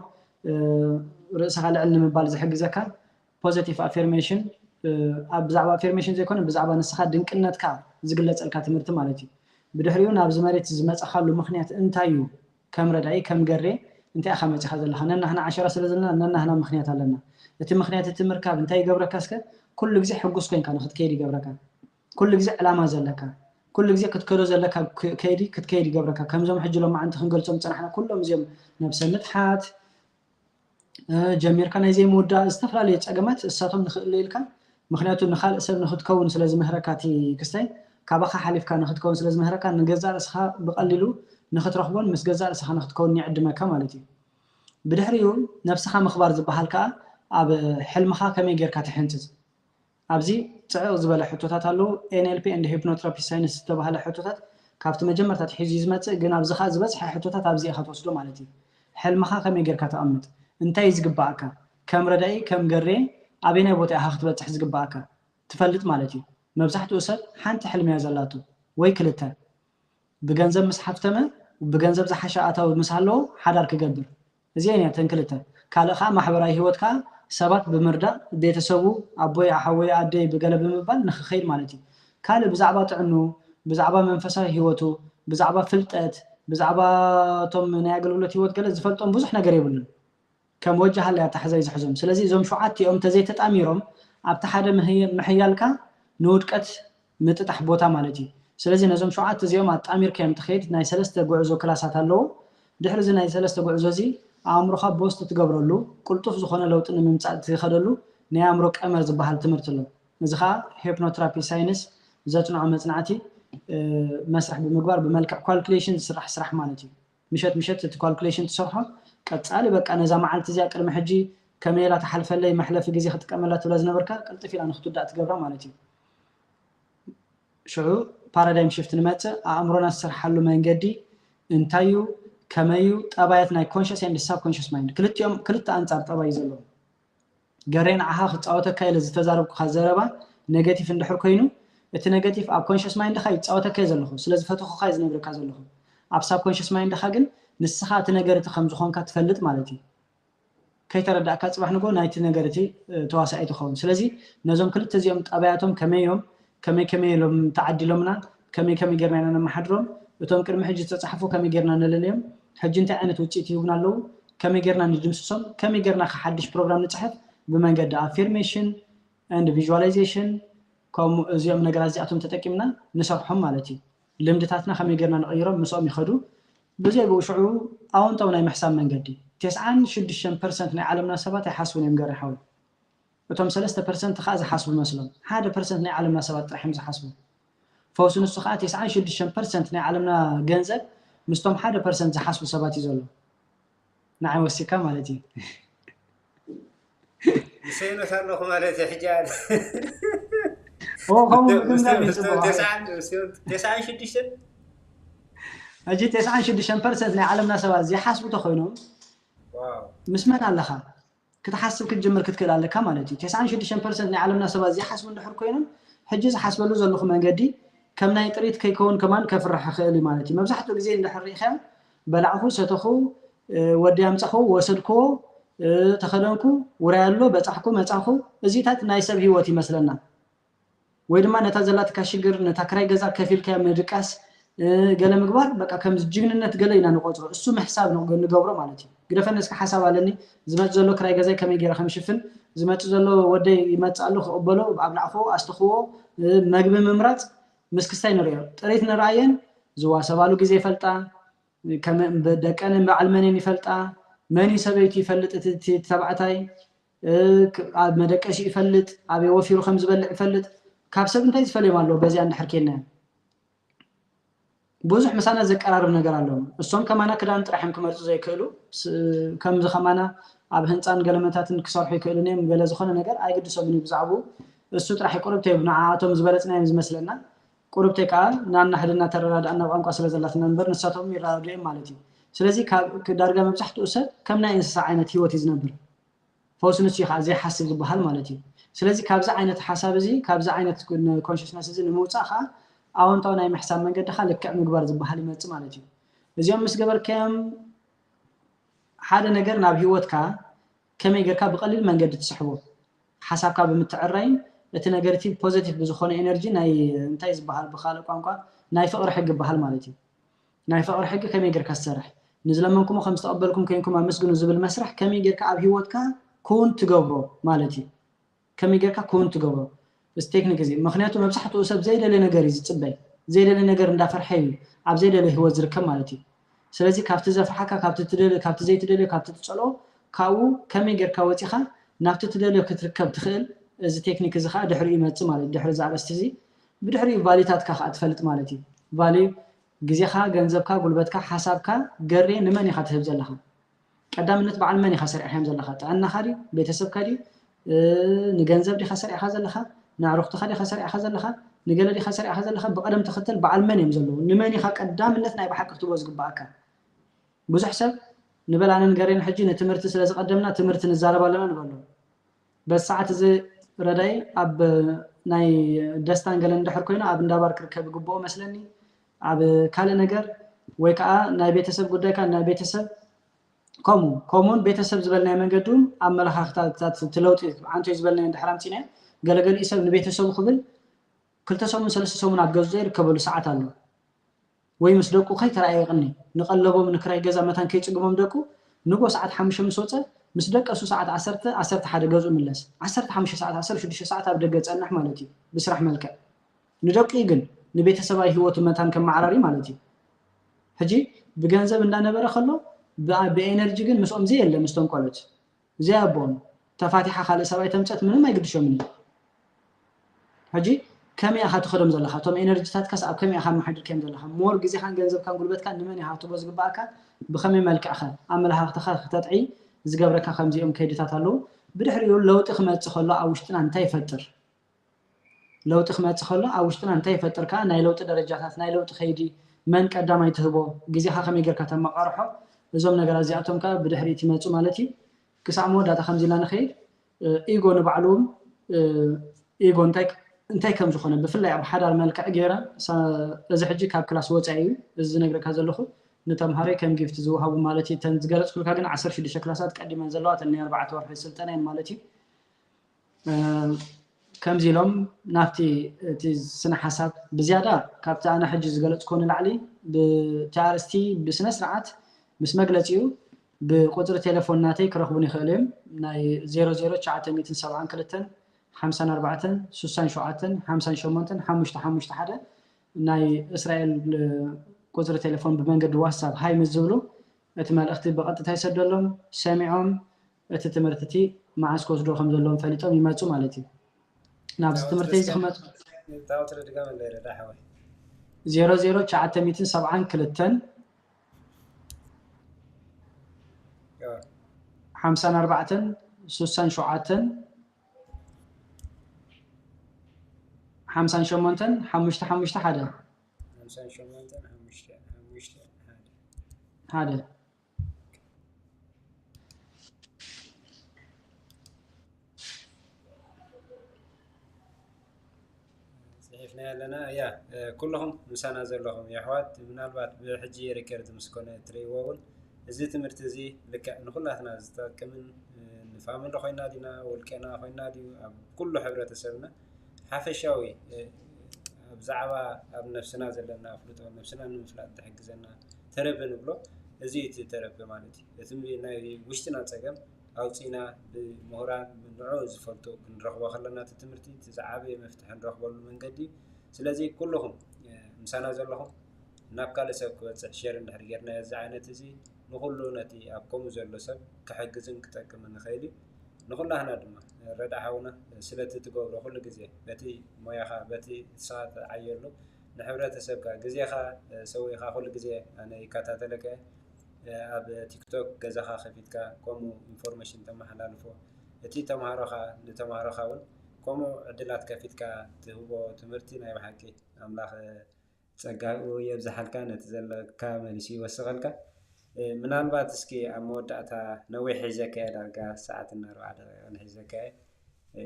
ርእስኻ ልዕል ንምባል ዝሕግዘካ ፖዚቲቭ ኣፊርሜሽን ብዛዕባ ኣፊርሜሽን ዘይኮነ ብዛዕባ ንስኻ ድንቅነትካ ዝግለጸልካ ትምህርቲ ማለት እዩ ብድሕሪኡ ናብ ዝመሬት ዝመጽኻሉ ምኽንያት እንታይ እዩ ከም ረዳኢ ከም ገሬ እንታይ ኢኻ መጽኻ ዘለኻ ነናህና 10 ስለ ዘለና ነናህና ምኽንያት ኣለና እቲ ምኽንያት እቲ ምርካብ እንታይ ይገብረካስከ ኩሉ ግዜ ሕጉስ ኮይንካ ንኽትከይድ ይገብረካ ኩሉ ግዜ ዕላማ ዘለካ ኩሉ ግዜ ክትከዶ ዘለካ ከይዲ ክትከይድ ይገብረካ ከምዞም ሕጅሎም ማዓንቲ ክንገልጾም ፀናሕና ኩሎም እዚኦም ነብሰ ምትሓት ጀሚርካ ናይ ዘይምውዳእ ዝተፈላለዩ ፀገማት እሳቶም ንኽእል ኢልካ ምኽንያቱ ንኻልእ ሰብ ንኽትከውን ስለ ዝምህረካ እቲ ክስታይ ካባኻ ሓሊፍካ ንኽትከውን ስለ ዝምህረካ ንገዛእ ርእስኻ ብቐሊሉ ንኽትረኽቦን ምስ ገዛእ ርእስኻ ንኽትከውን ይዕድመካ ማለት እዩ ብድሕሪኡ ነብስኻ ምኽባር ዝበሃል ከዓ ኣብ ሕልምኻ ከመይ ጌርካ ትሕንፅዝ ኣብዚ ጽዑቕ ዝበለ ሕቶታት ኣለዉ NLP and hypnotherapy ሳይንስ ዝተባህለ ሕቶታት ካብቲ መጀመርታ ትሒዙ ዝመጽእ ግን ኣብዝኻ ዝበፅሐ ሕቶታት ኣብዚ ኢኻ ትወስዶ ማለት እዩ ሕልምኻ ከመይ ጌርካ ተቐምጥ እንታይ ዝግባእካ ከም ረዳኢ ከም ገሬ ኣበየናይ ቦታ ኢኻ ክትበጽሕ ዝግባእካ ትፈልጥ ማለት እዩ መብዛሕትኡ ሰብ ሓንቲ ሕልሚ እያ ዘላቱ ወይ ክልተ ብገንዘብ ምስ ሓፍተመ ብገንዘብ ዝሓሸ ኣታዊ ምስ ኣለዎ ሓዳር ክገብር እዚአን እየን ተን ክልተ ካልእ ከዓ ማሕበራዊ ሂወትካ ሰባት ብምርዳእ ቤተሰቡ ኣቦይ ኣሓወይ ኣደይ ብገለ ብምባል ንኽኸይድ ማለት እዩ ካልእ ብዛዕባ ጥዕኑ ብዛዕባ መንፈሳዊ ሂወቱ ብዛዕባ ፍልጠት ብዛዕባ ቶም ናይ ኣገልግሎት ሂወት ገለ ዝፈልጦም ብዙሕ ነገር የብሉን ከም ወጃሃለያ ታሕዘይ ዝሕዞም ስለዚ እዞም ሸውዓቲኦም ተዘይተጣሚሮም ኣብቲ ሓደ ምሕያልካ ንውድቀት ምጥጣሕ ቦታ ማለት እዩ ስለዚ ነዞም ሸውዓተ እዚኦም ኣጣሚርካ እዮም ትኸይድ ናይ ሰለስተ ጉዕዞ ክላሳት ኣለዎ ድሕሪ እዚ ናይ ሰለስተ ጉዕዞ እዚ ኣእምሮኻ ቦስት ትገብረሉ ቁልጡፍ ዝኾነ ለውጢ ንምምጻእ ትኸደሉ ናይ ኣእምሮ ቀመር ዝበሃል ትምህርቲ ኣሎ እዚ ከዓ ሂፕኖቴራፒ ሳይንስ ዘጽንዖ መጽናዕቲ መስርሕ ብምግባር ብመልክዕ ኳልኩሌሽን ዝስራሕ ስራሕ ማለት እዩ ምሸት እቲ ኳልኩሌሽን ትሰርሖ ቀጻሊ በቃ ነዛ መዓልቲ እዚኣ ቅድሚ ሕጂ ከመይ ኢላ ተሓልፈለይ መሕለፊ ግዜ ክትቀመላ ትብላ ዝነበርካ ቅልጥፍ ኢላ ንኽትውዳእ ትገብራ ማለት እዩ ሽዑ ፓራዳይም ሽፍት ንመጽእ ኣእምሮና ዝሰርሓሉ መንገዲ እንታይ እዩ ከመይ እዩ ጠባያት ናይ ኮንሽስ ኤንድ ሳብኮንሽስ ማይንድ ክልተ ኣንጻር ጠባይ ዘለዎ ገሬን ዓኻ ክፃወተካ ኢለ ዝተዛረብኩካ ዘረባ ኔጌቲቭ እንድሕር ኮይኑ እቲ ኔጌቲቭ ኣብ ኮንሽስ ማይንድኻ ይፃወተካ ዘለኹ ስለዚ ፈትኹካ ዝነብረካ ዘለኹ ኣብ ሳብኮንሽስ ማይንድኻ ግን ንስኻ እቲ ነገር እቲ ከም ዝኾንካ ትፈልጥ ማለት እዩ ከይተረዳእካ ፅባሕ ንጎ ናይቲ ነገር እቲ ተዋሳኢ ትኸውን ስለዚ ነዞም ክልተ እዚኦም ጠባያቶም ከመይዮም ከመይ ኢሎም ተዓዲሎምና ከመይ ጌርና ኢና ነመሓድሮም እቶም ቅድሚ ሕጂ ዝተፃሕፉ ከመይ ጌርና ነለለዮም ሕጂ እንታይ ዓይነት ውፅኢት ይህቡና ኣለዉ ከመይ ጌርና ንድምስሶም ከመይ ጌርና ሓድሽ ፕሮግራም ንፅሕፍ ብመንገዲ አፊርሜሽን ኤንድ ቪዥዋላይዜሽን ከምኡ እዚኦም ነገራት እዚኣቶም ተጠቂምና ንሰርሖም ማለት እዩ ልምድታትና ከመይ ጌርና ንቐይሮም ምስኦም ይኸዱ ብዘይ ብውሽዑ ኣዎንታዊ ናይ ምሕሳብ መንገዲ 96% ናይ ዓለምና ሰባት ኣይሓስቡን እዮም ገር ይሓውሉ እቶም 3% ከዓ ዝሓስቡ መስሎም 1% ናይ ዓለምና ሰባት ጥራሕም ዝሓስቡ ፈውሲ ንሱ ከዓ 96% ናይ ዓለምና ገንዘብ ምስቶም 1% ዝሓስቡ ሰባት እዩ ዘሎ ንዓይ ወሲካ ማለት እዩ سينو صار ማለት ሕጃል هم ግምጋም ይጽበው 96 أجي 96% ናይ ዓለምና ሰባት ዝሓስቡ ተኾይኖም ዋው ምስመን ኣለኻ ክትሓስብ ክትጀምር ክትክእል ኣለካ ማለት እዩ 96% ናይ ዓለምና ሰባት ዝሓስቡ እንድሕር ኮይኖም ሕጂ ዝሓስበሉ ዘለኹ መንገዲ ከም ናይ ጥሪት ከይከውን ከማን ከፍርሕ ክእል ማለት እዩ መብዛሕትኡ ግዜ እንድሕር ሪኢኻ በላዕኹ ሰተኹ ወዲ ኣምፀኹ ወሰድክዎ ተኸደንኩ ወራያሎ በጻሕኩ መጻኹ እዚታት ናይ ሰብ ህይወት ይመስለና ወይ ድማ ነታ ዘላትካ ሽግር ነታ ክራይ ገዛ ከፊልካ ምድቃስ ገለ ምግባር በቃ ከም ጅግንነት ገለ ኢና ንቆጥሮ እሱ መሕሳብ ነው ንገብሮ ማለት እዩ ግደፈነስካ ሓሳብ ኣለኒ ዝመጽ ዘሎ ክራይ ገዛ ከመይ ጌራ ከምሽፍን ዝመጽ ዘሎ ወደይ ይመጽኣሉ ክቕበሎ ኣብላዕፎ ኣስተኽዎ መግቢ ምምራጽ ምስክስታይ ንሪኦ ጥሪት ንራእየን ዝዋሰባሉ ግዜ ይፈልጣ ከም ደቀን በዓል መንን ይፈልጣ መን ሰበይቲ ይፈልጥ እቲ ተባዕታይ ኣብ መደቀሲ ይፈልጥ ኣብ ወፊሩ ከም ዝበልዕ ይፈልጥ ካብ ሰብ እንታይ ዝፈልዮም ኣሎ በዚያ እንድሕር ከይና ብዙሕ ምሳና ዘቀራርብ ነገር ኣሎ እሶም ከማና ክዳን ጥራሕም ክመርጹ ዘይክእሉ ከም ዝኸማና ኣብ ህንፃን ገለመታትን ክሰርሑ ይክእሉ ነም ገለ ዝኾነ ነገር ኣይግድሶምን ይብዛዕቡ እሱ ጥራሕ ቁርብተይ ብናዓቶም ዝበለጽናዮም ዝመስለና ቁርብተይ ከዓ ናናሕድና ተረዳዳእና ቋንቋ ስለ ዘላትና ነበር ንሳቶም ይራዳድዮም ማለት እዩ ስለዚህ ዳርጋ መብዛሕትኡ ሰብ ከም ናይ እንስሳ ዓይነት ህይወት ይዝነብር ፈውስ ንሱ ይኻ ዘይሓስብ ዝበሃል ማለት እዩ ስለዚህ ካብዛ ዓይነት ሓሳብ እዚ ካብዛ ዓይነት ኮንሽስነስ እዚ ንምውፃእ ከዓ ኣዎንታዊ ናይ ምሕሳብ መንገዲ ኻ ልክዕ ምግባር ዝበሃል ይመጽእ ማለት እዩ እዚኦም ምስ ገበርከም ሓደ ነገር ናብ ህይወትካ ከመይ ጌርካ ብቐሊል መንገዲ ትስሕቦ ሓሳብካ ብምትዕራይ እቲ ነገር እቲ ፖዚቲቭ ብዝኾነ ኤነርጂ ናይ እንታይ ዝበሃል ብኻልእ ቋንቋ ናይ ፍቕሪ ሕጊ ዝበሃል ማለት እዩ ናይ ፍቕሪ ሕጊ ከመይ ጌርካ ትሰርሕ ንዝለመንኩም ከም ዝተቐበልኩም ከይንኩም ኣመስግኑ ዝብል መስራሕ ከመይ ጌርካ ኣብ ህይወትካ ኩን ትገብሮ ማለት እዩ ከመይ ጌርካ ኩን ትገብሮ እስ ቴክኒክ እዚ ምክንያቱ መብዛሕትኡ ሰብ ዘይደለ ነገር እዩ ዝጽበይ ዘይደለ ነገር እንዳፈርሐ እዩ ኣብ ዘይደለ ህይወት ዝርከብ ማለት እዩ ስለዚ ካብቲ ዘፍሓካ ካብቲ ትደለ ካብቲ ዘይትደለ ካብቲ ትጸሎ ካብኡ ከመይ ጌርካ ወፂኻ ናብቲ ትደለ ክትርከብ ትኽእል እዚ ቴክኒክ እዚ ከዓ ድሕሪ ይመጽእ ማለት ድሕሪ ዛዕበስቲ እዚ ብድሕሪ ቫሊታትካ ከዓ ትፈልጥ ማለት እዩ ቫሊ ግዜኻ ገንዘብካ ጉልበትካ ሓሳብካ ገሬ ንመን ኢኻ ትህብ ዘለኻ ቀዳምነት በዓል መን ኢኻ ሰሪዕኻ ዘለኻ ጥዕናኻ ዲ ቤተሰብካ ዲ ንገንዘብ ዲኻ ሰሪዕኻ ዘለኻ ንዕሩኽትኻ ዲኻ ሰሪዕኻ ዘለኻ ንገለ ዲኻ ሰሪዕኻ ዘለኻ ብቀደም ተኸተል በዓል መን እዮም ዘለዉ ንመን ኢኻ ቀዳምነት ናይ ባሓቂ ክትቦ ዝግባእካ ብዙሕ ሰብ ንበላንን ገሬን ሕጂ ንትምህርቲ ስለ ዝቀደምና ትምህርቲ ንዛረብ ኣለና ንበሎ በሰዓት እዚ ረዳይ ኣብ ናይ ደስታን ገለ እንድሕር ኮይኑ ኣብ እንዳባር ክርከብ ግብኦ መስለኒ ኣብ ካለ ነገር ወይ ከዓ ናይ ቤተሰብ ጉዳይካ ናይ ቤተሰብ ኮሙን ቤተሰብ ዝበልናይ መንገዱም ኣመለኻኽታት ትለውጥ አንተ ዝበልናይ እንድሕራም ፂና ገለገል ሰብ ንቤተሰቡ ክብል ክልተ ሰሙን ሰለስተ ሰሙን ኣብ ገዙ ዘይርከበሉ ሰዓት ኣሎ ወይ ምስ ደቁ ከይተራእየ ይቕኒ ንቐለቦም ንክራይ ገዛ መታን ከይጭግሞም ደቁ ንጎ ሰዓት 5 ምስ ወፀ ምስ ደቀሱ ሰዓት 11 ገዙ ምለስ 15 ሰዓት 16 ሰዓት ኣብ ደገ ጸናሕ ማለት እዩ ብስራሕ መልክዕ ንደቂ ግን ንቤተሰባዊ ህይወቱ መታን ከመዓራሪ ማለት እዩ ሕጂ ብገንዘብ እንዳነበረ ከሎ ብኤነርጂ ግን ምስኦም ዘየለ ምስቶም ቆሎት ዘያቦም ተፋቲሓ ካልእ ሰብኣይ ተምፀት ምንም ኣይግድሾምን ሕጂ ከመይ ኢኻ ትኸዶም ዘለኻ ቶም ኤነርጂታት ካስ ኣብ ከመይ ኢኻ መሓድር ከም ዘለኻ ሞር ግዜኻን ገንዘብካን ጉልበትካን ንመን ኢኻ ትቦ ዝግባእካ ብኸመይ መልክዕኻ ኣመለኻኽትኻ ክተጥዒ ዝገብረካ ከምዚኦም ከይድታት ኣለዉ ብድሕሪኡ ለውጢ ክመጽእ ከሎ ኣብ ውሽጥና እንታይ ይፈጥር ለውጢ ክመጽእ ከሎ ኣብ ውሽጥና እንታይ ይፈጥር ከዓ ናይ ለውጢ ደረጃታት ናይ ለውጢ ከይዲ መን ቀዳማይ ትህቦ ግዜኻ ከመይ ጌርካ ተመቃርሖ እዞም ነገራት እዚኣቶም ከዓ ብድሕሪት ይመጹ ማለት እዩ ክሳዕ መወዳእታ ከምዚ ኢልና ንኸይድ ኢጎ ንባዕሉ ኢጎ እንታይ ከም ዝኾነ ብፍላይ ኣብ ሓዳር መልክዕ ጌራ እዚ ሕጂ ካብ ክላስ ወፃኢ እዩ እዚ ዝነግረካ ዘለኹ نتمهاري كم جفت زوها بمالتي تنزجلت كل كان 16 كلاسات قديما زلوات اني 4 ورح سلطانين مالتي كم زيلهم نافتي سنة حساب بزيادة كابتا أنا حجز قلت كون العلي بتعرستي بسنة سرعات بس مقلتيو بقدر تلفوناتي كرخبوني خليم ناي 00 كلتن 54 68 58 55 حدا ناي إسرائيل قدر تلفون بمنقد واتساب هاي مزولو اتمال اختي بقطة هاي سدلهم سامعهم اتتمرتتي مع اسكوز دو خمز لهم فليتهم يماتو مالتي نابس تمرتي زخمت تاوتر دقام اللي ردا حوي 00 كلتن 54 68 58 55 حدا 58 هذا صحيفنا لنا يا كلهم مسانا زلهم يا حوات من البات بحجي ريكورد مسكونه تريوول ازي تمرت ازي لك نخلاتنا كمن نفهم له خوينا دينا والكنا خوينا دي كل حبرتسبنا حفشاوي بزعبا اب نفسنا زلنا فلطو نفسنا نفلات تحجزنا تربن بلو ازي ترب مالتي اتمي ناي وشتنا تصقم اوصينا بمهران بنعوز فلطو كنرخبو خلنا تتمرتي تزعابي مفتاح نرخبو منقدي سلازي كلهم مسانا زلهم نابقال سب كوصح شير نحريرنا يزعانت ازي نقولو نتي ابكم زلو سب كحجزن كتكم نخيلي نقول هنا دما ردا حاونا سلتي تقبرو كل غزي بتي موياخا بتي ساعات عيلو نحبرتسب كا غزيخا سويخا كل غزي انا يكاتاتلك اب تيك توك غزاخا خفيتكا كومو انفورميشن تمحلالفو اتي تمهارخا نتمهارخاون كومو عدلات كفيتكا تهبو تمرتي ناي بحقي املاخ ጸጋኡ የብዛሐልካ ነትዘለካ መልሲ ወስኸልካ ምናልባት እስኪ አመወዳእታ ነዊሕ ሒዘከ ዳርጋ ሰዓትና 4 ደቂቃ ሒዘከ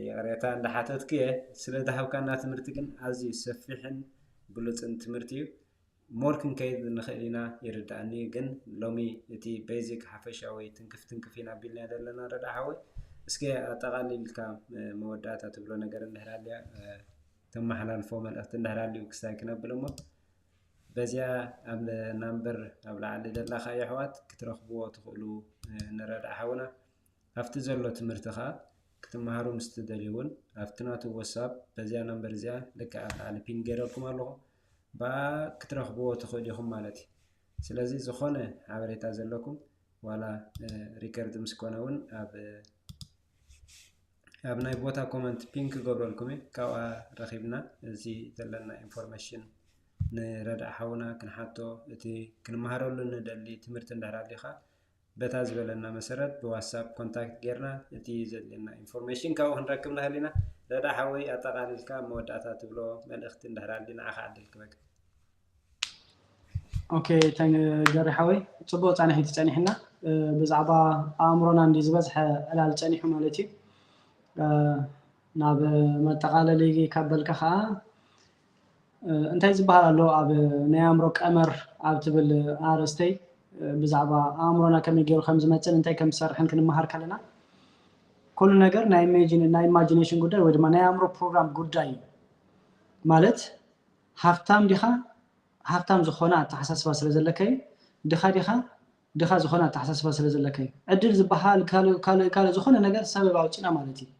የቅሬታ እንዳሓተትክ ስለ ዳሃብካና ትምህርቲ ግን ኣዝዩ ሰፊሕን ብሉፅን ትምህርቲ እዩ ሞርክን ከይድ ንኽእሊና ይርዳእኒ ግን ሎሚ እቲ ቤዚክ ሓፈሻዊ ትንክፍ ኢና ቢልና ዘለና ረዳሓዊ እስኪ ኣጠቃሊልካ መወዳእታ ትብሎ ነገር እንድሕራልያ ተመሓላልፎ መልእኽቲ እንድሕራልዩ ክሳይ ክነብልሞ በዚያ ኣብ ናምበር ኣብ ላዕሊ ዘለኻ የሕዋት ክትረኽብዎ ትኽእሉ ንረዳእ ሓውና ኣብቲ ዘሎ ትምህርትኻ ክትመሃሩ ምስ ትደልዩውን ኣብቲ ናቱ ወሳብ በዚያ ናምበር እዚኣ ልክ ኣብ ላዕሊ ፒን ገይረልኩም ኣለኹ ብኣ ክትረኽብዎ ትኽእሉ ኢኹም ማለት እዩ ስለዚ ዝኾነ ሓበሬታ ዘለኩም ዋላ ሪከርድ ምስ ኮነ እውን ኣብ ናይ ቦታ ኮመንት ፒንክ ገብረልኩም ካብኣ ረኺብና እዚ ዘለና ኢንፎርሜሽን ንረዳእ ሓውና ክንሓቶ እቲ ክንመሃረሉ ንደሊ ትምህርቲ እንዳራሊኻ በታ ዝበለና መሰረት ብዋትስኣፕ ኮንታክት ጌርና እቲ ዘድልየና ኢንፎርሜሽን ካብኡ ክንረክብ ንኽእል ኢና ረዳእ ሓወይ ኣጠቃሊልካ መወዳእታ ትብሎ መልእኽቲ እንዳራሊ ንዓኻ ዕድል ክበቅ ኦኬ ተንገሪ ሓወይ ፅቡቅ ፃኒሒ ትፀኒሕና ብዛዕባ ኣእምሮና እንዲ ዝበዝሐ ዕላል ፀኒሑ ማለት እዩ ናብ መጠቃለሊ ካበልካ ከዓ እንታይ ዝበሃል ኣሎ ኣብ ናይ ኣእምሮ ቀመር ኣብ ትብል ኣርእስተይ ብዛዕባ ኣእምሮና ከመይ ገይሩ ከም ዝመፅን እንታይ ከም ዝሰርሕን ክንመሃር ከለና ኩሉ ነገር ናይ ኢማጂኔሽን ጉዳይ ወይ ድማ ናይ ኣእምሮ ፕሮግራም ጉዳይ ማለት ሃፍታም ዲኻ ሃፍታም ዝኾነ ኣተሓሳስባ ስለ ዘለከይ ድኻ ዝኾነ ኣተሓሳስባ ስለ ዘለከይ ዕድል ዝበሃል ካልእ ዝኾነ ነገር ሰበብ ኣውፂና ማለት እዩ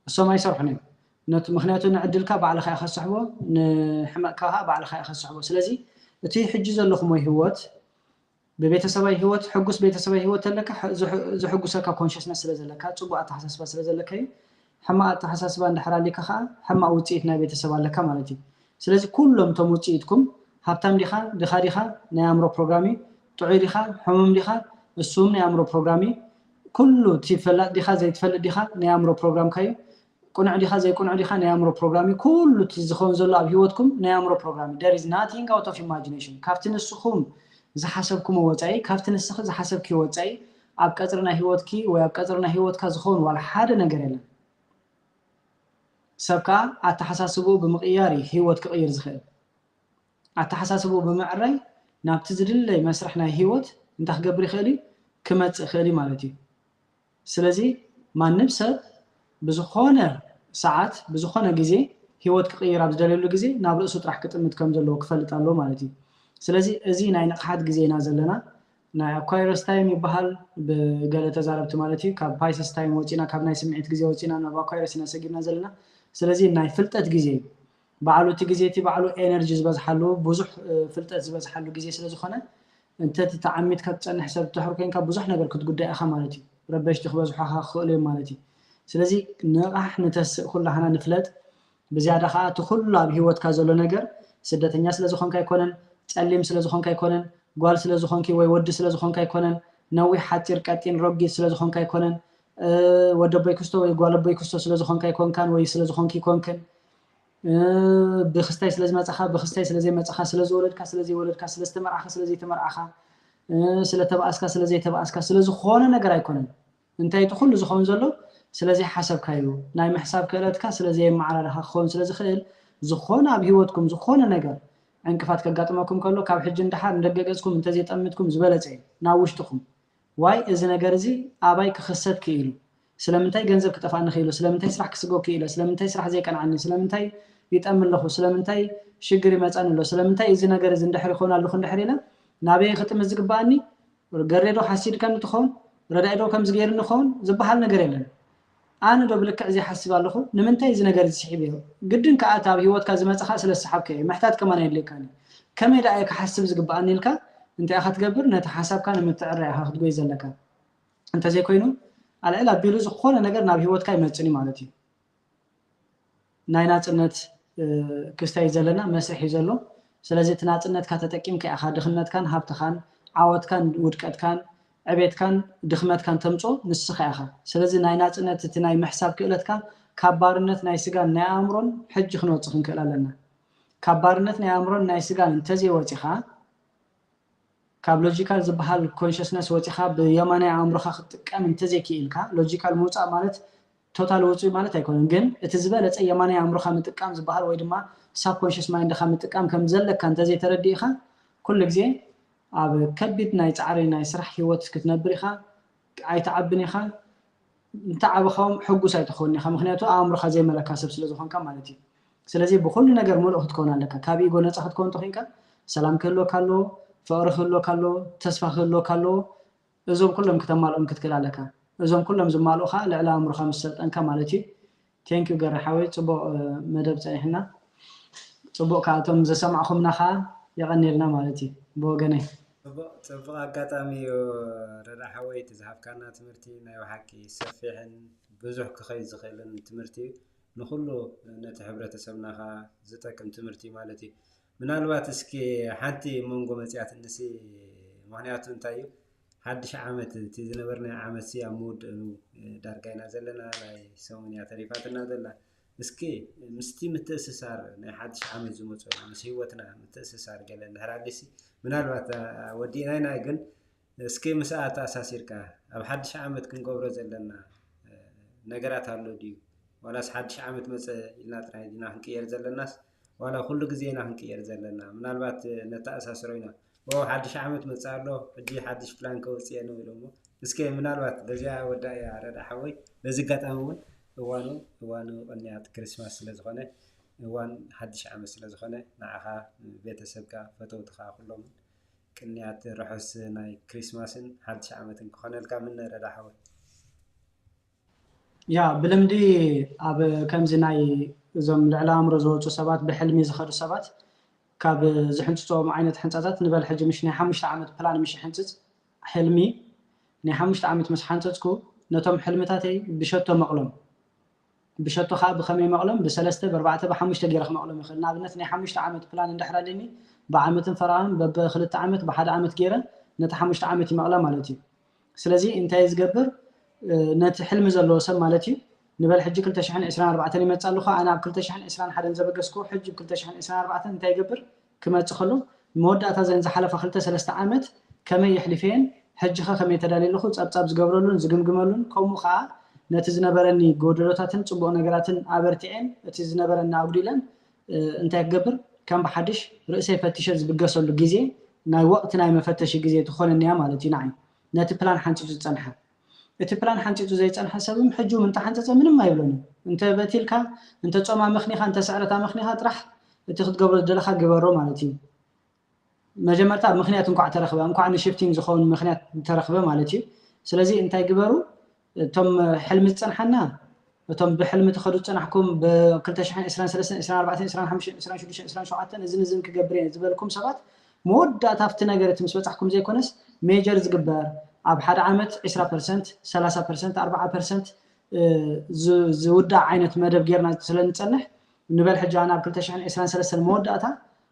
እሶም ኣይሰርሑን እዮም ነቲ ምክንያቱ ንዕድልካ ባዕልኻ ኢኻ ትስሕቦ ንሕማቕካ ባዕልኻ ኢኻ ትስሕቦ ስለዚ እቲ ሕጂ ዘለኹም ህይወት በቤተሰባዊ ህይወት ሕጉስ ቤተሰባዊ ህይወት ኣለካ ዝሕጉሰካ ኮንሽስነስ ስለ ዘለካ ፅቡቅ ኣተሓሳስባ ስለ ዘለካ ሕማቕ ኣተሓሳስባ እንድሕራሊካ ከዓ ሕማቕ ውፅኢት ናይ ቤተሰብ ኣለካ ማለት እዩ ስለዚ ኩሎም ቶም ውፅኢትኩም ሃብታም ዲኻ ናይ ኣእምሮ ፕሮግራሚ ጥዑይ ዲኻ ሕሙም ዲኻ እሱም ናይ ኣእምሮ ፕሮግራሚ ኩሉ ትፈልጥ ዲኻ ዘይትፈልጥ ዲኻ ናይ ኣእምሮ ፕሮግራምካ እዩ ቁኑዕ ዲኻ ዘይቁኑዕ ዲኻ ናይ ኣእምሮ ፕሮግራሚ ኩሉ ዝኸውን ዘሎ ኣብ ህይወትኩም ናይ ኣእምሮ ፕሮግራሚ there is nothing out of imagination ካብቲ ንስኹም ዝሓሰብኩም ወፃኢ ካብቲ ንስኺ ዝሓሰብኪ ወፃኢ ኣብ ቀፅርና ህይወትኪ ወይ ኣብ ቀፅርና ህይወትካ ዝኸውን ዋላ ሓደ ነገር የለን ሰብካ ኣተሓሳስቡ ብምቕያር ህይወት ክቕይር ዝኽእል ኣተሓሳስቡ ብምዕራይ نابت زدلي مسرحنا هيوت انت خقبري خالي كمت خالي مالتي سلازي ما نبسب بزخونة ساعات بزخونة جزي هيوت كغير عبد دليلو جزي نابلو سوت راح كتمت كم زلو كفلت الله مالتي سلازي ازي ناي نقحات جزي نازلنا ناي اكوايرس تايم يبحال بقالة تزاربت مالتي كاب بايسس تايم وچينا كاب ناي سمعت جزي وچينا نابا اكوايرس ناسجيب نازلنا سلازي ناي فلتت جزي بعلو تجزيتي بعلو انرجي زبز حلو بزح فلتت زبز حلو جزي سلازي خونه انت تتعمد كتصنح حساب تحركين كاب بزح نغير كتغداي اخا مالتي ربش تخبزحها خولي مالتي سلازي نقح نتسق كلنا نفلت بزياده خاطر كل بهيوت كازلو ነገር ስደተኛ ስለዝኾንካ አይኮነን ጸሊም ስለዝኾንካ አይኮነን ጓል ስለዝኾንኪ ወይ ወድ ስለዝኾንካ አይኮነን ነዊ ሓጢር ቀጢን ረጊት ስለዝኾንካ አይኮነን ወደበይ ክስቶ ወይ ጓለበይ ክስቶ ስለዝኾንካ አይኮንካን ወይ ስለዝኾንኪ ኮንከን بخستاي سلازم مصخا بخستاي سلازي مصخا سلازي ولدكا سلازي ولدكا سلازي تمرعخا سلازي تمرعخا سلا تباسكا سلازي تباسكا سلازي خونه ነገር አይኮነን እንታይ ተخل ዝኸውን ዘሎ سلازي حسب كايو ناي محساب كالتكا سلازي معرارها خون سلازي خيل زخونه اب هيوتكم زخونه ነገር انكفات كغاطمكم كله كاب حج اندحار ندغغزكم انت زي طمتكم زبلصي ناوشتكم واي اذا ነገር زي اباي كخسد كيلو سلامنتاي ገንዘብ كطفان خيلو سلامنتاي سرح كسغو كيلو سلامنتاي سرح زي كنعني سلامنتاي يتأمل سلامنتاي شجري ماتان له سلامنتاي إذا نجار إذا ندحر خون على خون دحرينا نبي ختم الزق باني ورجريدو حسيد كان تخون ردايدو كم زغير نخون زبحال نجارينا أنا دوبلك زي حسب الله خو نمنتاي إذا نجار تسحبيه قدن كأتاب هيوت كذا ما تخاص للسحاب كي محتاج كمان يدلك كان كم يدعيك حسب زق باني لك أنت أخذت قبر نتحسب كان متعرع أخذ جويز لك أنت زي كوينو على إلا بيلوز خون نجار نبي هيوت كاي متسني مالتي ناينات النت كستاي زلنا مسح يزلو سلازي تناطنت كاتتقيم كي اخا دخنت كان هابت كان عوت كان ودقت كان عبيت كان دخمت كان تمصو نسخ اخا سلازي نايناتنت تناي محساب كيلتك كبارنت ناي سغان ناي امرون حج خنوص خنكلالنا كبارنت ناي امرون ناي سغان انتزي وصيخا كاب لوجيكال زبحال كونشسنس وصيخا بيماني امرخا خطقم انتزي كيلكا لوجيكال موصا مالت توتال وصي مالت አይኮንም ግን እትዝበለጸ የማን ያምሩኻ ምጥቃም ዝባሃል ወይ ድማ ሳብኮንሽስ ማይንድ ኻ ምጥቃም ከም ዘለካ እንተ ዘይ ተረዲኻ ኩሉ ግዜ ኣብ ከቢድ ናይ ጻዕሪ ናይ ስራሕ ህይወት ክትነብር ኢኻ ኣይተዓብን ኢኻ እንተዓብኸም ሕጉስ ኣይትኾን ኢኻ ምክንያቱ ኣምሩኻ ዘይ መለካሰብ ስለዝኾንካ ማለት እዩ ስለዚህ ብኩሉ ነገር ሙሉእ ክትኮን ኣለካ ካብ ኢጎ ነፃ ክትኮን ተኺንካ ሰላም ክህሎ ካሎ ፍቅሪ ክህሎ ካሎ ተስፋ ክህሎ ካሎ እዞም ኩሎም ከተማልኦም ክትክእል ኣለካ እዞም ኩሎም ዝማልኡኻ ልዕሊ ኣምሩኻ ምስሰልጠንካ ማለት እዩ ቴንክ ዩ ገራሓወይ ጽቡቕ መደብ ፀኒሕና ጽቡቕ ካቶም ዘሰማዕኹምና ኸ የቐኒልና ማለት እዩ ብወገነይ ጽቡቕ ኣጋጣሚ ረዳሓወይ ትዝሃብካና ትምህርቲ ናይ ሓቂ ሰፊሕን ብዙሕ ክኸይድ ዝኽእልን ትምህርቲ ንኹሉ ነቲ ሕብረተሰብና ኸ ዝጠቅም ትምህርቲ ማለት እዩ ምናልባት እስኪ ሓንቲ መንጎ መፅያት እንሲ ምክንያቱ እንታይ እዩ حدش عامت تزنبرنا عامت سي عمود دارجينا زلنا لاي سومنيا تريفاتنا زلنا اسكي مستي متأسسار نا حدش عامت زموت مش هوتنا متأسسار قالنا هرادسي من الوقت ودينا هنا جن اسكي مساعة أساسير كا أب حدش عامت كن قبر زلنا نجارات هالو ديو ولا حدش عامت مثلا إلنا ترايدنا هنكير زلنا ولا كل جزينا هنكير زلنا من الوقت نتأسسرينا او حدش عامت مصالو እጂ حدش ፕላን ከውጽ ነው ደግሞ እስከ ምናልባት በዚያ ወዳ ያረዳ ሐወይ በዚህ ጋጣሙን እዋኑ ቀንያት ክርስማስ ስለዝኾነ እዋን حدش ዓመት ስለዝኾነ ናዓኻ ቤተሰብካ ፈተውትኻ ሁሉም ቅንያት ረሑስ ናይ ክርስማስን حدش ዓመትን ክኾነልካ ምን ረዳ ሐወይ ያ ብልምዲ ኣብ ከምዚ ናይ እዞም ልዕሊ ኣምሮ ዝወፁ ሰባት ብሕልሚ ዝኸዱ ሰባት كاب زحنتو معينة حنتات نبال حجة مش نحمش عامت بلان مش حنتت حلمي نحمش عامت مش حنتتكو نتم حلمتاتي بشتو مقلم بشتو خاب بخمي مقلم بسلسته بربعته بحمش تجرخ مقلم خلنا بنت نحمش عامت بلان ندحر لني بعامت فرعان بخلت عامت بحد عامت جيرة نتحمش عامت مقلم مالتي سلازي انت يزقبر نت حلم زلو سم مالتي نبال حج كل تشحن 24 يمصالو انا كل تشحن 21 زبقسكو حج كل تشحن 24 انت يقبر كما تخلو موداتا زين زحلفه 3 عامت كما يحلفين حجخه كما يتداللخو صبصاب زغبرلون زغمغملون كومخا نتي زنبرني غودلوتاتن صبو نغراتن ابرتين اتي زنبرنا اغديلن انت يقبر كم بحدش رئيس فتشر زبقسلو غزي ناي وقت ناي مفتش جزية تخون النيا مالتي نعم ناتي بلان حنتي تتصنحها እቲ ፕላን ሓንቲቱ ዘይፀንሐ ሰብም ሕጁ ምን ተሓንተፀ ምንም አይብሎን እንተ በቲልካ እንተ ጾማ መኽኒኻ እንተ ሰዕረታ መኽኒኻ ጥራሕ እቲ ክትገብሮ ደለኻ ግበሮ ማለት እዩ መጀመርታ ምኽንያት እንኳዕ ተረኽበ እንኳዕ ንሽፍቲንግ ዝኸውን ምኽንያት ተረኽበ ማለት እዩ ስለዚ እንታይ ግበሩ እቶም ሕልሚ ዝፀንሐና እቶም ብሕልሚ ተኸዱ ፀናሕኩም ብ2023 24 25 26 27 እዝን ክገብር ዝበልኩም ሰባት መወዳእታ ኣብቲ ነገር እቲ ምስ በፃሕኩም ዘይኮነስ ሜጀር ዝግበር ኣብ ሓደ ዓመት 20% 30% 40% ዝውዳእ ዓይነት መደብ ጌርና ስለንፀንሕ ንበል ሕጂ ኣና ኣብ 2023 መወዳእታ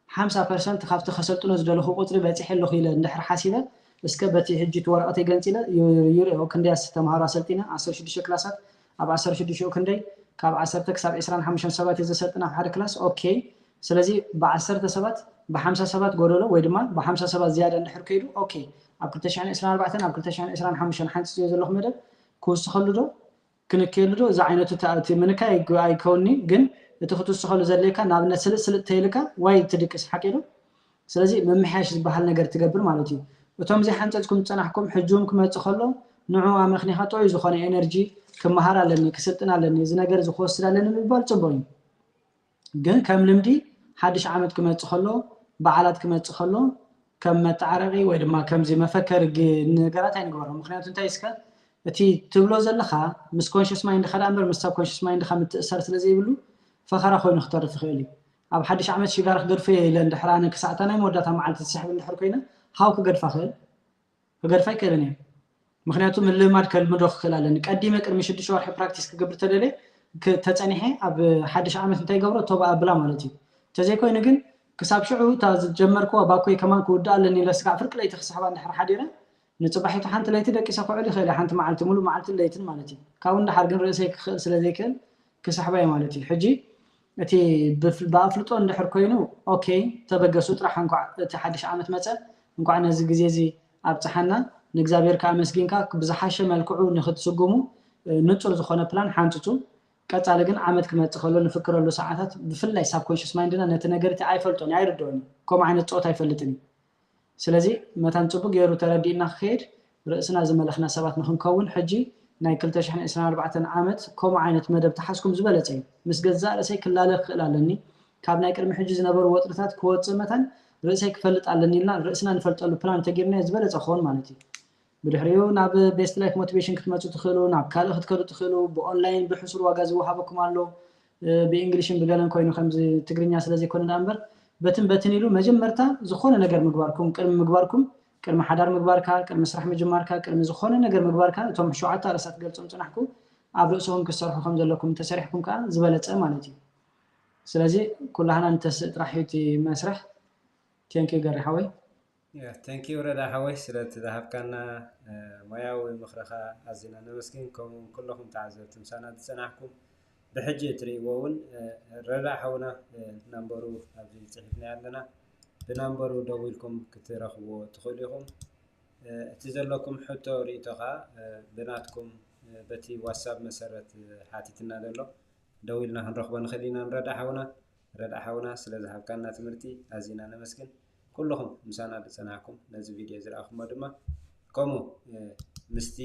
50% ካብቲ ከሰልጥኖ ዝደለኹ ቁፅሪ በፂሐለኹ ኢለ እንድሕር ሓሲበ እስከ በቲ ሕጂ ወረቐተይ ገንፂለ ይርኦ ክንደይ ተምሃሮ ኣሰልጢነ 16 ክላሳት ኣብ 16 ክንደይ ካብ 10 ክሳብ 25 ሰባት ዘሰልጥና ኣብ ሓደ ክላስ ኦኬ ስለዚ ብ10 ሰባት ብ50 ሰባት ጎደሎ ወይ ድማ ብ50 ሰባት ዝያዳ እንድሕር ከይዱ ኦኬ ኣብ 2024 ኣብ 2025 ሓንፂ ዘለኹ መደብ ክውስኸሉ ዶ ክንከይሉ ዶ እዚ ዓይነቱ ተኣቲ ምንካይ ኣይከውኒ ግን እቲ ክትውስኸሉ ዘለካ ናብነት ስልጥ ተይልካ ዋይ ትድቅስ ሓቂዶ ስለዚ መምሓሽ ዝበሃል ነገር ትገብር ማለት እዩ እቶም እዚ ሓንፀፅኩም ፀናሕኩም ሕጁም ክመፅእ ከሎ ንዑ ኣመኽኒኻ ጥዑይ ዝኾነ ኤነርጂ ክመሃር ኣለኒ ክስልጥን ኣለኒ እዚ ነገር ዝክወስድ ኣለኒ ምባል ፅቡቅ እዩ ግን ከም ልምዲ ሓድሽ ዓመት ክመፅእ ከሎ በዓላት ክመፅእ ከሎ ከም መተዓረቂ ወይ ድማ ከምዚ መፈከር ነገራት ኣይንግበሮ ምክንያቱ እንታይ እስከ እቲ ትብሎ ዘለኻ ምስ ኮንሽስ ማይንድ ኸዳ እምበር ምስ ሰብ ኮንሽስ ማይንድ ኻ ምትእሰር ስለዘይብሉ ፈኸራ ኮይኑ ክተርፍ ይኽእል እዩ ኣብ ሓድሽ ዓመት ሽጋር ክገድፈ ኢለ እንድሕር ኣነ ክሳዕታ ናይ መወዳእታ መዓልቲ ዝስሕብ እንድሕር ኮይነ ሃው ክገድፋ ይክእልን እየ ምክንያቱ ምልማድ ከልምዶ ክኽእል ኣለኒ ቀዲመ ቅድሚ 6 ወርሒ ፕራክቲስ ክገብር ተደለየ ተፀኒሐ ኣብ ሓድሽ ዓመት እንታይ ገብሮ ቶባ ኣብላ ማለት እዩ ተዘይኮይኑ ግን ክሳብ ሽዑ ጀመርኩ ባኮይ ከማን ክውዳእ ኣለኒ ለስካዕ ፍርቅ ለይቲ ክስሕባ እንድሕር ሓዲረ ንፅባሒቱ ሓንቲ ለይቲ ደቂሰ ክውዕል ይኽእል ሓንቲ መዓልቲ ሙሉእ መዓልትን ለይትን ማለት እዩ ካብኡ እንድሓር ግን ርእሰይ ክኽእል ስለዘይክእል ክስሕባ እዩ ማለት እዩ ሕጂ እቲ ብኣፍልጦ እንድሕር ኮይኑ ኦኬ ተበገሱ ጥራሕ እንኳዕ እቲ ሓድሽ ዓመት መፀ እንኳዕ ነዚ ግዜ እዚ ኣብፅሓና ንእግዚኣብሔር ከኣመስጊንካ ብዝሓሸ መልክዑ ንክትስጉሙ ንፁር ዝኾነ ፕላን ሓንፅፁ ቀፃሊ ግን ዓመት ክመፅእ ከሎ ንፍክረሉ ሰዓታት ብፍላይ ሳብ ኮንሽስ ማይንድና ነቲ ነገር እቲ ኣይፈልጦን ኣይርድኦን ከምኡ ዓይነት ፆት ኣይፈልጥን ስለዚ መታን ፅቡቅ ገይሩ ተረዲእና ክኸይድ ርእስና ዝመለኽና ሰባት ንክንከውን ሕጂ ናይ 2024 ዓመት ከምኡ ዓይነት መደብ ተሓስኩም ዝበለፀ እዩ ምስ ገዛእ ርእሰይ ክላለ ክኽእል ኣለኒ ካብ ናይ ቅድሚ ሕጂ ዝነበሩ ወጥርታት ክወፅእ መታን ርእሰይ ክፈልጥ ኣለኒ ኢልና ርእስና ንፈልጠሉ ፕላን ተገይርና ዝበለፀ ክኸውን ማለት እዩ ብድሕሪኡ ናብ ቤስት ላይፍ ሞቲቬሽን ክትመፁ ትኽእሉ ናብ ካልእ ክትከዱ ትኽእሉ ብኦንላይን ብሕሱር ዋጋ ዝወሃበኩም ኣሎ ብእንግሊሽን ብገለን ኮይኑ ከምዚ ትግርኛ ስለዘይኮነ እምበር በትን ኢሉ መጀመርታ ዝኾነ ነገር ምግባርኩም ቅድሚ ሓዳር ምግባርካ ቅድሚ ስራሕ ምጅማርካ ቅድሚ ዝኾነ ነገር ምግባርካ እቶም 7 ርእሳት ገልፆም ፅናሕኩም ኣብ ርእስኩም ክሰርሑ ከም ዘለኩም ተሰሪሕኩም ከዓ ዝበለፀ ማለት እዩ ስለዚ ኩላህና እንተስእ ጥራሕቲ መስርሕ ቴንኪዩ ገሪሓወይ ቴንኪዩ ረዳ ሓወይ ስለትዛሃብካና ሞያዊ ምክረኻ ኣዝና ነመስግን ከምኡ ኩለኹም ተዓዘብቲ ምሳና ዝፀናሕኩም ብሕጂ እትርእይዎ እውን ረዳ ሓውና ናምበሩ ኣብዚ ፅሒፍና ኣለና ብናምበሩ ደው ኢልኩም ክትረኽብዎ ትኽእሉ ኢኹም እቲ ዘለኩም ሕቶ ርእቶ ከዓ ብናትኩም በቲ ዋትሳፕ መሰረት ሓቲትና ዘሎ ደው ኢልና ክንረኽቦ ንኽእል ኢና ረዳ ሓውና ስለዝሃብካና ትምህርቲ ኣዝና ነመስግን ኩልኹም ምሳና ዝፀናሕኩም ነዚ ቪድዮ ዝረኣኹሞ ድማ ከምኡ ምስቲ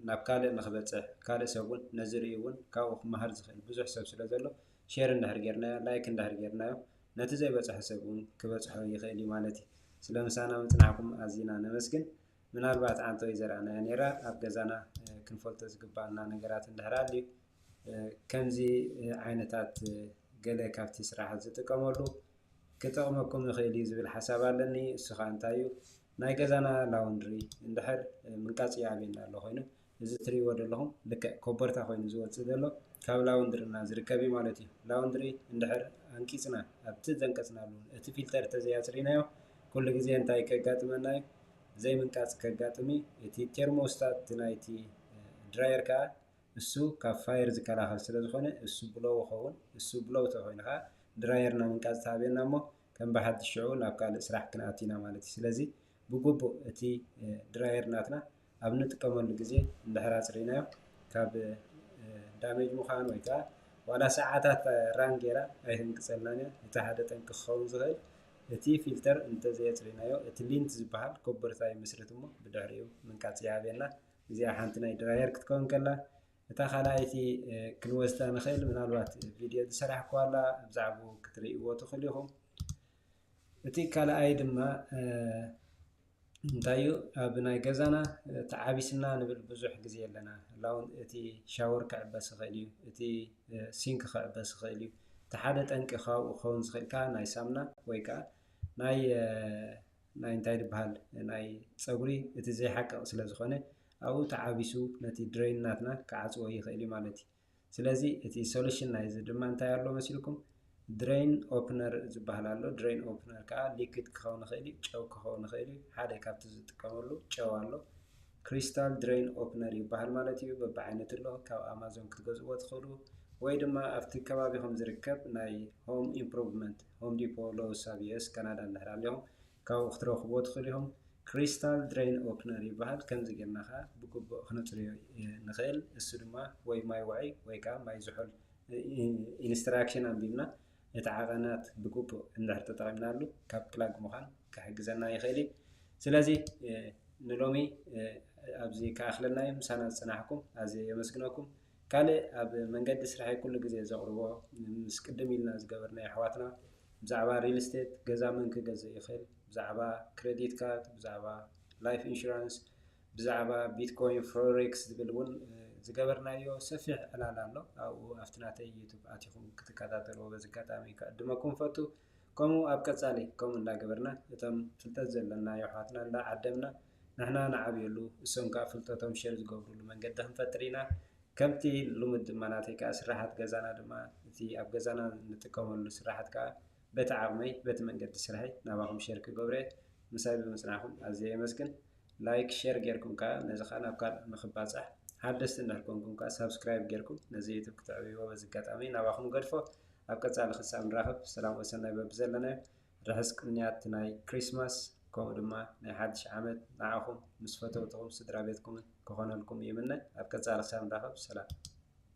ናብ ካልእ ንኽበፅሕ ካልእ ሰብ እውን ነዚ ርኢ እውን ካብኡ ክመሃር ዝኽእል ብዙሕ ሰብ ስለ ዘሎ ሼር እንዳሕር ጌርናዮ ላይክ እንዳሕር ጌርናዮ ነቲ ዘይበፅሐ ሰብ እውን ክበፅሖ ይኽእል እዩ ማለት እዩ ስለ ምሳና ምፅናሕኩም ኣዝና ነመስግን ምናልባት ዓንተ ወይ ዘረኣናዮ ነይራ ኣብ ገዛና ክንፈልጦ ዝግባአና ነገራት እንድሕር ኣልዩ ከምዚ ዓይነታት ገለ ካብቲ ስራሓት ዝጥቀመሉ ክጠቕመኩም ይኽእል እዩ ዝብል ሓሳብ ኣለኒ እሱ ከዓ እንታይ እዩ ናይ ገዛና ላውንድሪ እንድሕር ምንቃፅ ይኣብየና ኣሎ ኮይኑ እዚ ትሪእዎ ዘለኹም ልክዕ ኮበርታ ኮይኑ ዝወፅእ ዘሎ ካብ ላውንድሪና ዝርከብ እዩ ማለት እዩ ላውንድሪ እንድሕር ኣንቂፅና ኣብቲ ዘንቀፅናሉ እቲ ፊልተር ተዘያፅሪናዮ ኩሉ ግዜ እንታይ ከጋጥመና እዩ ዘይምንቃፅ ከጋጥሚ እቲ ቴርሞስታት ናይቲ ድራየር ከዓ እሱ ካብ ፋየር ዝከላኸል ስለ ዝኾነ እሱ ብሎው ኸውን እሱ ብሎው ተኮይኑ ከዓ ድራየርና ምንቃፅ ተሃብየና እሞ ከም ብሓድሽ ሽዑ ናብ ካልእ ስራሕ ክንኣቲና ማለት እዩ ስለዚ ብግቡእ እቲ ድራየር ናትና ኣብ ንጥቀመሉ ግዜ እንድሕር ኣፅሪናዮ ካብ ዳሜጅ ምዃኑ ወይ ከዓ ዋላ ሰዓታት ራን ጌራ ኣይትንቅፀልናን እያ እቲ ሓደ ጠንቂ ክኸውን ዝኽእል እቲ ፊልተር እንተዘየፅሪናዮ እቲ ሊንት ዝበሃል ኮበርታ ይመስርትሞ ብድሕሪኡ ምንቃፅ ይሃበና እዚኣ ሓንቲ ናይ ድራየር ክትከውን ከላ እታ ካልኣይቲ ክንወስዳ ንኽእል ምናልባት ቪድዮ ዝሰራሕኩ ዋላ ብዛዕባኡ ክትርእይዎ ትኽእሉ ኢኹም እቲ ካልኣይ ድማ እንታዩ ኣብ ናይ ገዛና ተዓቢስና ንብል ብዙሕ ግዜ የለና ላውን እቲ ሻወር ክዕበስ ይኽእል እዩ እቲ ሲንክ ክዕበስ ይኽእል እዩ እቲ ሓደ ጠንቂ ካብኡ ክኸውን ዝኽእል ከዓ ናይ ሳሙና ወይ ከዓ ናይ እንታይ ዝበሃል ናይ ፀጉሪ እቲ ዘይሓቅቕ ስለ ዝኾነ ኣብኡ ተዓቢሱ ነቲ ድሬን ናትና ክዓፅዎ ይኽእል እዩ ማለት እዩ ስለዚ እቲ ሶሉሽን ናይዚ ድማ እንታይ ኣሎ መሲልኩም ድሬን ኦፕነር ዝበሃል ኣሎ ድሬን ኦፕነር ከዓ ሊክድ ክኸውን ይኽእል እዩ ጨው ክኸውን ይኽእል እዩ ሓደ ካብቲ ዝጥቀመሉ ጨው ኣሎ ክሪስታል ድሬን ኦፕነር ይበሃል ማለት እዩ በብዓይነት ኣሎ ካብ ኣማዞን ክትገዝእዎ ትኽእሉ ወይ ድማ ኣብቲ ከባቢኹም ዝርከብ ናይ ሆም ኢምፕሩቭመንት ሆም ዲፖ ሎውስ ኣብ ዩኤስ ካናዳ እንድሕር ኣለኹም ካብኡ ክትረኽብዎ ትኽእሉ ኢኹም ክሪስታል ድሬን ኦፕነር ይበሃል ከምዚ ጌርና ከዓ ብግቡእ ክነፅርዮ ንኽእል እሱ ድማ ወይ ማይ ውዒ ወይ ከዓ ማይ ዝሑል ኢንስትራክሽን ኣንቢብና እቲ ዓቐናት ብግቡእ እንድሕር ተጠቒምናሉ ካብ ክላግ ምዃን ክሕግዘና ይኽእል እዩ ስለዚ ንሎሚ ኣብዚ ከኣኽለናዮ ምሳና ዝፅናሕኩም ኣዝየ የመስግነኩም ካልእ ኣብ መንገዲ ስራሐይ ኩሉ ግዜ ዘቕርቦ ምስ ቅድም ኢልና ዝገበርናዮ ኣሕዋትና ብዛዕባ ሪል ስቴት ገዛ መን ክገዝእ ይኽእል ብዛዕባ ክሬዲት ካርድ ብዛዕባ ላይፍ ኢንሹራንስ ብዛዕባ ቢትኮይን ፎሬክስ ዝብል እውን ዝገበርናዮ ሰፊሕ ዕላል ኣሎ ኣብኡ ኣብቲ ናተይ ዩቱብ ኣቲኹም ክትከታተልዎ በዚ ኣጋጣሚ ከዕድመኩም ፈቱ ከምኡ ኣብ ቀፃሊ ከምኡ እንዳገበርና እቶም ፍልጠት ዘለናዮ ኣሕዋትና እንዳዓደምና ንሕና ንዓብየሉ እሶም ከዓ ፍልጠቶም ሸር ዝገብሩሉ መንገዲ ክንፈጥር ኢና ከምቲ ልሙድ ድማ ናተይ ከዓ ስራሓት ገዛና ድማ እቲ ኣብ ገዛና ንጥቀመሉ ስራሓት ከዓ በቲ ዓቕመይ በቲ መንገዲ ስራሐይ ናባኹም ሸር ክገብረ ምሳይ ብምፅናዕኩም ኣዝየ የመስግን ላይክ ሸር ጌርኩም ከዓ ነዚ ከዓ ናብ ካልእ ንኽባፃሕ ሓደስቲ እንዳልኮንኩም ከዓ ሳብስክራይብ ጌርኩም ነዚ ዩቱብ ክትዕብይዎ በዚ ኣጋጣሚ ናባኹም ገድፎ ኣብ ቀፃሊ ክሳብ ንራኸብ ሰላም ወሰናይ በቢ ዘለናዮ ርሕስ ቅንያት ናይ ክሪስማስ ከምኡ ድማ ናይ ሓድሽ ዓመት ንዓኹም ምስ ፈተውትኹም ስድራ ቤትኩምን ክኾነልኩም ይምነ ኣብ ቀፃሊ ክሳብ ንራኸብ ሰላም